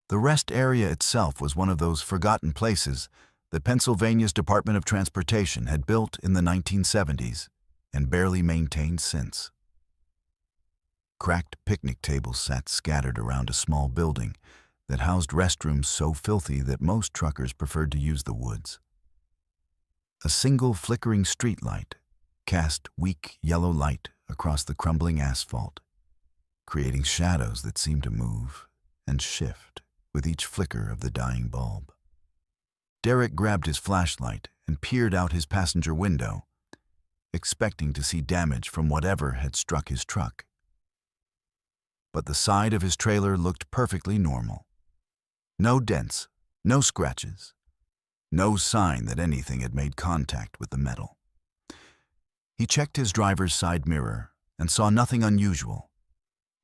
The rest area itself was one of those forgotten places that Pennsylvania's Department of Transportation had built in the 1970s and barely maintained since. Cracked picnic tables sat scattered around a small building that housed restrooms so filthy that most truckers preferred to use the woods. A single flickering streetlight cast weak yellow light across the crumbling asphalt, creating shadows that seemed to move and shift with each flicker of the dying bulb. Derek grabbed his flashlight and peered out his passenger window, expecting to see damage from whatever had struck his truck. But the side of his trailer looked perfectly normal. No dents, no scratches, no sign that anything had made contact with the metal. He checked his driver's side mirror and saw nothing unusual,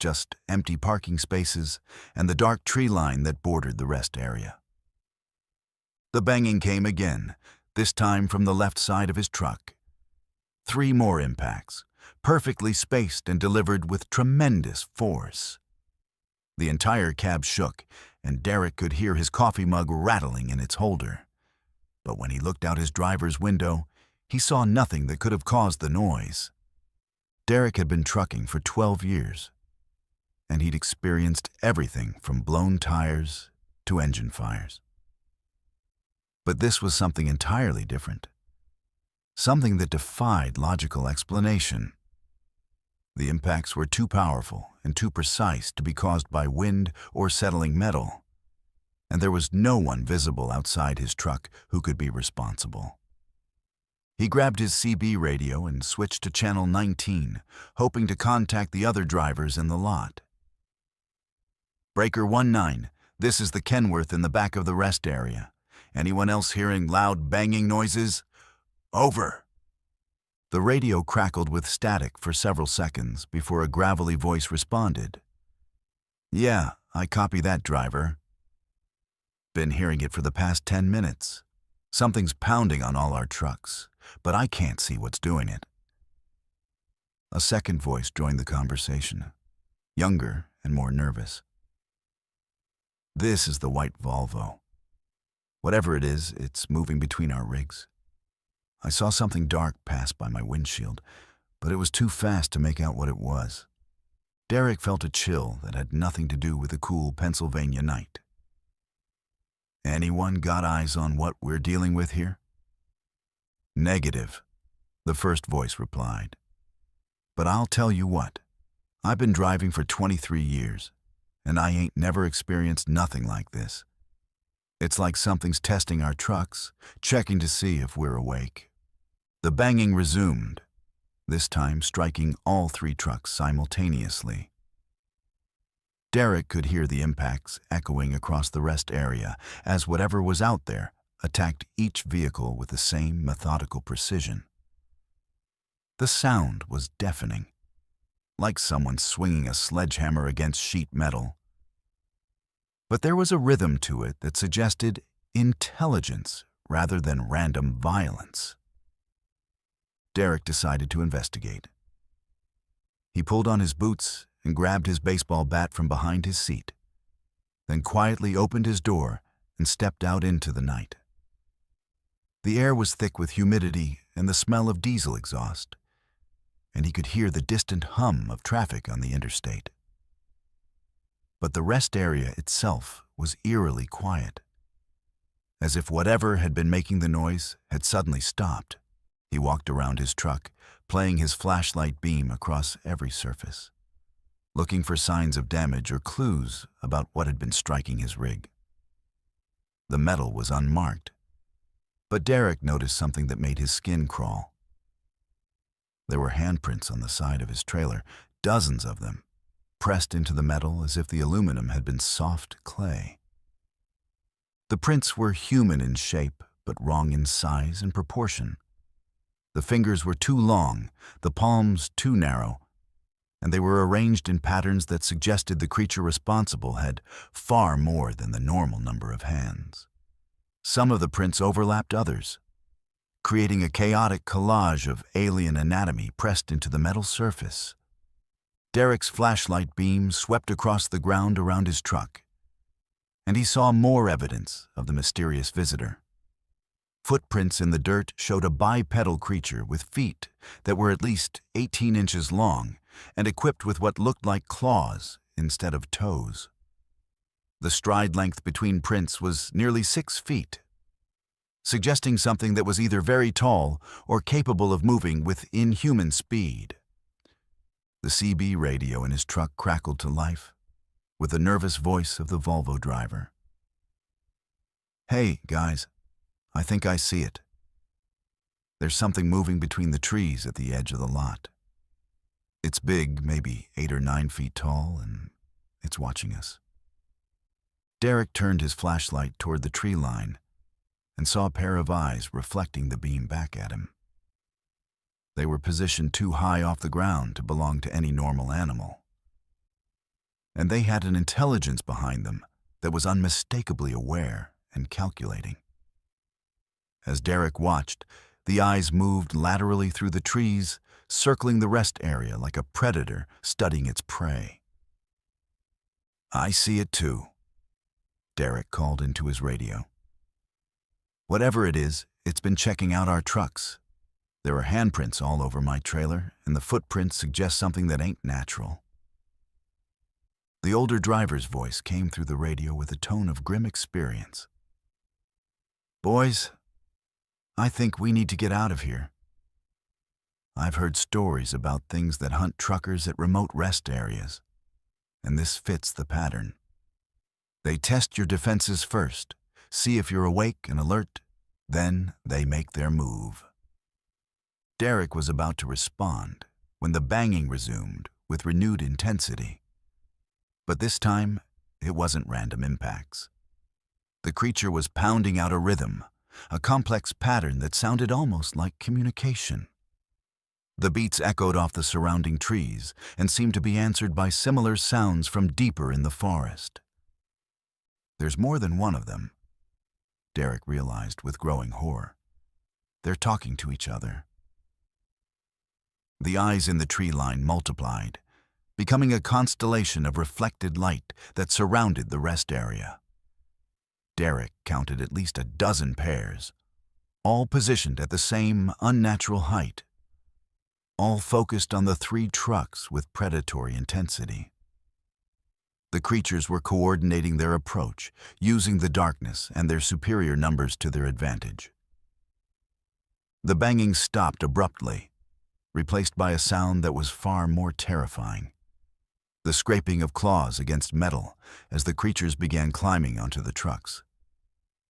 just empty parking spaces and the dark tree line that bordered the rest area. The banging came again, this time from the left side of his truck. 3 more impacts, perfectly spaced and delivered with tremendous force. The entire cab shook, and Derek could hear his coffee mug rattling in its holder. But when he looked out his driver's window, he saw nothing that could have caused the noise. Derek had been trucking for 12 years, and he'd experienced everything from blown tires to engine fires. But this was something entirely different, something that defied logical explanation. The impacts were too powerful and too precise to be caused by wind or settling metal, and there was no one visible outside his truck who could be responsible. He grabbed his CB radio and switched to channel 19, hoping to contact the other drivers in the lot. Breaker 19, this is the Kenworth in the back of the rest area. Anyone else hearing loud banging noises? Over. The radio crackled with static for several seconds before a gravelly voice responded. Yeah, I copy that, driver. Been hearing it for the past 10 minutes. Something's pounding on all our trucks, but I can't see what's doing it. A second voice joined the conversation, younger and more nervous. This is the white Volvo. Whatever it is, it's moving between our rigs. I saw something dark pass by my windshield, but it was too fast to make out what it was. Derek felt a chill that had nothing to do with the cool Pennsylvania night. Anyone got eyes on what we're dealing with here? Negative, the first voice replied. But I'll tell you what, I've been driving for 23 years, and I ain't never experienced nothing like this. It's like something's testing our trucks, checking to see if we're awake. The banging resumed, this time striking all 3 trucks simultaneously. Derek could hear the impacts echoing across the rest area as whatever was out there attacked each vehicle with the same methodical precision. The sound was deafening, like someone swinging a sledgehammer against sheet metal. But there was a rhythm to it that suggested intelligence rather than random violence. Derek decided to investigate. He pulled on his boots and grabbed his baseball bat from behind his seat, then quietly opened his door and stepped out into the night. The air was thick with humidity and the smell of diesel exhaust, and he could hear the distant hum of traffic on the interstate. But the rest area itself was eerily quiet, as if whatever had been making the noise had suddenly stopped. He walked around his truck, playing his flashlight beam across every surface, looking for signs of damage or clues about what had been striking his rig. The metal was unmarked, but Derek noticed something that made his skin crawl. There were handprints on the side of his trailer, dozens of them, pressed into the metal as if the aluminum had been soft clay. The prints were human in shape, but wrong in size and proportion. The fingers were too long, the palms too narrow, and they were arranged in patterns that suggested the creature responsible had far more than the normal number of hands. Some of the prints overlapped others, creating a chaotic collage of alien anatomy pressed into the metal surface. Derek's flashlight beam swept across the ground around his truck, and he saw more evidence of the mysterious visitor. Footprints in the dirt showed a bipedal creature with feet that were at least 18 inches long and equipped with what looked like claws instead of toes. The stride length between prints was nearly 6 feet, suggesting something that was either very tall or capable of moving with inhuman speed. The CB radio in his truck crackled to life with the nervous voice of the Volvo driver. "Hey, guys, I think I see it. There's something moving between the trees at the edge of the lot. It's big, maybe 8 or 9 feet tall, and it's watching us." Derek turned his flashlight toward the tree line and saw a pair of eyes reflecting the beam back at him. They were positioned too high off the ground to belong to any normal animal, and they had an intelligence behind them that was unmistakably aware and calculating. As Derek watched, the eyes moved laterally through the trees, circling the rest area like a predator studying its prey. "I see it too," Derek called into his radio. "Whatever it is, it's been checking out our trucks. There are handprints all over my trailer, and the footprints suggest something that ain't natural." The older driver's voice came through the radio with a tone of grim experience. "Boys, I think we need to get out of here. I've heard stories about things that hunt truckers at remote rest areas, and this fits the pattern. They test your defenses first, see if you're awake and alert, then they make their move." Derek was about to respond when the banging resumed with renewed intensity. But this time, it wasn't random impacts. The creature was pounding out a rhythm, a complex pattern that sounded almost like communication. The beats echoed off the surrounding trees and seemed to be answered by similar sounds from deeper in the forest. "There's more than one of them," Derek realized with growing horror. "They're talking to each other." The eyes in the tree line multiplied, becoming a constellation of reflected light that surrounded the rest area. Derek counted at least a dozen pairs, all positioned at the same unnatural height, all focused on the 3 trucks with predatory intensity. The creatures were coordinating their approach, using the darkness and their superior numbers to their advantage. The banging stopped abruptly, replaced by a sound that was far more terrifying: the scraping of claws against metal as the creatures began climbing onto the trucks.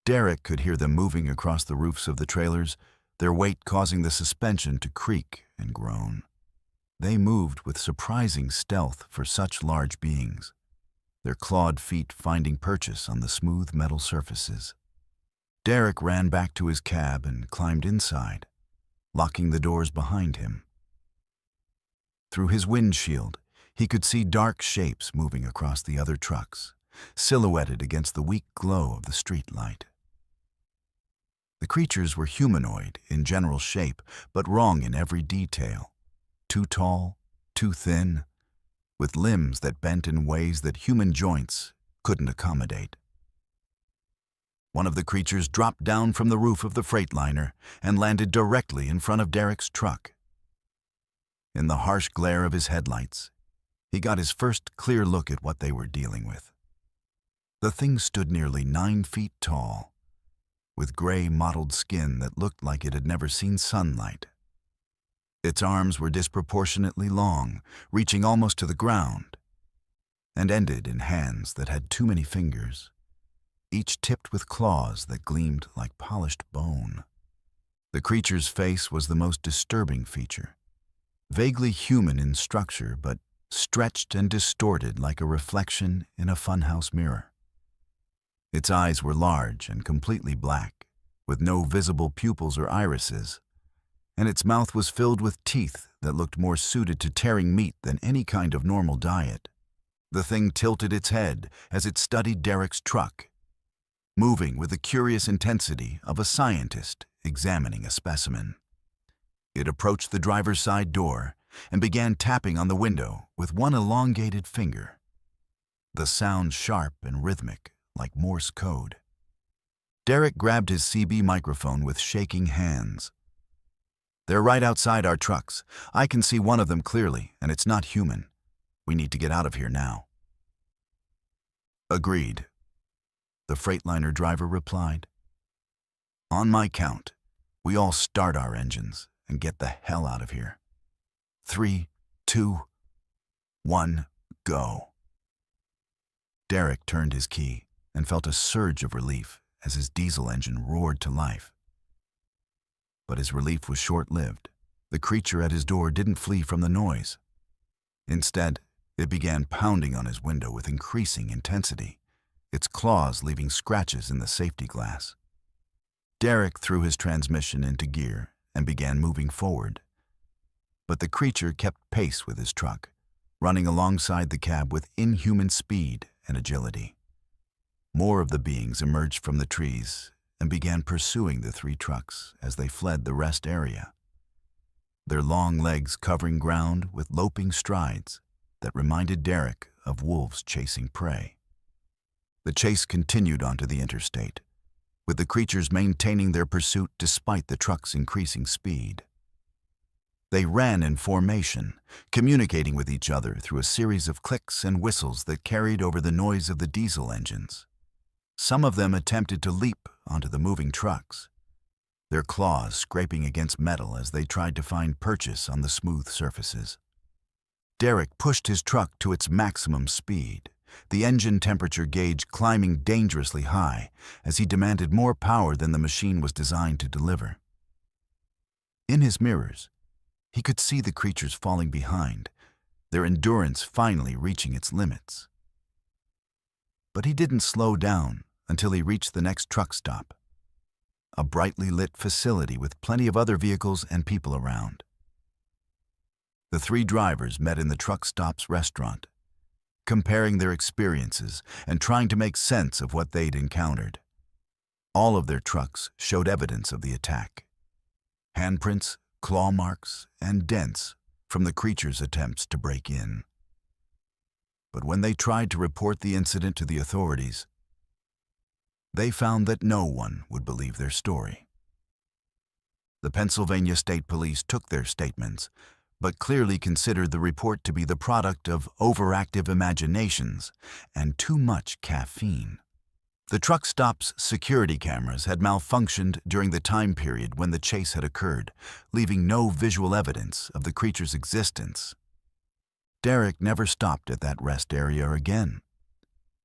Derek could hear them moving across the roofs of the trailers, their weight causing the suspension to creak and groan. They moved with surprising stealth for such large beings, their clawed feet finding purchase on the smooth metal surfaces. Derek ran back to his cab and climbed inside, locking the doors behind him. Through his windshield, he could see dark shapes moving across the other trucks, silhouetted against the weak glow of the streetlight. The creatures were humanoid in general shape, but wrong in every detail. Too tall, too thin, with limbs that bent in ways that human joints couldn't accommodate. One of the creatures dropped down from the roof of the Freightliner and landed directly in front of Derek's truck. In the harsh glare of his headlights, he got his first clear look at what they were dealing with. The thing stood nearly 9 feet tall, with gray mottled skin that looked like it had never seen sunlight. Its arms were disproportionately long, reaching almost to the ground, and ended in hands that had too many fingers, each tipped with claws that gleamed like polished bone. The creature's face was the most disturbing feature, vaguely human in structure, but stretched and distorted like a reflection in a funhouse mirror. Its eyes were large and completely black, with no visible pupils or irises, and its mouth was filled with teeth that looked more suited to tearing meat than any kind of normal diet. The thing tilted its head as it studied Derek's truck, moving with the curious intensity of a scientist examining a specimen. It approached the driver's side door and began tapping on the window with one elongated finger, the sound sharp and rhythmic like Morse code. Derek grabbed his CB microphone with shaking hands. "They're right outside our trucks. I can see one of them clearly, and it's not human. We need to get out of here now." "Agreed," the Freightliner driver replied. "On my count, we all start our engines and get the hell out of here. 3, 2, 1, go." Derek turned his key and felt a surge of relief as his diesel engine roared to life. But his relief was short-lived. The creature at his door didn't flee from the noise. Instead, it began pounding on his window with increasing intensity, its claws leaving scratches in the safety glass. Derek threw his transmission into gear and began moving forward. But the creature kept pace with his truck, running alongside the cab with inhuman speed and agility. More of the beings emerged from the trees and began pursuing the 3 trucks as they fled the rest area, their long legs covering ground with loping strides that reminded Derek of wolves chasing prey. The chase continued onto the interstate, with the creatures maintaining their pursuit despite the truck's increasing speed. They ran in formation, communicating with each other through a series of clicks and whistles that carried over the noise of the diesel engines. Some of them attempted to leap onto the moving trucks, their claws scraping against metal as they tried to find purchase on the smooth surfaces. Derek pushed his truck to its maximum speed, the engine temperature gauge climbing dangerously high as he demanded more power than the machine was designed to deliver. In his mirrors, he could see the creatures falling behind, their endurance finally reaching its limits. But he didn't slow down until he reached the next truck stop, a brightly lit facility with plenty of other vehicles and people around. The 3 drivers met in the truck stop's restaurant, comparing their experiences and trying to make sense of what they'd encountered. All of their trucks showed evidence of the attack: handprints, claw marks, and dents from the creature's attempts to break in. But when they tried to report the incident to the authorities, they found that no one would believe their story. The Pennsylvania State Police took their statements, but clearly considered the report to be the product of overactive imaginations and too much caffeine. The truck stop's security cameras had malfunctioned during the time period when the chase had occurred, leaving no visual evidence of the creature's existence. Derek never stopped at that rest area again,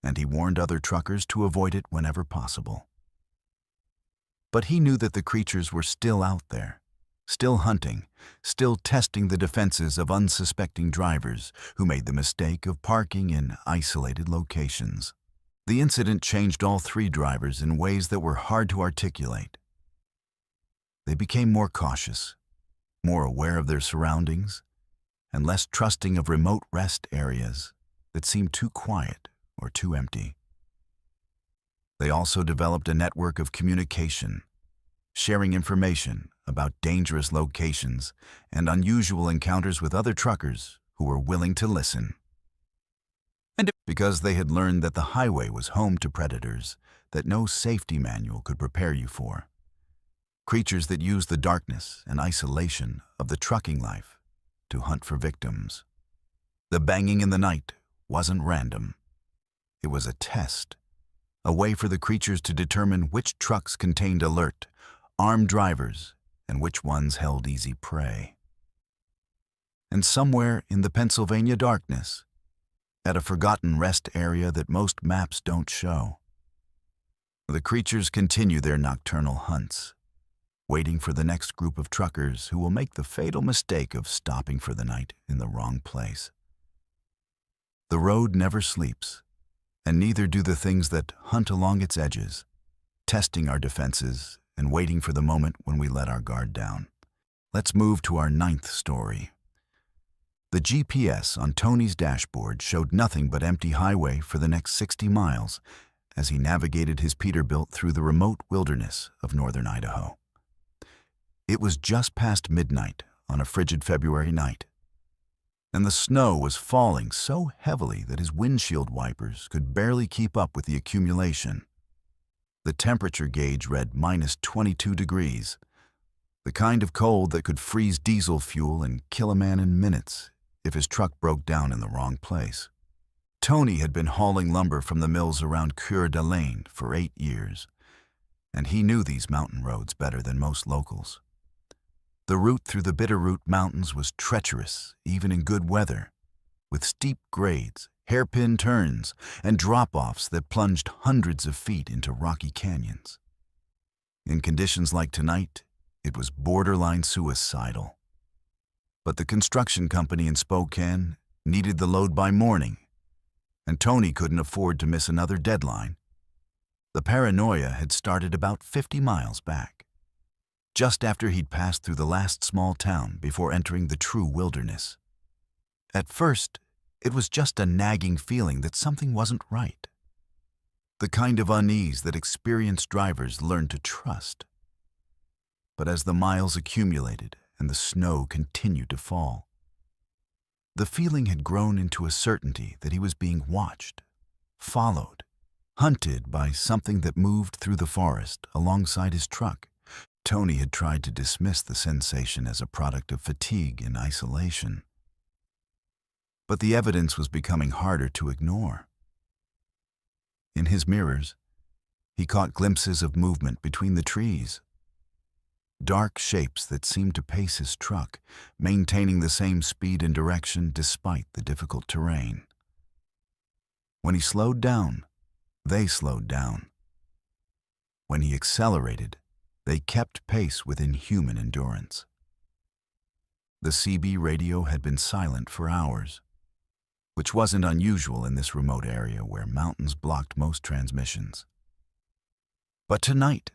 and he warned other truckers to avoid it whenever possible. But he knew that the creatures were still out there, still hunting, still testing the defenses of unsuspecting drivers who made the mistake of parking in isolated locations. The incident changed all 3 drivers in ways that were hard to articulate. They became more cautious, more aware of their surroundings, and less trusting of remote rest areas that seemed too quiet or too empty. They also developed a network of communication, sharing information about dangerous locations and unusual encounters with other truckers who were willing to listen. And because they had learned that the highway was home to predators that no safety manual could prepare you for, creatures that used the darkness and isolation of the trucking life to hunt for victims. The banging in the night wasn't random. It was a test, a way for the creatures to determine which trucks contained alert, armed drivers and which ones held easy prey. And somewhere in the Pennsylvania darkness, at a forgotten rest area that most maps don't show, the creatures continue their nocturnal hunts, waiting for the next group of truckers who will make the fatal mistake of stopping for the night in the wrong place. The road never sleeps, and neither do the things that hunt along its edges, testing our defenses and waiting for the moment when we let our guard down. Let's move to our 9th story. The GPS on Tony's dashboard showed nothing but empty highway for the next 60 miles, as he navigated his Peterbilt through the remote wilderness of northern Idaho. It was just past midnight on a frigid February night, and the snow was falling so heavily that his windshield wipers could barely keep up with the accumulation. The temperature gauge read -22 degrees, the kind of cold that could freeze diesel fuel and kill a man in minutes if his truck broke down in the wrong place. Tony had been hauling lumber from the mills around Coeur d'Alene for 8 years, and he knew these mountain roads better than most locals. The route through the Bitterroot Mountains was treacherous, even in good weather, with steep grades, hairpin turns, and drop-offs that plunged hundreds of feet into rocky canyons. In conditions like tonight, it was borderline suicidal. But the construction company in Spokane needed the load by morning, and Tony couldn't afford to miss another deadline. The paranoia had started about 50 miles back, just after he'd passed through the last small town before entering the true wilderness. At first, it was just a nagging feeling that something wasn't right, the kind of unease that experienced drivers learn to trust. But as the miles accumulated and the snow continued to fall, the feeling had grown into a certainty that he was being watched, followed, hunted by something that moved through the forest alongside his truck. Tony had tried to dismiss the sensation as a product of fatigue and isolation, but the evidence was becoming harder to ignore. In his mirrors, he caught glimpses of movement between the trees, dark shapes that seemed to pace his truck, maintaining the same speed and direction despite the difficult terrain. When he slowed down, they slowed down. When he accelerated, they kept pace with inhuman endurance. The CB radio had been silent for hours, which wasn't unusual in this remote area where mountains blocked most transmissions. But tonight,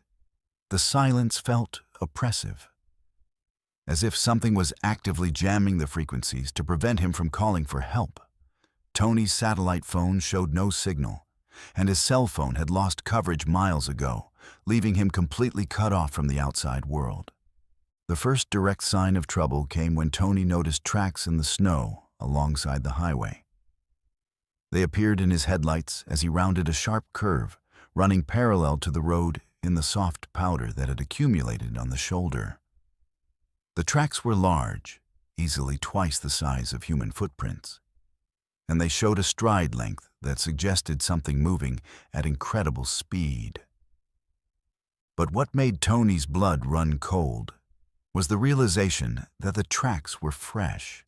the silence felt oppressive, as if something was actively jamming the frequencies to prevent him from calling for help. Tony's satellite phone showed no signal, and his cell phone had lost coverage miles ago, leaving him completely cut off from the outside world. The first direct sign of trouble came when Tony noticed tracks in the snow alongside the highway. They appeared in his headlights as he rounded a sharp curve, running parallel to the road in the soft powder that had accumulated on the shoulder. The tracks were large, easily twice the size of human footprints, and they showed a stride length that suggested something moving at incredible speed. But what made Tony's blood run cold was the realization that the tracks were fresh,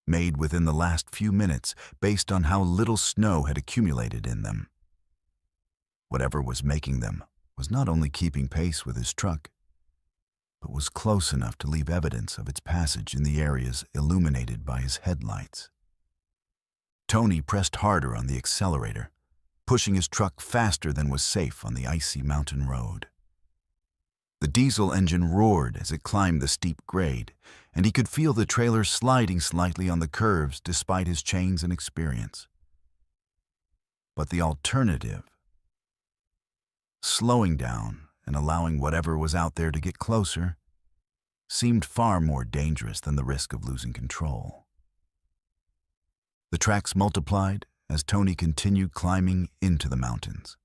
made within the last few minutes based on how little snow had accumulated in them. Whatever was making them was not only keeping pace with his truck, but was close enough to leave evidence of its passage in the areas illuminated by his headlights. Tony pressed harder on the accelerator, pushing his truck faster than was safe on the icy mountain road. The diesel engine roared as it climbed the steep grade, and he could feel the trailer sliding slightly on the curves despite his chains and experience. But the alternative, slowing down and allowing whatever was out there to get closer, seemed far more dangerous than the risk of losing control. The tracks multiplied as Tony continued climbing into the mountains.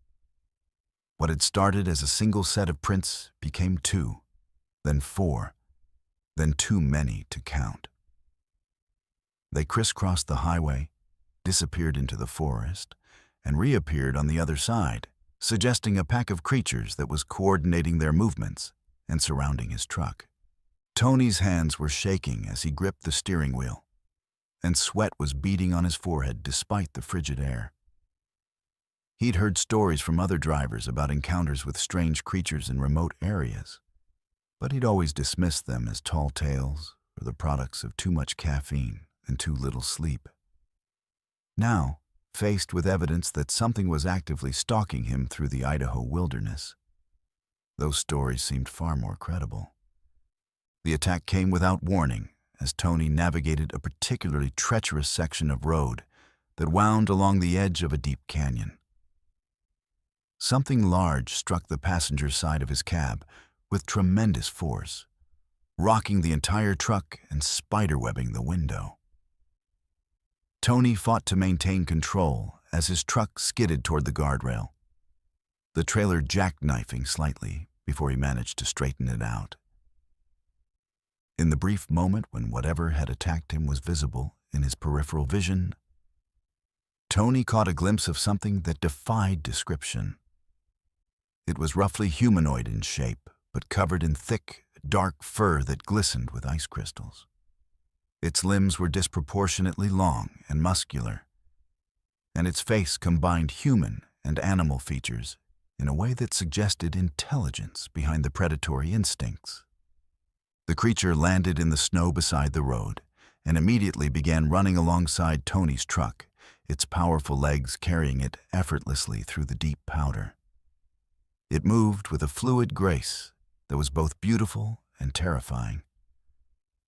What had started as a single set of prints became 2, then 4, then too many to count. They crisscrossed the highway, disappeared into the forest, and reappeared on the other side, suggesting a pack of creatures that was coordinating their movements and surrounding his truck. Tony's hands were shaking as he gripped the steering wheel, and sweat was beading on his forehead despite the frigid air. He'd heard stories from other drivers about encounters with strange creatures in remote areas, but he'd always dismissed them as tall tales or the products of too much caffeine and too little sleep. Now, faced with evidence that something was actively stalking him through the Idaho wilderness, those stories seemed far more credible. The attack came without warning as Tony navigated a particularly treacherous section of road that wound along the edge of a deep canyon. Something large struck the passenger side of his cab with tremendous force, rocking the entire truck and spiderwebbing the window. Tony fought to maintain control as his truck skidded toward the guardrail, the trailer jackknifing slightly before he managed to straighten it out. In the brief moment when whatever had attacked him was visible in his peripheral vision, Tony caught a glimpse of something that defied description. It was roughly humanoid in shape, but covered in thick, dark fur that glistened with ice crystals. Its limbs were disproportionately long and muscular, and its face combined human and animal features in a way that suggested intelligence behind the predatory instincts. The creature landed in the snow beside the road and immediately began running alongside Tony's truck, its powerful legs carrying it effortlessly through the deep powder. It moved with a fluid grace that was both beautiful and terrifying,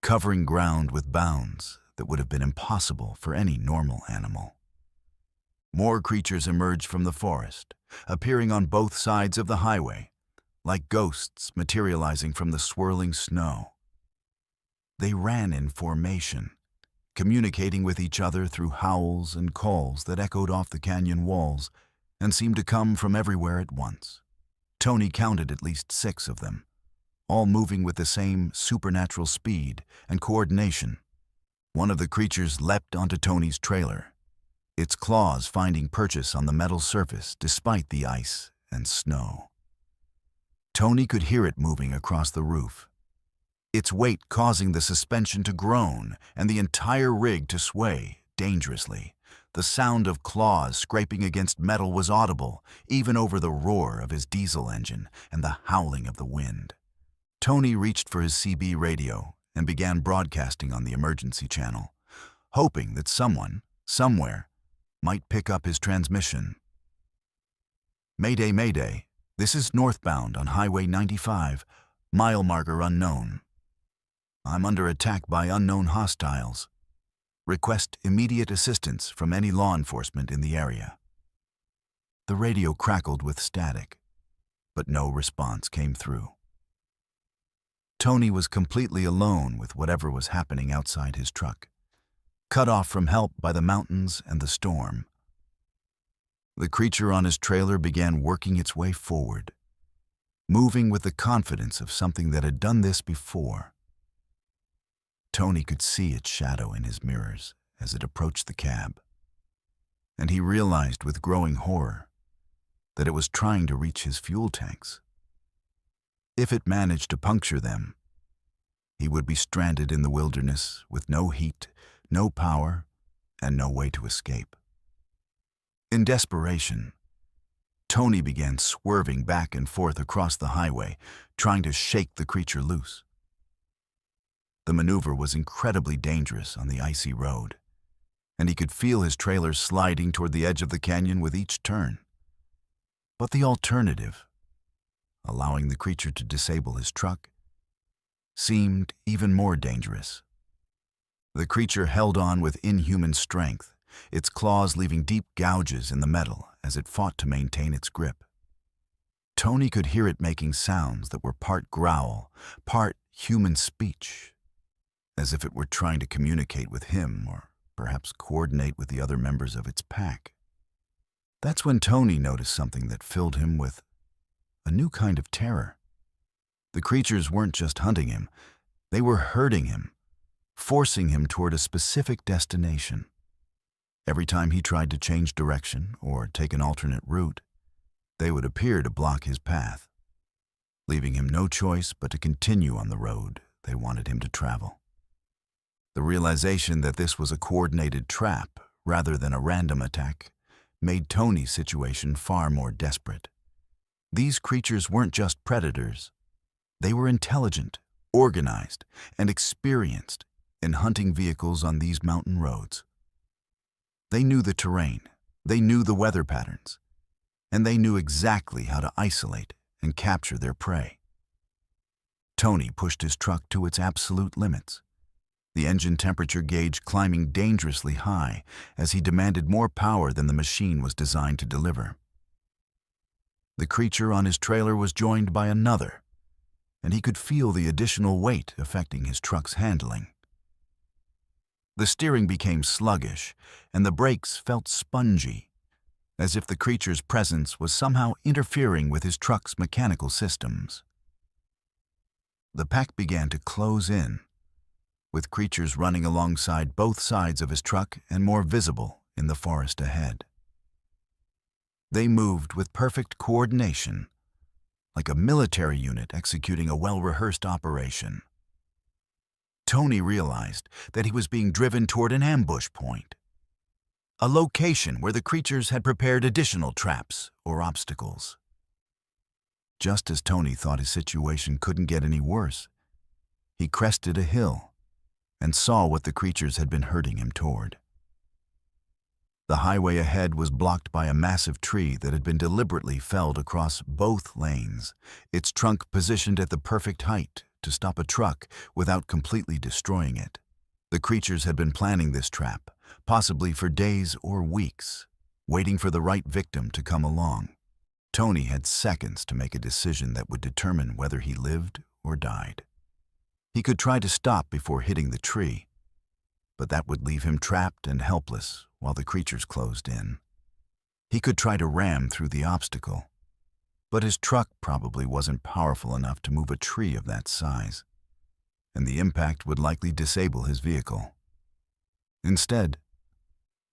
covering ground with bounds that would have been impossible for any normal animal. More creatures emerged from the forest, appearing on both sides of the highway, like ghosts materializing from the swirling snow. They ran in formation, communicating with each other through howls and calls that echoed off the canyon walls and seemed to come from everywhere at once. Tony counted at least 6 of them, all moving with the same supernatural speed and coordination. One of the creatures leapt onto Tony's trailer, its claws finding purchase on the metal surface despite the ice and snow. Tony could hear it moving across the roof, its weight causing the suspension to groan and the entire rig to sway dangerously. The sound of claws scraping against metal was audible, even over the roar of his diesel engine and the howling of the wind. Tony reached for his CB radio and began broadcasting on the emergency channel, hoping that someone, somewhere, might pick up his transmission. "Mayday, Mayday. This is northbound on Highway 95, mile marker unknown. I'm under attack by unknown hostiles. Request immediate assistance from any law enforcement in the area." The radio crackled with static, but no response came through. Tony was completely alone with whatever was happening outside his truck, cut off from help by the mountains and the storm. The creature on his trailer began working its way forward, moving with the confidence of something that had done this before. Tony could see its shadow in his mirrors as it approached the cab, and he realized with growing horror that it was trying to reach his fuel tanks. If it managed to puncture them, he would be stranded in the wilderness with no heat, no power, and no way to escape. In desperation, Tony began swerving back and forth across the highway, trying to shake the creature loose. The maneuver was incredibly dangerous on the icy road, and he could feel his trailer sliding toward the edge of the canyon with each turn. But the alternative, allowing the creature to disable his truck, seemed even more dangerous. The creature held on with inhuman strength, its claws leaving deep gouges in the metal as it fought to maintain its grip. Tony could hear it making sounds that were part growl, part human speech, as if it were trying to communicate with him or perhaps coordinate with the other members of its pack. That's when Tony noticed something that filled him with a new kind of terror. The creatures weren't just hunting him, they were herding him, forcing him toward a specific destination. Every time he tried to change direction or take an alternate route, they would appear to block his path, leaving him no choice but to continue on the road they wanted him to travel. The realization that this was a coordinated trap rather than a random attack made Tony's situation far more desperate. These creatures weren't just predators. They were intelligent, organized, and experienced in hunting vehicles on these mountain roads. They knew the terrain, they knew the weather patterns, and they knew exactly how to isolate and capture their prey. Tony pushed his truck to its absolute limits, the engine temperature gauge climbing dangerously high as he demanded more power than the machine was designed to deliver. The creature on his trailer was joined by another, and he could feel the additional weight affecting his truck's handling. The steering became sluggish, and the brakes felt spongy, as if the creature's presence was somehow interfering with his truck's mechanical systems. The pack began to close in, with creatures running alongside both sides of his truck and more visible in the forest ahead. They moved with perfect coordination, like a military unit executing a well-rehearsed operation. Tony realized that he was being driven toward an ambush point, a location where the creatures had prepared additional traps or obstacles. Just as Tony thought his situation couldn't get any worse, he crested a hill and saw what the creatures had been herding him toward. The highway ahead was blocked by a massive tree that had been deliberately felled across both lanes, its trunk positioned at the perfect height to stop a truck without completely destroying it. The creatures had been planning this trap, possibly for days or weeks, waiting for the right victim to come along. Tony had seconds to make a decision that would determine whether he lived or died. He could try to stop before hitting the tree, but that would leave him trapped and helpless while the creatures closed in. He could try to ram through the obstacle, but his truck probably wasn't powerful enough to move a tree of that size, and the impact would likely disable his vehicle. Instead,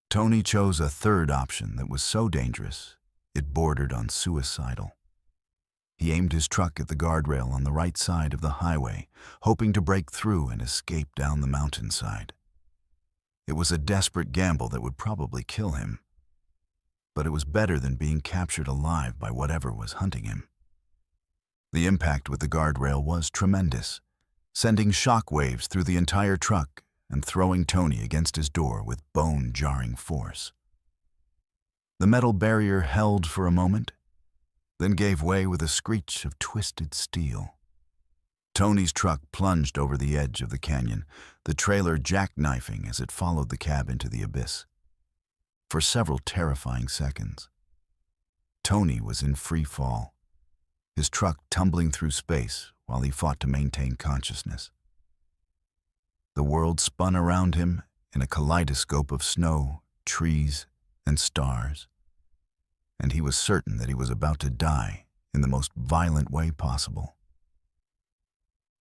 Tony chose a third option that was so dangerous it bordered on suicidal. He aimed his truck at the guardrail on the right side of the highway, hoping to break through and escape down the mountainside. It was a desperate gamble that would probably kill him, but it was better than being captured alive by whatever was hunting him. The impact with the guardrail was tremendous, sending shock waves through the entire truck and throwing Tony against his door with bone-jarring force. The metal barrier held for a moment, then gave way with a screech of twisted steel. Tony's truck plunged over the edge of the canyon, the trailer jackknifing as it followed the cab into the abyss. For several terrifying seconds, Tony was in free fall, his truck tumbling through space while he fought to maintain consciousness. The world spun around him in a kaleidoscope of snow, trees, and stars, and he was certain that he was about to die in the most violent way possible.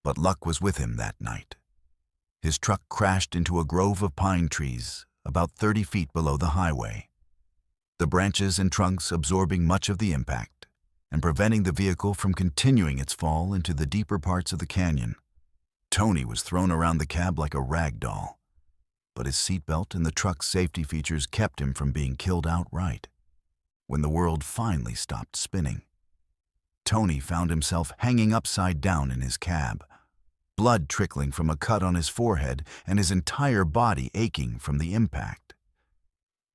But luck was with him that night. His truck crashed into a grove of pine trees about 30 feet below the highway, the branches and trunks absorbing much of the impact and preventing the vehicle from continuing its fall into the deeper parts of the canyon. Tony was thrown around the cab like a rag doll, but his seatbelt and the truck's safety features kept him from being killed outright. When the world finally stopped spinning, Tony found himself hanging upside down in his cab, blood trickling from a cut on his forehead and his entire body aching from the impact.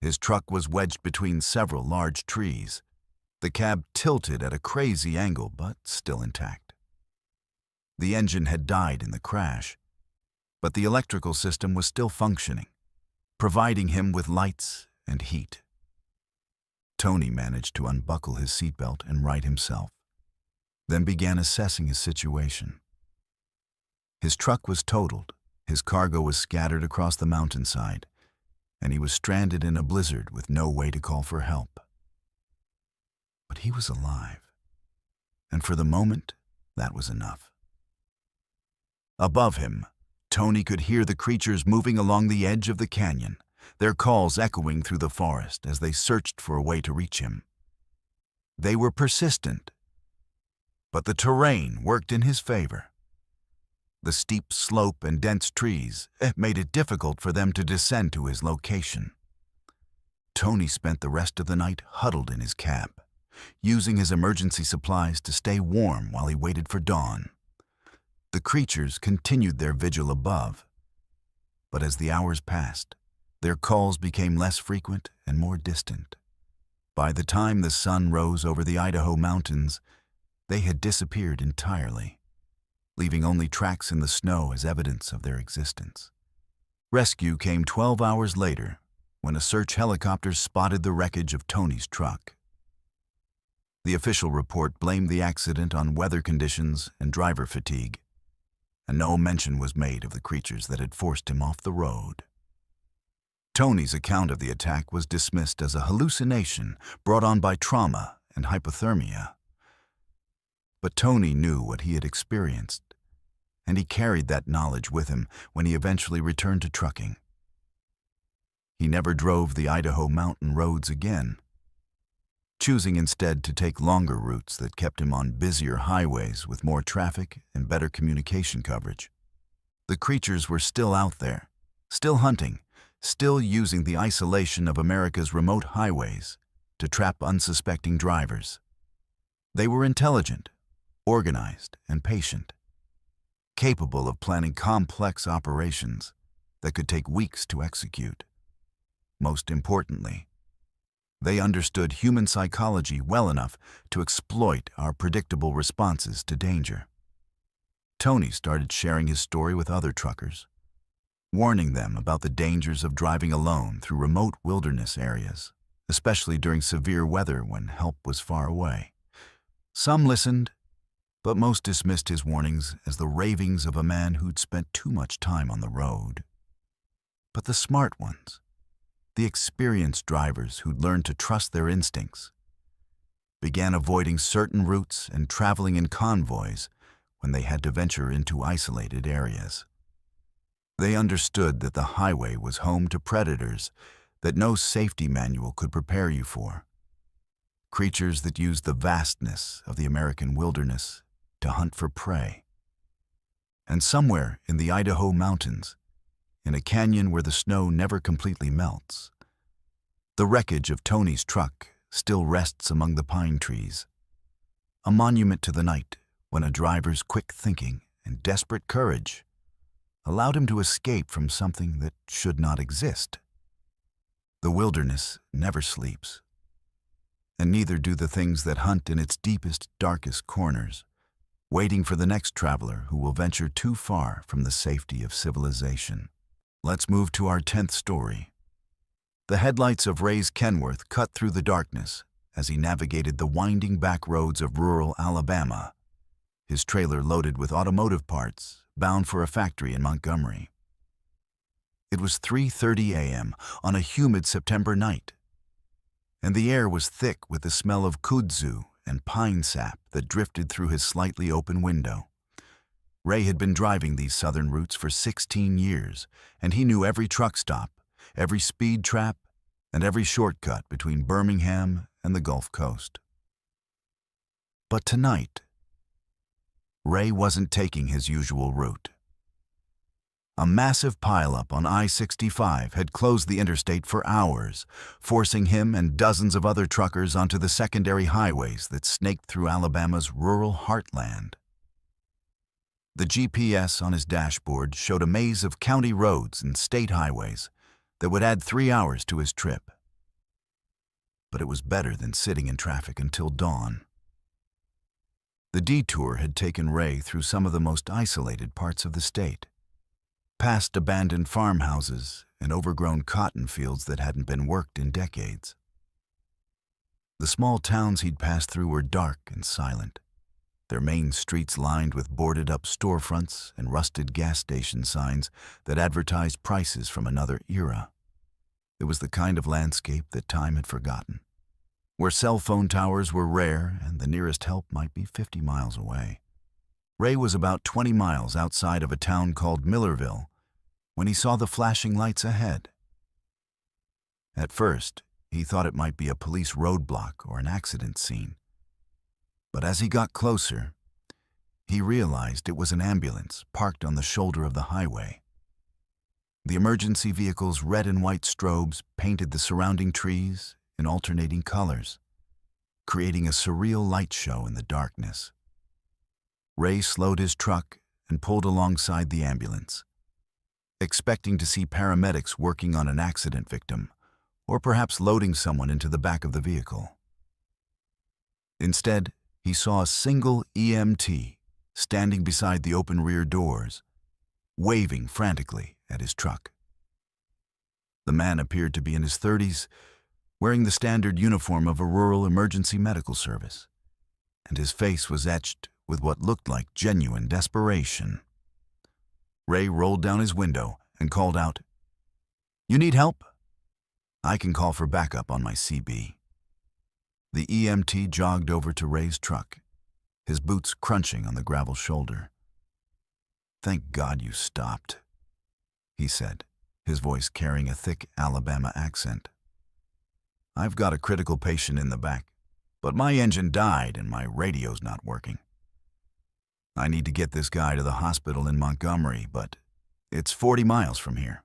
His truck was wedged between several large trees, the cab tilted at a crazy angle but still intact. The engine had died in the crash, but the electrical system was still functioning, providing him with lights and heat. Tony managed to unbuckle his seatbelt and right himself, then began assessing his situation. His truck was totaled, his cargo was scattered across the mountainside, and he was stranded in a blizzard with no way to call for help. But he was alive, and for the moment, that was enough. Above him, Tony could hear the creatures moving along the edge of the canyon, their calls echoing through the forest as they searched for a way to reach him. They were persistent, but the terrain worked in his favor. The steep slope and dense trees made it difficult for them to descend to his location. Tony spent the rest of the night huddled in his cab, using his emergency supplies to stay warm while he waited for dawn. The creatures continued their vigil above, but as the hours passed, their calls became less frequent and more distant. By the time the sun rose over the Idaho mountains, they had disappeared entirely, leaving only tracks in the snow as evidence of their existence. Rescue came 12 hours later when a search helicopter spotted the wreckage of Tony's truck. The official report blamed the accident on weather conditions and driver fatigue, and no mention was made of the creatures that had forced him off the road. Tony's account of the attack was dismissed as a hallucination brought on by trauma and hypothermia. But Tony knew what he had experienced, and he carried that knowledge with him when he eventually returned to trucking. He never drove the Idaho mountain roads again, choosing instead to take longer routes that kept him on busier highways with more traffic and better communication coverage. The creatures were still out there, still hunting, still using the isolation of America's remote highways to trap unsuspecting drivers. They were intelligent, organized, and patient, capable of planning complex operations that could take weeks to execute. Most importantly, they understood human psychology well enough to exploit our predictable responses to danger. Tony started sharing his story with other truckers, warning them about the dangers of driving alone through remote wilderness areas, especially during severe weather when help was far away. Some listened, but most dismissed his warnings as the ravings of a man who'd spent too much time on the road. But the smart ones, the experienced drivers who'd learned to trust their instincts, began avoiding certain routes and traveling in convoys when they had to venture into isolated areas. They understood that the highway was home to predators that no safety manual could prepare you for. Creatures that used the vastness of the American wilderness to hunt for prey. And somewhere in the Idaho mountains, in a canyon where the snow never completely melts, the wreckage of Tony's truck still rests among the pine trees, a monument to the night when a driver's quick thinking and desperate courage allowed him to escape from something that should not exist. The wilderness never sleeps, and neither do the things that hunt in its deepest, darkest corners, waiting for the next traveler who will venture too far from the safety of civilization. Let's move to our 10th story. The headlights of Ray's Kenworth cut through the darkness as he navigated the winding back roads of rural Alabama, his trailer loaded with automotive parts, bound for a factory in Montgomery. It was 3:30 a.m. on a humid September night, and the air was thick with the smell of kudzu and pine sap that drifted through his slightly open window. Ray had been driving these southern routes for 16 years, and he knew every truck stop, every speed trap, and every shortcut between Birmingham and the Gulf Coast. But tonight, Ray wasn't taking his usual route. A massive pileup on I-65 had closed the interstate for hours, forcing him and dozens of other truckers onto the secondary highways that snaked through Alabama's rural heartland. The GPS on his dashboard showed a maze of county roads and state highways that would add 3 hours to his trip. But it was better than sitting in traffic until dawn. The detour had taken Ray through some of the most isolated parts of the state, past abandoned farmhouses and overgrown cotton fields that hadn't been worked in decades. The small towns he'd passed through were dark and silent, their main streets lined with boarded-up storefronts and rusted gas station signs that advertised prices from another era. It was the kind of landscape that time had forgotten, where cell phone towers were rare and the nearest help might be 50 miles away. Ray was about 20 miles outside of a town called Millerville when he saw the flashing lights ahead. At first, he thought it might be a police roadblock or an accident scene. But as he got closer, he realized it was an ambulance parked on the shoulder of the highway. The emergency vehicle's red and white strobes painted the surrounding trees in alternating colors, creating a surreal light show in the darkness. Ray slowed his truck and pulled alongside the ambulance, expecting to see paramedics working on an accident victim, or perhaps loading someone into the back of the vehicle. Instead, he saw a single EMT standing beside the open rear doors, waving frantically at his truck. The man appeared to be in his 30s, wearing the standard uniform of a rural emergency medical service, and his face was etched with what looked like genuine desperation. Ray rolled down his window and called out, "You need help? I can call for backup on my CB." The EMT jogged over to Ray's truck, his boots crunching on the gravel shoulder. "Thank God you stopped," he said, his voice carrying a thick Alabama accent. "I've got a critical patient in the back, but my engine died and my radio's not working. I need to get this guy to the hospital in Montgomery, but it's 40 miles from here."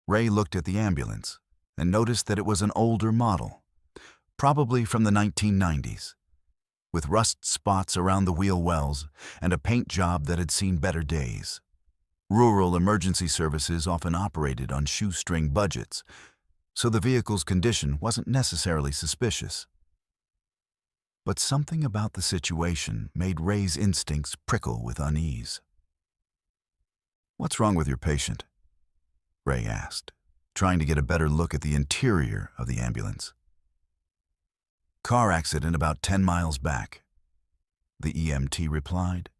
Ray looked at the ambulance and noticed that it was an older model, probably from the 1990s, with rust spots around the wheel wells and a paint job that had seen better days. Rural emergency services often operated on shoestring budgets, so the vehicle's condition wasn't necessarily suspicious. But something about the situation made Ray's instincts prickle with unease. "What's wrong with your patient?" Ray asked, trying to get a better look at the interior of the ambulance. "Car accident about 10 miles back," the EMT replied.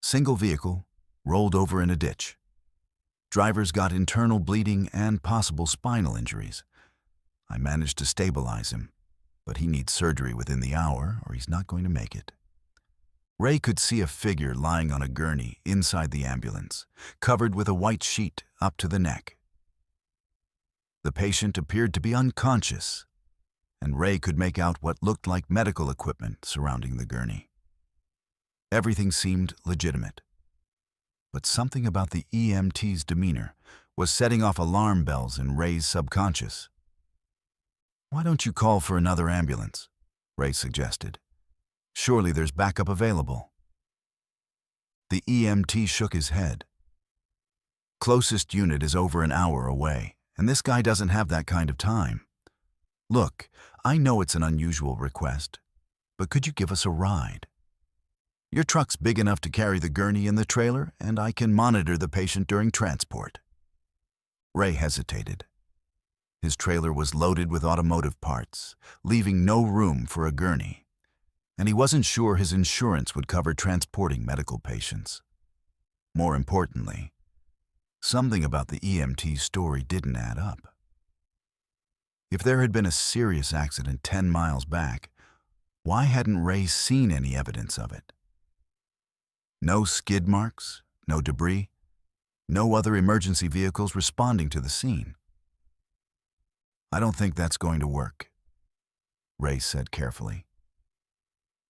"Single vehicle, rolled over in a ditch. Driver's got internal bleeding and possible spinal injuries. I managed to stabilize him, but he needs surgery within the hour or he's not going to make it." Ray could see a figure lying on a gurney inside the ambulance, covered with a white sheet up to the neck. The patient appeared to be unconscious, and Ray could make out what looked like medical equipment surrounding the gurney. Everything seemed legitimate, but something about the EMT's demeanor was setting off alarm bells in Ray's subconscious. "Why don't you call for another ambulance?" Ray suggested. "Surely there's backup available." The EMT shook his head. "Closest unit is over an hour away, and this guy doesn't have that kind of time. Look, I know it's an unusual request, but could you give us a ride? Your truck's big enough to carry the gurney and the trailer, and I can monitor the patient during transport." Ray hesitated. His trailer was loaded with automotive parts, leaving no room for a gurney, and he wasn't sure his insurance would cover transporting medical patients. More importantly, something about the EMT's story didn't add up. If there had been a serious accident 10 miles back, why hadn't Ray seen any evidence of it? No skid marks, no debris, no other emergency vehicles responding to the scene. "I don't think that's going to work," Ray said carefully.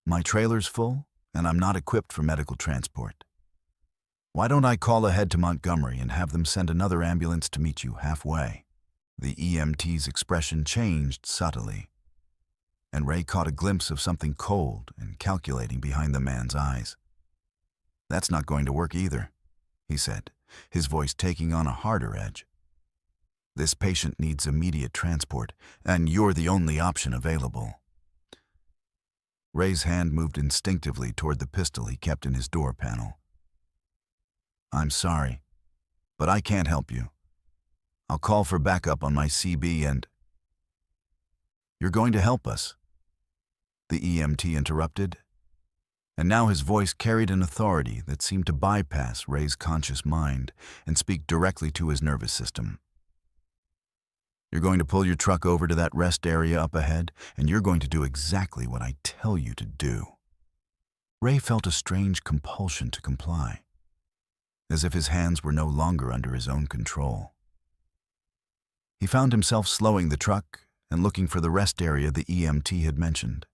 "My trailer's full, and I'm not equipped for medical transport. Why don't I call ahead to Montgomery and have them send another ambulance to meet you halfway?" The EMT's expression changed subtly, and Ray caught a glimpse of something cold and calculating behind the man's eyes. "That's not going to work either," he said, his voice taking on a harder edge. "This patient needs immediate transport, and you're the only option available." Ray's hand moved instinctively toward the pistol he kept in his door panel. "I'm sorry, but I can't help you. I'll call for backup on my CB and—" "You're going to help us," the EMT interrupted, and now his voice carried an authority that seemed to bypass Ray's conscious mind and speak directly to his nervous system. "You're going to pull your truck over to that rest area up ahead, and you're going to do exactly what I tell you to do." Ray felt a strange compulsion to comply, as if his hands were no longer under his own control. He found himself slowing the truck and looking for the rest area the EMT had mentioned,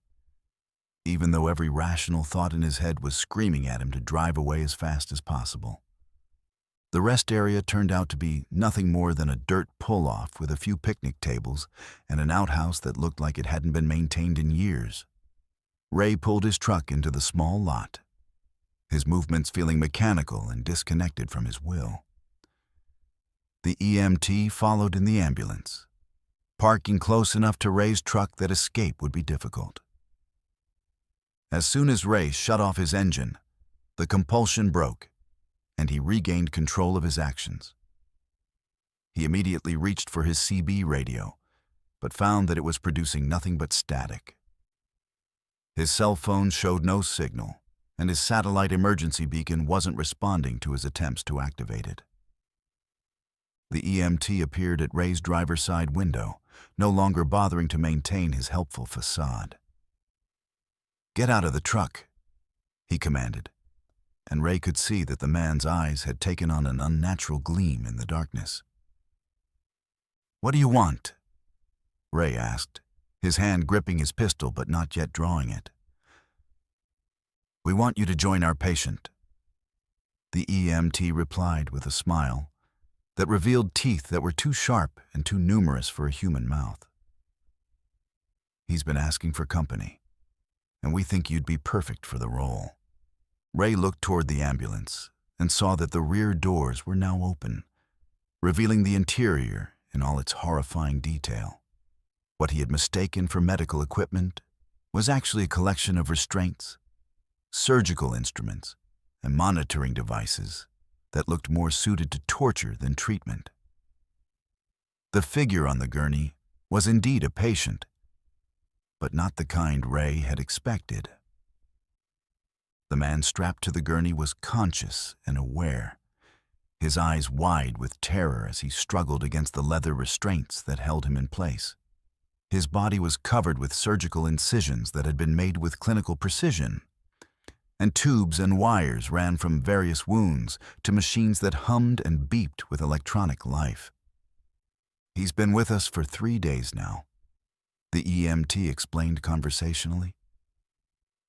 even though every rational thought in his head was screaming at him to drive away as fast as possible. The rest area turned out to be nothing more than a dirt pull-off with a few picnic tables and an outhouse that looked like it hadn't been maintained in years. Ray pulled his truck into the small lot, his movements feeling mechanical and disconnected from his will. The EMT followed in the ambulance, parking close enough to Ray's truck that escape would be difficult. As soon as Ray shut off his engine, the compulsion broke, and he regained control of his actions. He immediately reached for his CB radio, but found that it was producing nothing but static. His cell phone showed no signal, and his satellite emergency beacon wasn't responding to his attempts to activate it. The EMT appeared at Ray's driver's side window, no longer bothering to maintain his helpful facade. "Get out of the truck," he commanded, and Ray could see that the man's eyes had taken on an unnatural gleam in the darkness. "What do you want?" Ray asked, his hand gripping his pistol but not yet drawing it. "We want you to join our patient," the EMT replied with a smile that revealed teeth that were too sharp and too numerous for a human mouth. "He's been asking for company, and we think you'd be perfect for the role." Ray looked toward the ambulance and saw that the rear doors were now open, revealing the interior in all its horrifying detail. What he had mistaken for medical equipment was actually a collection of restraints, surgical instruments, and monitoring devices that looked more suited to torture than treatment. The figure on the gurney was indeed a patient, but not the kind Ray had expected. The man strapped to the gurney was conscious and aware, his eyes wide with terror as he struggled against the leather restraints that held him in place. His body was covered with surgical incisions that had been made with clinical precision, and tubes and wires ran from various wounds to machines that hummed and beeped with electronic life. "He's been with us for 3 days now," the EMT explained conversationally.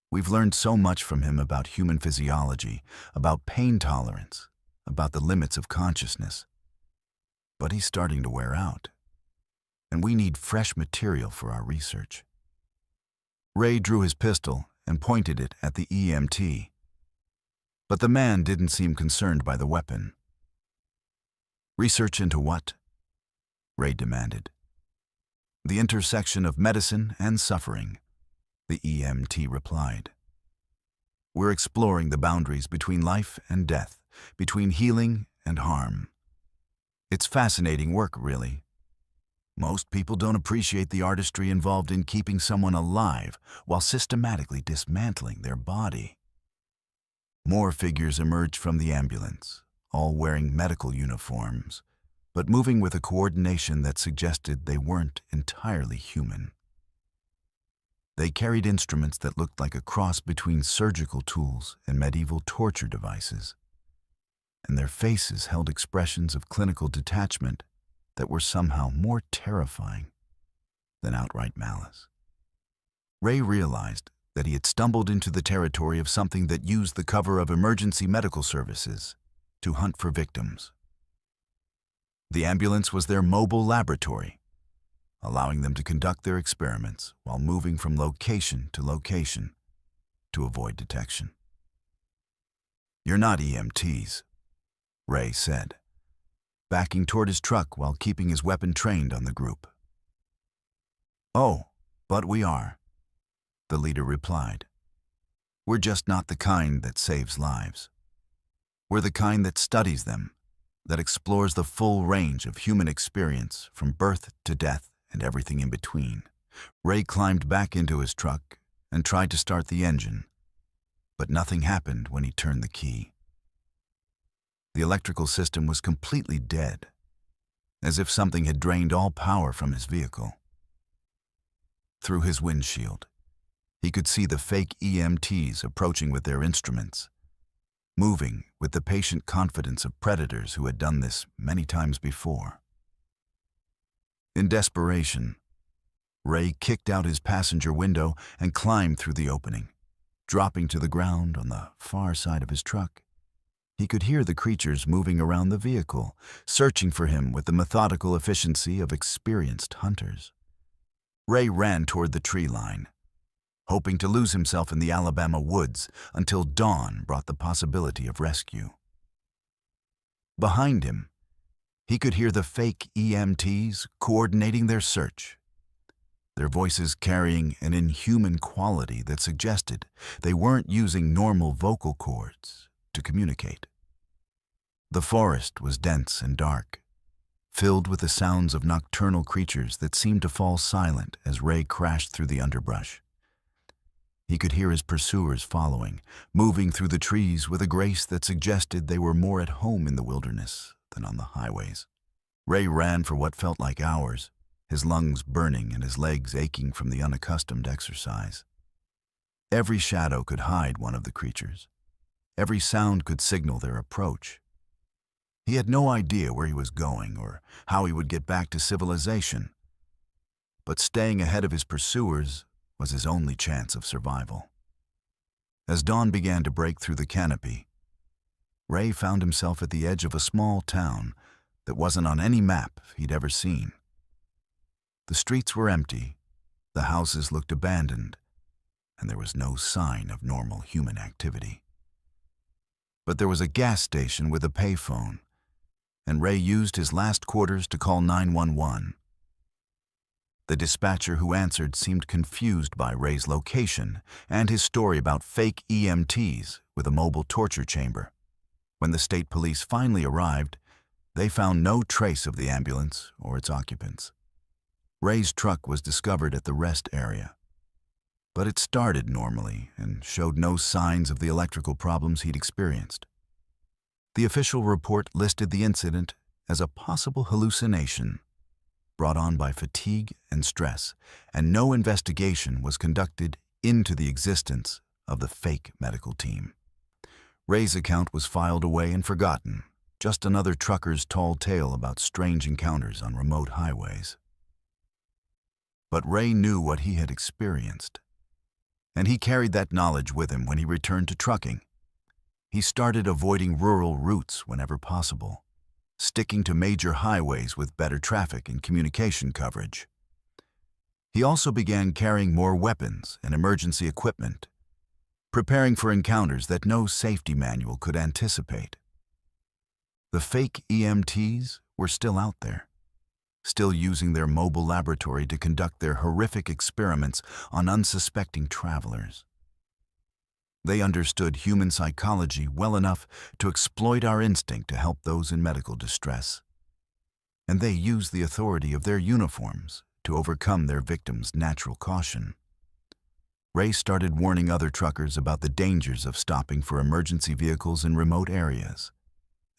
"We've learned so much from him about human physiology, about pain tolerance, about the limits of consciousness. But he's starting to wear out, and we need fresh material for our research." Ray drew his pistol and pointed it at the EMT, but the man didn't seem concerned by the weapon. "Research into what?" Ray demanded. "The intersection of medicine and suffering," the EMT replied. "We're exploring the boundaries between life and death, between healing and harm. It's fascinating work, really. Most people don't appreciate the artistry involved in keeping someone alive while systematically dismantling their body." More figures emerged from the ambulance, all wearing medical uniforms, but moving with a coordination that suggested they weren't entirely human. They carried instruments that looked like a cross between surgical tools and medieval torture devices, and their faces held expressions of clinical detachment that were somehow more terrifying than outright malice. Ray realized that he had stumbled into the territory of something that used the cover of emergency medical services to hunt for victims. The ambulance was their mobile laboratory, allowing them to conduct their experiments while moving from location to location to avoid detection. "You're not EMTs," Ray said, backing toward his truck while keeping his weapon trained on the group. "Oh, but we are," the leader replied. "We're just not the kind that saves lives. We're the kind that studies them, that explores the full range of human experience from birth to death and everything in between." Ray climbed back into his truck and tried to start the engine, but nothing happened when he turned the key. The electrical system was completely dead, as if something had drained all power from his vehicle. Through his windshield, he could see the fake EMTs approaching with their instruments, moving with the patient confidence of predators who had done this many times before. In desperation, Ray kicked out his passenger window and climbed through the opening, dropping to the ground on the far side of his truck. He could hear the creatures moving around the vehicle, searching for him with the methodical efficiency of experienced hunters. Ray ran toward the tree line, hoping to lose himself in the Alabama woods until dawn brought the possibility of rescue. Behind him, he could hear the fake EMTs coordinating their search, their voices carrying an inhuman quality that suggested they weren't using normal vocal cords to communicate. The forest was dense and dark, filled with the sounds of nocturnal creatures that seemed to fall silent as Ray crashed through the underbrush. He could hear his pursuers following, moving through the trees with a grace that suggested they were more at home in the wilderness than on the highways. Ray ran for what felt like hours, his lungs burning and his legs aching from the unaccustomed exercise. Every shadow could hide one of the creatures. Every sound could signal their approach. He had no idea where he was going or how he would get back to civilization. But staying ahead of his pursuers was his only chance of survival. As dawn began to break through the canopy, Ray found himself at the edge of a small town that wasn't on any map he'd ever seen. The streets were empty, the houses looked abandoned, and there was no sign of normal human activity. But there was a gas station with a payphone, and Ray used his last quarters to call 911. The dispatcher who answered seemed confused by Ray's location and his story about fake EMTs with a mobile torture chamber. When the state police finally arrived, they found no trace of the ambulance or its occupants. Ray's truck was discovered at the rest area, but it started normally and showed no signs of the electrical problems he'd experienced. The official report listed the incident as a possible hallucination brought on by fatigue and stress, and no investigation was conducted into the existence of the fake medical team. Ray's account was filed away and forgotten, just another trucker's tall tale about strange encounters on remote highways. But Ray knew what he had experienced, and he carried that knowledge with him when he returned to trucking. He started avoiding rural routes whenever possible, sticking to major highways with better traffic and communication coverage. He also began carrying more weapons and emergency equipment, preparing for encounters that no safety manual could anticipate. The fake EMTs were still out there, still using their mobile laboratory to conduct their horrific experiments on unsuspecting travelers. They understood human psychology well enough to exploit our instinct to help those in medical distress. And they used the authority of their uniforms to overcome their victims' natural caution. Ray started warning other truckers about the dangers of stopping for emergency vehicles in remote areas,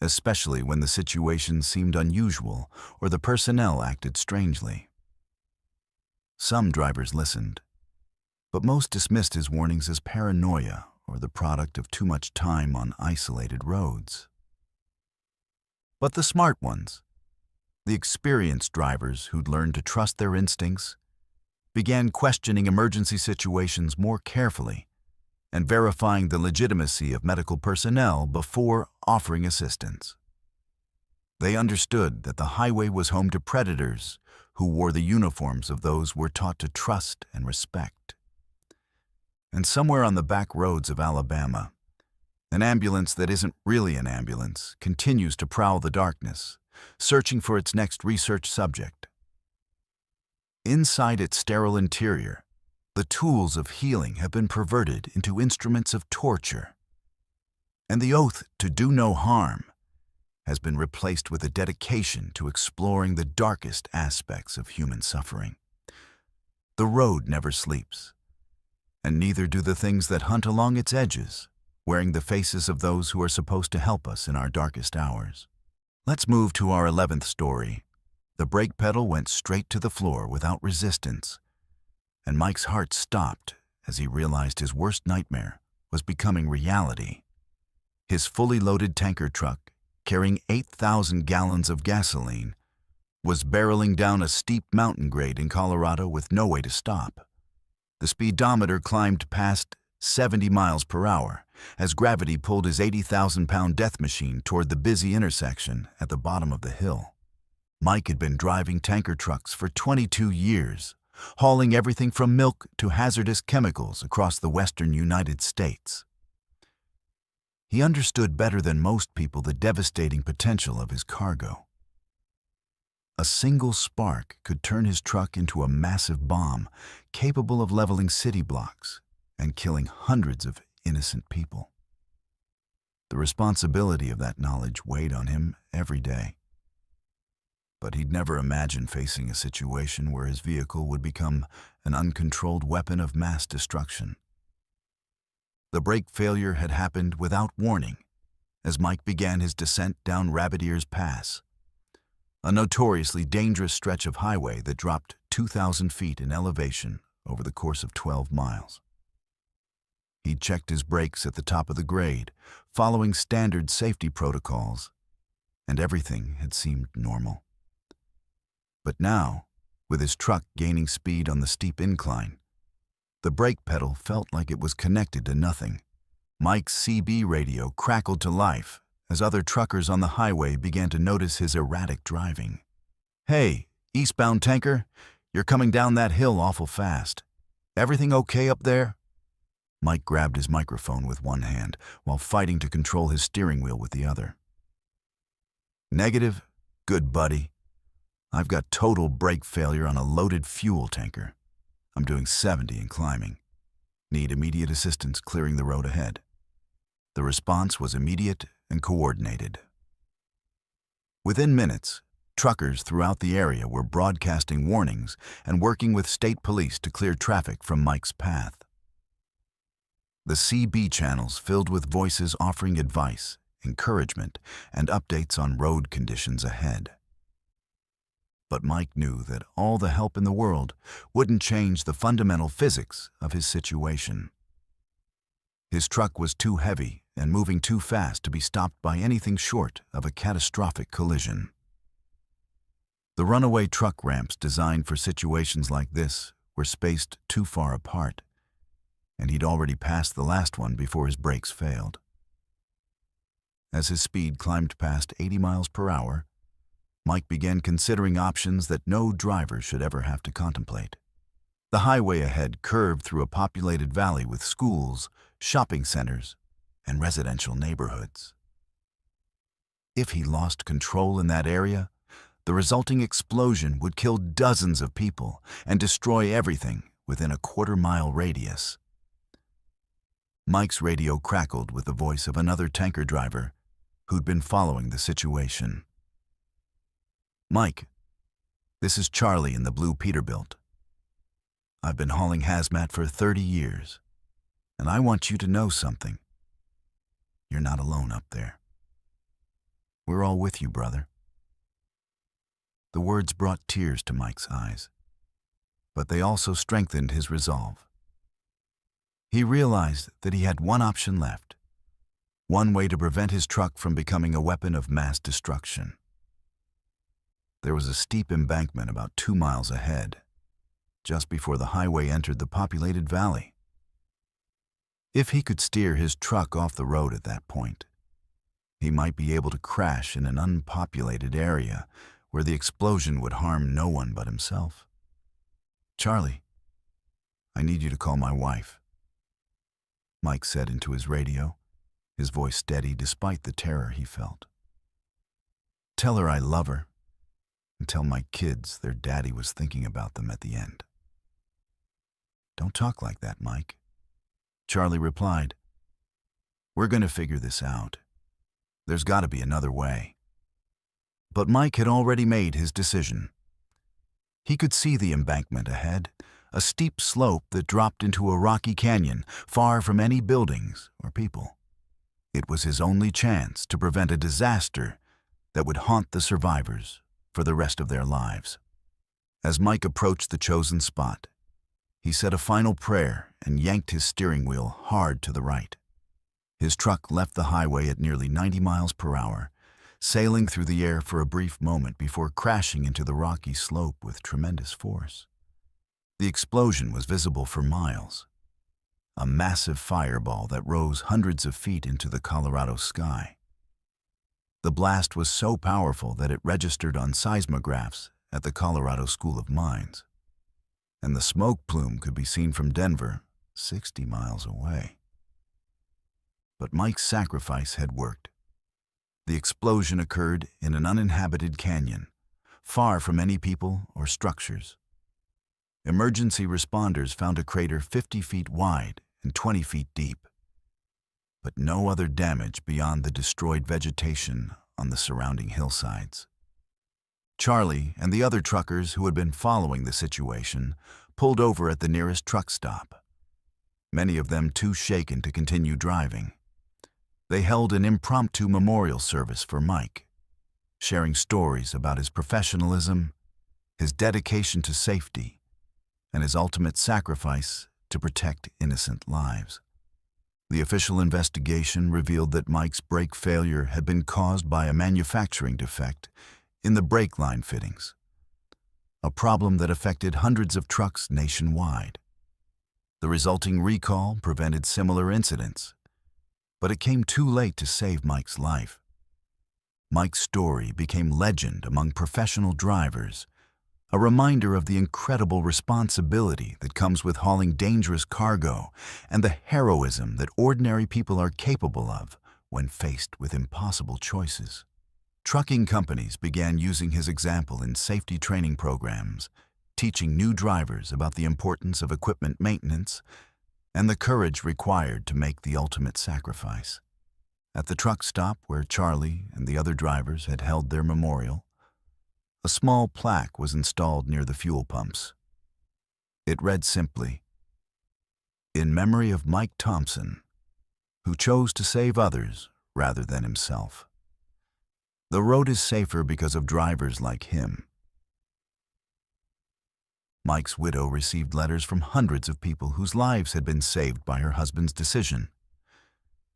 especially when the situation seemed unusual or the personnel acted strangely. Some drivers listened, but most dismissed his warnings as paranoia or the product of too much time on isolated roads. But the smart ones, the experienced drivers who'd learned to trust their instincts, began questioning emergency situations more carefully and verifying the legitimacy of medical personnel before offering assistance. They understood that the highway was home to predators who wore the uniforms of those we're taught to trust and respect. And somewhere on the back roads of Alabama, an ambulance that isn't really an ambulance continues to prowl the darkness, searching for its next research subject. Inside its sterile interior, the tools of healing have been perverted into instruments of torture, and the oath to do no harm has been replaced with a dedication to exploring the darkest aspects of human suffering. The road never sleeps, and neither do the things that hunt along its edges, wearing the faces of those who are supposed to help us in our darkest hours. Let's move to our 11th story. The brake pedal went straight to the floor without resistance, and Mike's heart stopped as he realized his worst nightmare was becoming reality. His fully loaded tanker truck, carrying 8,000 gallons of gasoline, was barreling down a steep mountain grade in Colorado with no way to stop. The speedometer climbed past 70 miles per hour as gravity pulled his 80,000-pound death machine toward the busy intersection at the bottom of the hill. Mike had been driving tanker trucks for 22 years, hauling everything from milk to hazardous chemicals across the western United States. He understood better than most people the devastating potential of his cargo. A single spark could turn his truck into a massive bomb capable of leveling city blocks and killing hundreds of innocent people. The responsibility of that knowledge weighed on him every day. But he'd never imagined facing a situation where his vehicle would become an uncontrolled weapon of mass destruction. The brake failure had happened without warning as Mike began his descent down Rabbit Ears Pass, a notoriously dangerous stretch of highway that dropped 2,000 feet in elevation over the course of 12 miles. He'd checked his brakes at the top of the grade, following standard safety protocols, and everything had seemed normal. But now, with his truck gaining speed on the steep incline, the brake pedal felt like it was connected to nothing. Mike's CB radio crackled to life as other truckers on the highway began to notice his erratic driving. "Hey, eastbound tanker, you're coming down that hill awful fast. Everything okay up there?" Mike grabbed his microphone with one hand while fighting to control his steering wheel with the other. "Negative? Good buddy. I've got total brake failure on a loaded fuel tanker. I'm doing 70 and climbing. Need immediate assistance clearing the road ahead." The response was immediate and coordinated. Within minutes, truckers throughout the area were broadcasting warnings and working with state police to clear traffic from Mike's path. The CB channels filled with voices offering advice, encouragement, and updates on road conditions ahead. But Mike knew that all the help in the world wouldn't change the fundamental physics of his situation. His truck was too heavy and moving too fast to be stopped by anything short of a catastrophic collision. The runaway truck ramps designed for situations like this were spaced too far apart, and he'd already passed the last one before his brakes failed. As his speed climbed past 80 miles per hour, Mike began considering options that no driver should ever have to contemplate. The highway ahead curved through a populated valley with schools, shopping centers, and residential neighborhoods. If he lost control in that area, the resulting explosion would kill dozens of people and destroy everything within a quarter-mile radius. Mike's radio crackled with the voice of another tanker driver who'd been following the situation. "Mike, this is Charlie in the blue Peterbilt. I've been hauling hazmat for 30 years, and I want you to know something. You're not alone up there. We're all with you, brother." The words brought tears to Mike's eyes, but they also strengthened his resolve. He realized that he had one option left, one way to prevent his truck from becoming a weapon of mass destruction. There was a steep embankment about 2 miles ahead, just before the highway entered the populated valley. If he could steer his truck off the road at that point, he might be able to crash in an unpopulated area where the explosion would harm no one but himself. "Charlie, I need you to call my wife," Mike said into his radio, his voice steady despite the terror he felt. "Tell her I love her, and tell my kids their daddy was thinking about them at the end." "Don't talk like that, Mike," Charlie replied. "We're going to figure this out. There's got to be another way." But Mike had already made his decision. He could see the embankment ahead, a steep slope that dropped into a rocky canyon, far from any buildings or people. It was his only chance to prevent a disaster that would haunt the survivors for the rest of their lives. As Mike approached the chosen spot, he said a final prayer and yanked his steering wheel hard to the right. His truck left the highway at nearly 90 miles per hour, sailing through the air for a brief moment before crashing into the rocky slope with tremendous force. The explosion was visible for miles, a massive fireball that rose hundreds of feet into the Colorado sky. The blast was so powerful that it registered on seismographs at the Colorado School of Mines, and the smoke plume could be seen from Denver, 60 miles away. But Mike's sacrifice had worked. The explosion occurred in an uninhabited canyon, far from any people or structures. Emergency responders found a crater 50 feet wide and 20 feet deep, but no other damage beyond the destroyed vegetation on the surrounding hillsides. Charlie and the other truckers who had been following the situation pulled over at the nearest truck stop. many of them too shaken to continue driving. They held an impromptu memorial service for Mike, sharing stories about his professionalism, his dedication to safety, and his ultimate sacrifice to protect innocent lives. The official investigation revealed that Mike's brake failure had been caused by a manufacturing defect in the brake line fittings, a problem that affected hundreds of trucks nationwide. The resulting recall prevented similar incidents, but it came too late to save Mike's life. Mike's story became legend among professional drivers, a reminder of the incredible responsibility that comes with hauling dangerous cargo and the heroism that ordinary people are capable of when faced with impossible choices. Trucking companies began using his example in safety training programs, teaching new drivers about the importance of equipment maintenance and the courage required to make the ultimate sacrifice. At the truck stop where Charlie and the other drivers had held their memorial, a small plaque was installed near the fuel pumps. It read simply, "In memory of Mike Thompson, who chose to save others rather than himself. The road is safer because of drivers like him." Mike's widow received letters from hundreds of people whose lives had been saved by her husband's decision.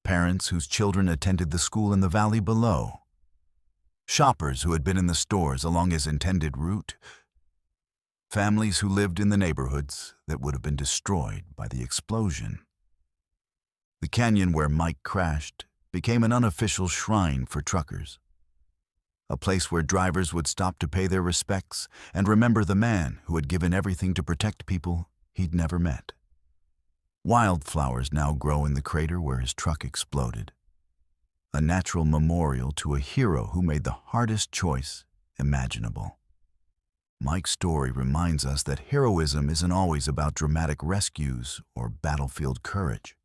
Parents whose children attended the school in the valley below. Shoppers who had been in the stores along his intended route. Families who lived in the neighborhoods that would have been destroyed by the explosion. The canyon where Mike crashed became an unofficial shrine for truckers. A place where drivers would stop to pay their respects and remember the man who had given everything to protect people he'd never met. Wildflowers now grow in the crater where his truck exploded, a natural memorial to a hero who made the hardest choice imaginable. Mike's story reminds us that heroism isn't always about dramatic rescues or battlefield courage.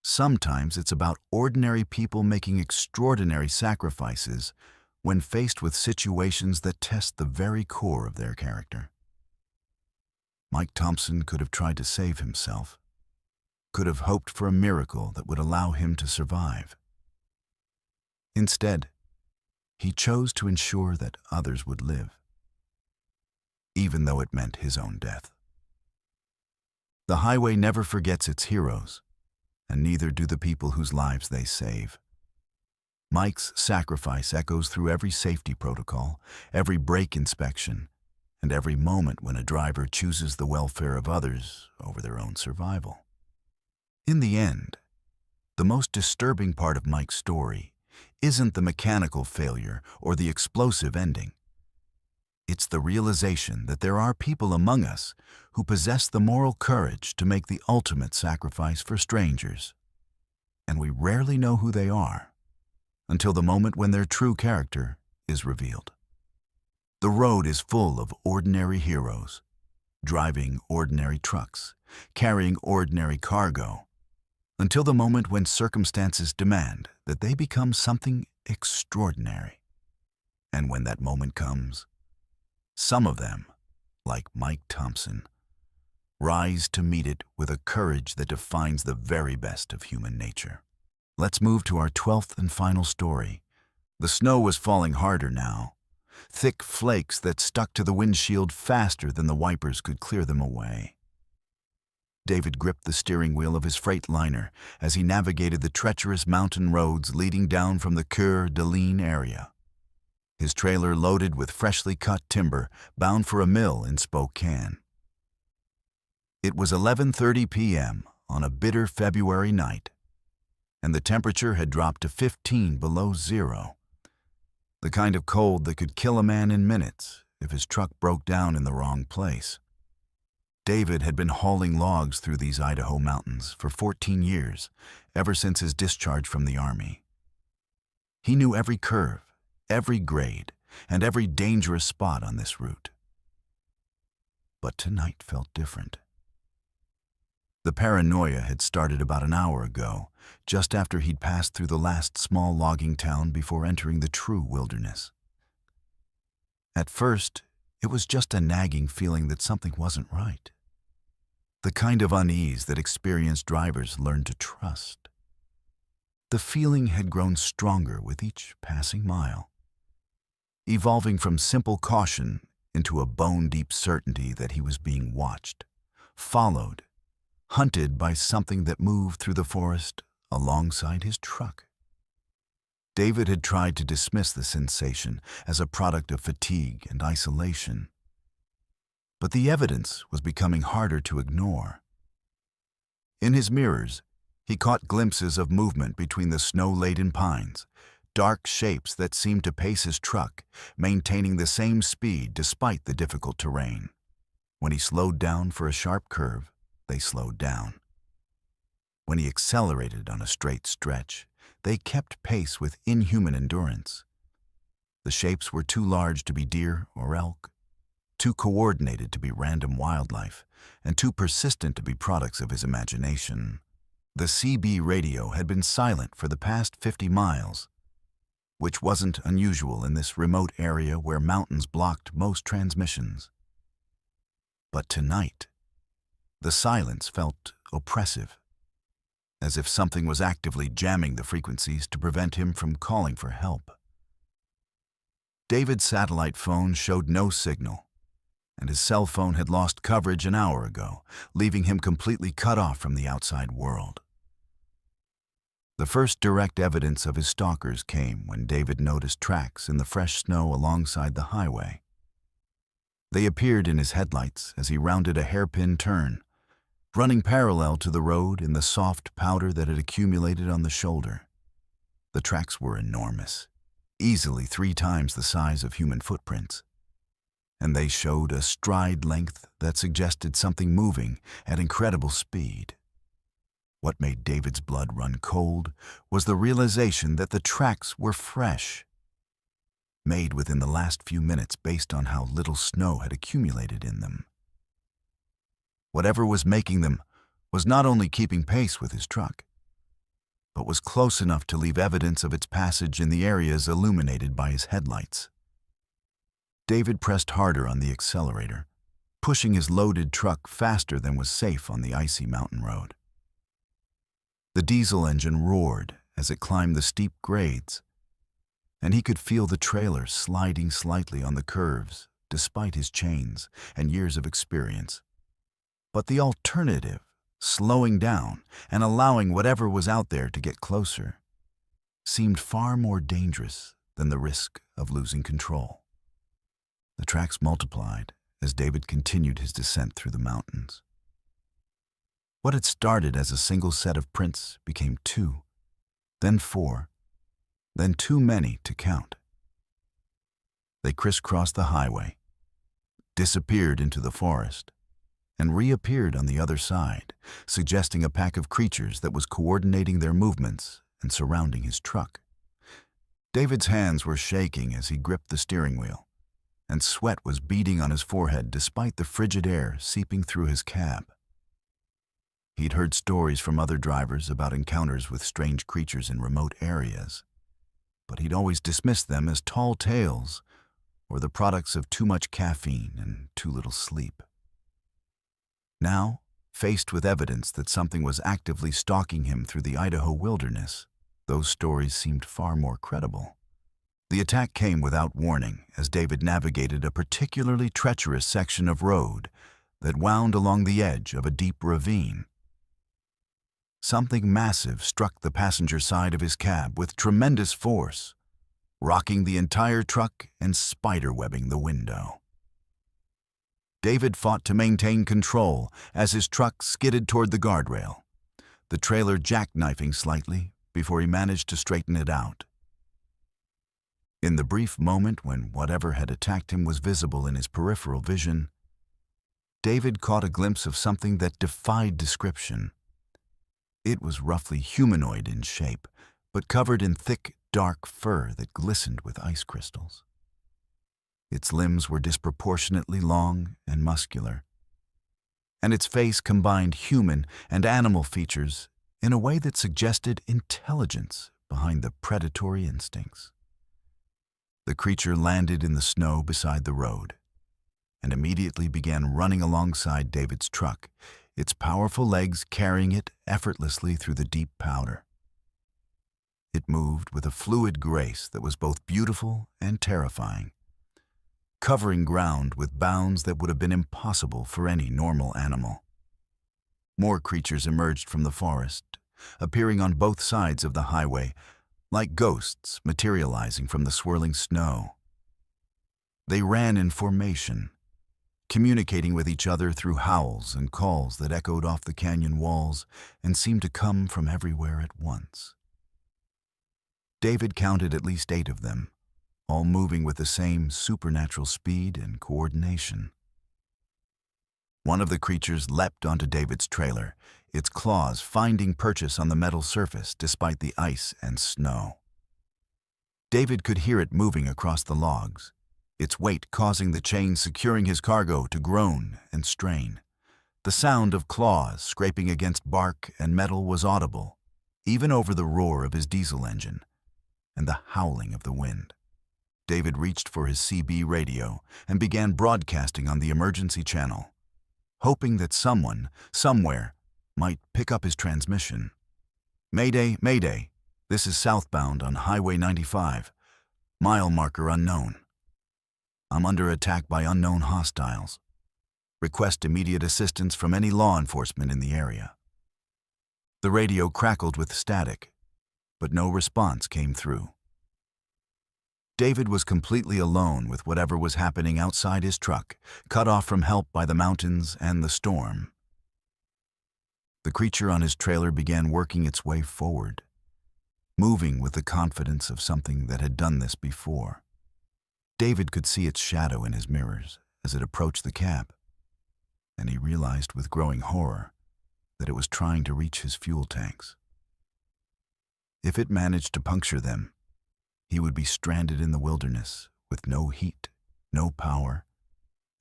Sometimes it's about ordinary people making extraordinary sacrifices when faced with situations that test the very core of their character. Mike Thompson could have tried to save himself, could have hoped for a miracle that would allow him to survive. Instead, he chose to ensure that others would live, even though it meant his own death. The highway never forgets its heroes, and neither do the people whose lives they save. Mike's sacrifice echoes through every safety protocol, every brake inspection, and every moment when a driver chooses the welfare of others over their own survival. In the end, the most disturbing part of Mike's story isn't the mechanical failure or the explosive ending. It's the realization that there are people among us who possess the moral courage to make the ultimate sacrifice for strangers. And we rarely know who they are until the moment when their true character is revealed. The road is full of ordinary heroes, driving ordinary trucks, carrying ordinary cargo, until the moment when circumstances demand that they become something extraordinary. And when that moment comes, some of them, like Mike Thompson, rise to meet it with a courage that defines the very best of human nature. Let's move to our 12th and final story. The snow was falling harder now, thick flakes that stuck to the windshield faster than the wipers could clear them away. David gripped the steering wheel of his freight liner as he navigated the treacherous mountain roads leading down from the Coeur d'Alene area. His trailer loaded with freshly cut timber, bound for a mill in Spokane. It was 11:30 p.m. on a bitter February night, and the temperature had dropped to 15 below zero. The kind of cold that could kill a man in minutes if his truck broke down in the wrong place. David had been hauling logs through these Idaho mountains for 14 years, ever since his discharge from the Army. He knew every curve, every grade, and every dangerous spot on this route. But tonight felt different. The paranoia had started about an hour ago, just after he'd passed through the last small logging town before entering the true wilderness. At first, it was just a nagging feeling that something wasn't right. the kind of unease that experienced drivers learn to trust. The feeling had grown stronger with each passing mile, evolving from simple caution into a bone-deep certainty that he was being watched, followed, hunted by something that moved through the forest alongside his truck. David had tried to dismiss the sensation as a product of fatigue and isolation, but the evidence was becoming harder to ignore. In his mirrors, he caught glimpses of movement between the snow-laden pines, dark shapes that seemed to pace his truck, maintaining the same speed despite the difficult terrain. When he slowed down for a sharp curve, they slowed down. When he accelerated on a straight stretch, they kept pace with inhuman endurance. The shapes were too large to be deer or elk, too coordinated to be random wildlife, and too persistent to be products of his imagination. The CB radio had been silent for the past 50 miles, which wasn't unusual in this remote area where mountains blocked most transmissions. But tonight, the silence felt oppressive, as if something was actively jamming the frequencies to prevent him from calling for help. David's satellite phone showed no signal, and his cell phone had lost coverage an hour ago, leaving him completely cut off from the outside world. The first direct evidence of his stalkers came when David noticed tracks in the fresh snow alongside the highway. They appeared in his headlights as he rounded a hairpin turn, running parallel to the road in the soft powder that had accumulated on the shoulder. The tracks were enormous, easily 3 times the size of human footprints, and they showed a stride length that suggested something moving at incredible speed. What made David's blood run cold was the realization that the tracks were fresh, made within the last few minutes based on how little snow had accumulated in them. Whatever was making them was not only keeping pace with his truck, but was close enough to leave evidence of its passage in the areas illuminated by his headlights. David pressed harder on the accelerator, pushing his loaded truck faster than was safe on the icy mountain road. The diesel engine roared as it climbed the steep grades, and he could feel the trailer sliding slightly on the curves despite his chains and years of experience. But the alternative, slowing down and allowing whatever was out there to get closer, seemed far more dangerous than the risk of losing control. The tracks multiplied as David continued his descent through the mountains. What had started as a single set of prints became 2, then 4, then too many to count. They crisscrossed the highway, disappeared into the forest, and reappeared on the other side, suggesting a pack of creatures that was coordinating their movements and surrounding his truck. David's hands were shaking as he gripped the steering wheel, and sweat was beading on his forehead despite the frigid air seeping through his cab. He'd heard stories from other drivers about encounters with strange creatures in remote areas, but he'd always dismissed them as tall tales or the products of too much caffeine and too little sleep. Now, faced with evidence that something was actively stalking him through the Idaho wilderness, those stories seemed far more credible. The attack came without warning as David navigated a particularly treacherous section of road that wound along the edge of a deep ravine. Something massive struck the passenger side of his cab with tremendous force, rocking the entire truck and spiderwebbing the window. David fought to maintain control as his truck skidded toward the guardrail, the trailer jackknifing slightly before he managed to straighten it out. In the brief moment when whatever had attacked him was visible in his peripheral vision, David caught a glimpse of something that defied description. It was roughly humanoid in shape, but covered in thick, dark fur that glistened with ice crystals. Its limbs were disproportionately long and muscular, and its face combined human and animal features in a way that suggested intelligence behind the predatory instincts. The creature landed in the snow beside the road and immediately began running alongside David's truck, its powerful legs carrying it effortlessly through the deep powder. It moved with a fluid grace that was both beautiful and terrifying, covering ground with bounds that would have been impossible for any normal animal. More creatures emerged from the forest, appearing on both sides of the highway, like ghosts materializing from the swirling snow. They ran in formation, communicating with each other through howls and calls that echoed off the canyon walls and seemed to come from everywhere at once. David counted at least 8 of them, all moving with the same supernatural speed and coordination. One of the creatures leapt onto David's trailer, its claws finding purchase on the metal surface despite the ice and snow. David could hear it moving across the logs, its weight causing the chain securing his cargo to groan and strain. The sound of claws scraping against bark and metal was audible, even over the roar of his diesel engine and the howling of the wind. David reached for his CB radio and began broadcasting on the emergency channel, hoping that someone, somewhere, might pick up his transmission. "Mayday, Mayday, this is southbound on Highway 95, mile marker unknown. I'm under attack by unknown hostiles. Request immediate assistance from any law enforcement in the area." The radio crackled with static, but no response came through. David was completely alone with whatever was happening outside his truck, cut off from help by the mountains and the storm. The creature on his trailer began working its way forward, moving with the confidence of something that had done this before. David could see its shadow in his mirrors as it approached the cab, and he realized with growing horror that it was trying to reach his fuel tanks. If it managed to puncture them, he would be stranded in the wilderness with no heat, no power,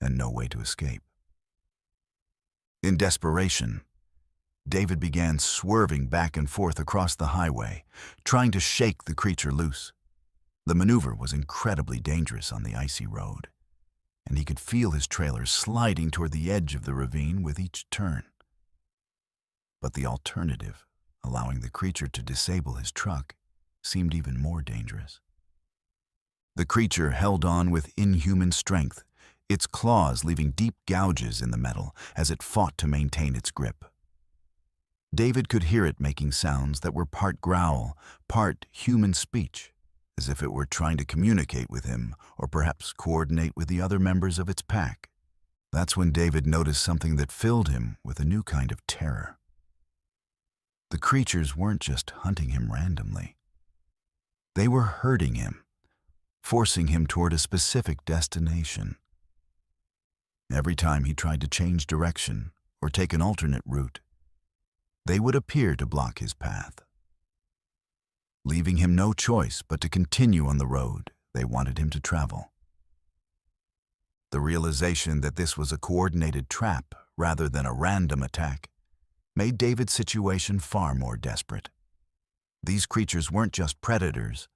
and no way to escape. In desperation, David began swerving back and forth across the highway, trying to shake the creature loose. The maneuver was incredibly dangerous on the icy road, and he could feel his trailer sliding toward the edge of the ravine with each turn. But the alternative, allowing the creature to disable his truck, seemed even more dangerous. The creature held on with inhuman strength, its claws leaving deep gouges in the metal as it fought to maintain its grip. David could hear it making sounds that were part growl, part human speech, as if it were trying to communicate with him or perhaps coordinate with the other members of its pack. That's when David noticed something that filled him with a new kind of terror. The creatures weren't just hunting him randomly. They were herding him, forcing him toward a specific destination. Every time he tried to change direction or take an alternate route, they would appear to block his path, leaving him no choice but to continue on the road they wanted him to travel. The realization that this was a coordinated trap rather than a random attack made David's situation far more desperate. These creatures weren't just predators.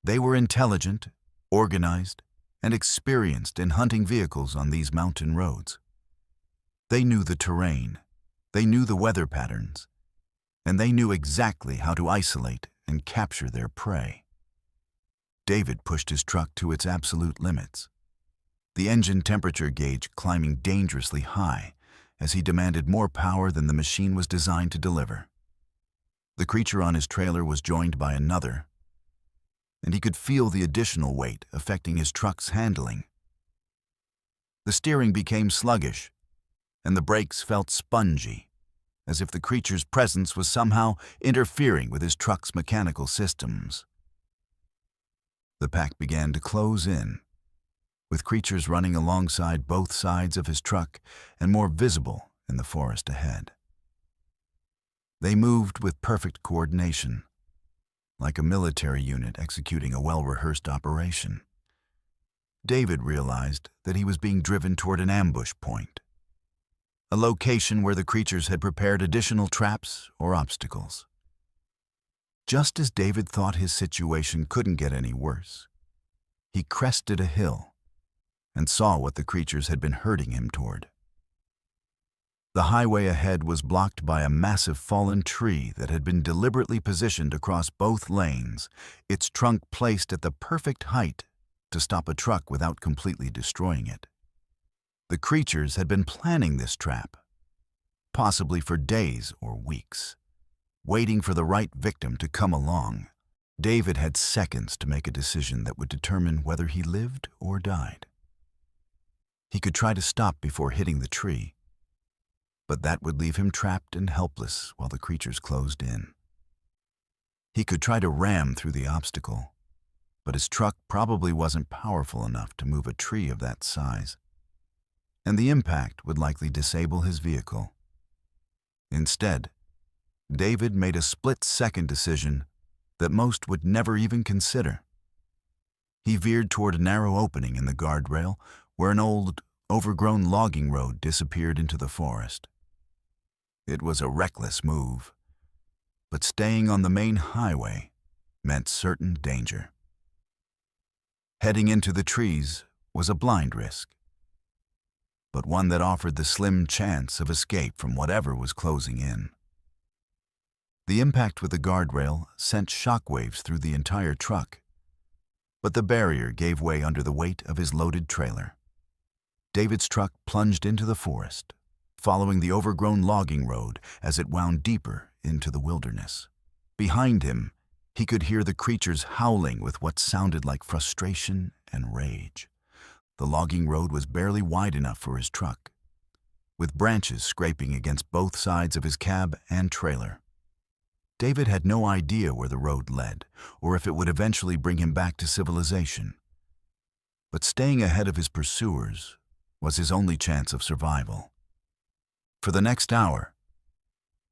They were intelligent, organized, and experienced in hunting vehicles on these mountain roads. They knew the terrain, they knew the weather patterns, and they knew exactly how to isolate and capture their prey. David pushed his truck to its absolute limits, the engine temperature gauge climbing dangerously high as he demanded more power than the machine was designed to deliver. The creature on his trailer was joined by another, and he could feel the additional weight affecting his truck's handling. The steering became sluggish, and the brakes felt spongy, as if the creature's presence was somehow interfering with his truck's mechanical systems. The pack began to close in, with creatures running alongside both sides of his truck and more visible in the forest ahead. They moved with perfect coordination, like a military unit executing a well-rehearsed operation. David realized that he was being driven toward an ambush point, a location where the creatures had prepared additional traps or obstacles. Just as David thought his situation couldn't get any worse, he crested a hill and saw what the creatures had been herding him toward. The highway ahead was blocked by a massive fallen tree that had been deliberately positioned across both lanes, its trunk placed at the perfect height to stop a truck without completely destroying it. The creatures had been planning this trap, possibly for days or weeks, waiting for the right victim to come along. David had seconds to make a decision that would determine whether he lived or died. He could try to stop before hitting the tree, but that would leave him trapped and helpless while the creatures closed in. He could try to ram through the obstacle, but his truck probably wasn't powerful enough to move a tree of that size, and the impact would likely disable his vehicle. Instead, David made a split-second decision that most would never even consider. He veered toward a narrow opening in the guardrail where an old, overgrown logging road disappeared into the forest. It was a reckless move, but staying on the main highway meant certain danger. Heading into the trees was a blind risk, but one that offered the slim chance of escape from whatever was closing in. The impact with the guardrail sent shockwaves through the entire truck, but the barrier gave way under the weight of his loaded trailer. David's truck plunged into the forest, following the overgrown logging road as it wound deeper into the wilderness. Behind him, he could hear the creatures howling with what sounded like frustration and rage. The logging road was barely wide enough for his truck, with branches scraping against both sides of his cab and trailer. David had no idea where the road led, or if it would eventually bring him back to civilization. But staying ahead of his pursuers was his only chance of survival. For the next hour,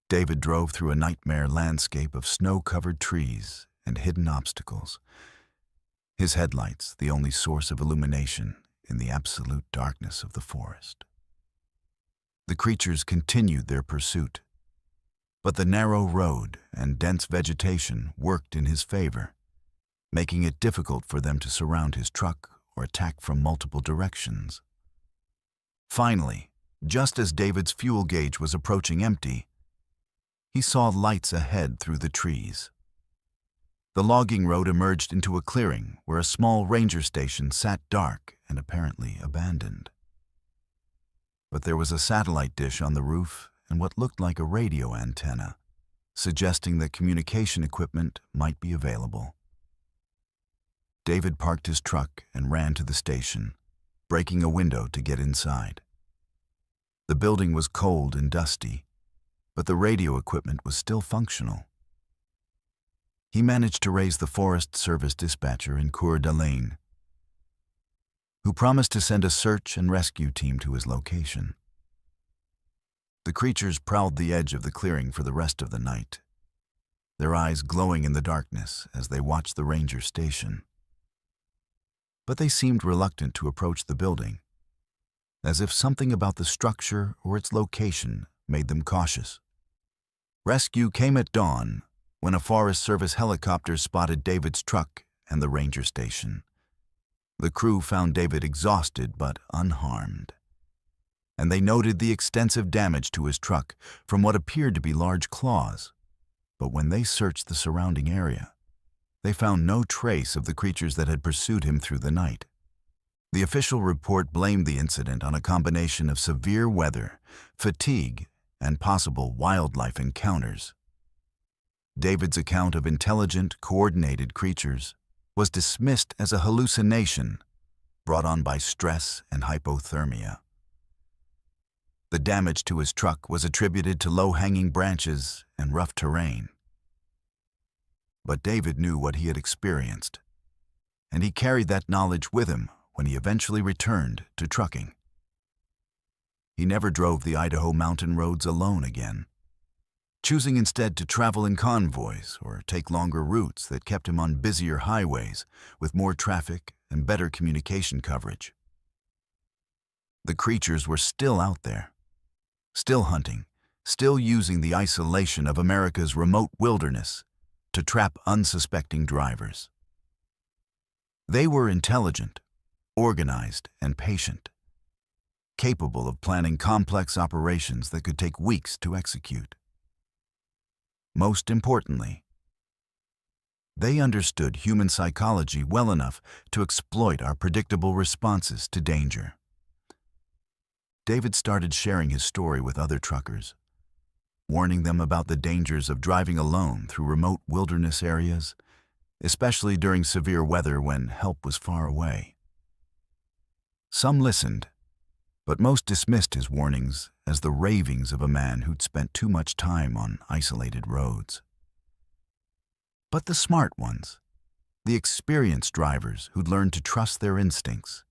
David drove through a nightmare landscape of snow-covered trees and hidden obstacles, his headlights the only source of illumination in the absolute darkness of the forest. The creatures continued their pursuit, but the narrow road and dense vegetation worked in his favor, making it difficult for them to surround his truck or attack from multiple directions. Finally, just as David's fuel gauge was approaching empty, he saw lights ahead through the trees. The logging road emerged into a clearing where a small ranger station sat dark and apparently abandoned. But there was a satellite dish on the roof and what looked like a radio antenna, suggesting that communication equipment might be available. David parked his truck and ran to the station, breaking a window to get inside. The building was cold and dusty, but the radio equipment was still functional. He managed to raise the Forest Service dispatcher in Coeur d'Alene, who promised to send a search and rescue team to his location. The creatures prowled the edge of the clearing for the rest of the night, their eyes glowing in the darkness as they watched the ranger station. But they seemed reluctant to approach the building, as if something about the structure or its location made them cautious. Rescue came at dawn when a Forest Service helicopter spotted David's truck and the ranger station. The crew found David exhausted but unharmed, and they noted the extensive damage to his truck from what appeared to be large claws. But when they searched the surrounding area, they found no trace of the creatures that had pursued him through the night. The official report blamed the incident on a combination of severe weather, fatigue, and possible wildlife encounters. David's account of intelligent, coordinated creatures was dismissed as a hallucination brought on by stress and hypothermia. The damage to his truck was attributed to low-hanging branches and rough terrain. But David knew what he had experienced, and he carried that knowledge with him when he eventually returned to trucking. He never drove the Idaho mountain roads alone again, choosing instead to travel in convoys or take longer routes that kept him on busier highways with more traffic and better communication coverage. The creatures were still out there, still hunting, still using the isolation of America's remote wilderness to trap unsuspecting drivers. They were intelligent, organized, and patient, capable of planning complex operations that could take weeks to execute. Most importantly, they understood human psychology well enough to exploit our predictable responses to danger. David started sharing his story with other truckers, warning them about the dangers of driving alone through remote wilderness areas, especially during severe weather when help was far away. Some listened, but most dismissed his warnings as the ravings of a man who'd spent too much time on isolated roads. But the smart ones, the experienced drivers who'd learned to trust their instincts,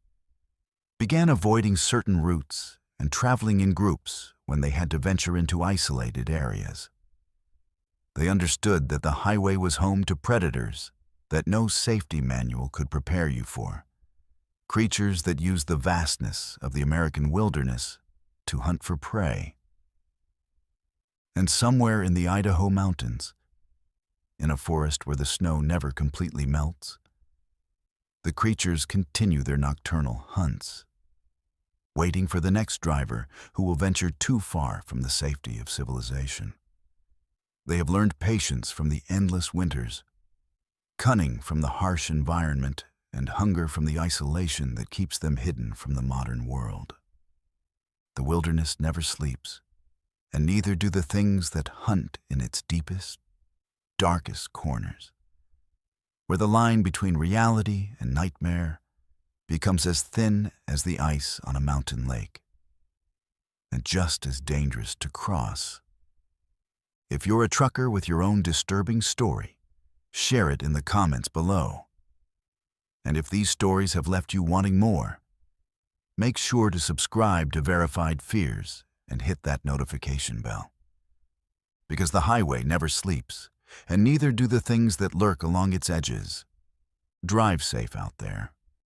began avoiding certain routes and traveling in groups when they had to venture into isolated areas. They understood that the highway was home to predators that no safety manual could prepare you for, creatures that used the vastness of the American wilderness to hunt for prey. And somewhere in the Idaho mountains, in a forest where the snow never completely melts, the creatures continue their nocturnal hunts, waiting for the next driver who will venture too far from the safety of civilization. They have learned patience from the endless winters, cunning from the harsh environment, and hunger from the isolation that keeps them hidden from the modern world. The wilderness never sleeps, and neither do the things that hunt in its deepest, darkest corners, where the line between reality and nightmare becomes as thin as the ice on a mountain lake, and just as dangerous to cross. If you're a trucker with your own disturbing story, share it in the comments below. And if these stories have left you wanting more, make sure to subscribe to Verified Fears and hit that notification bell. Because the highway never sleeps, and neither do the things that lurk along its edges. Drive safe out there.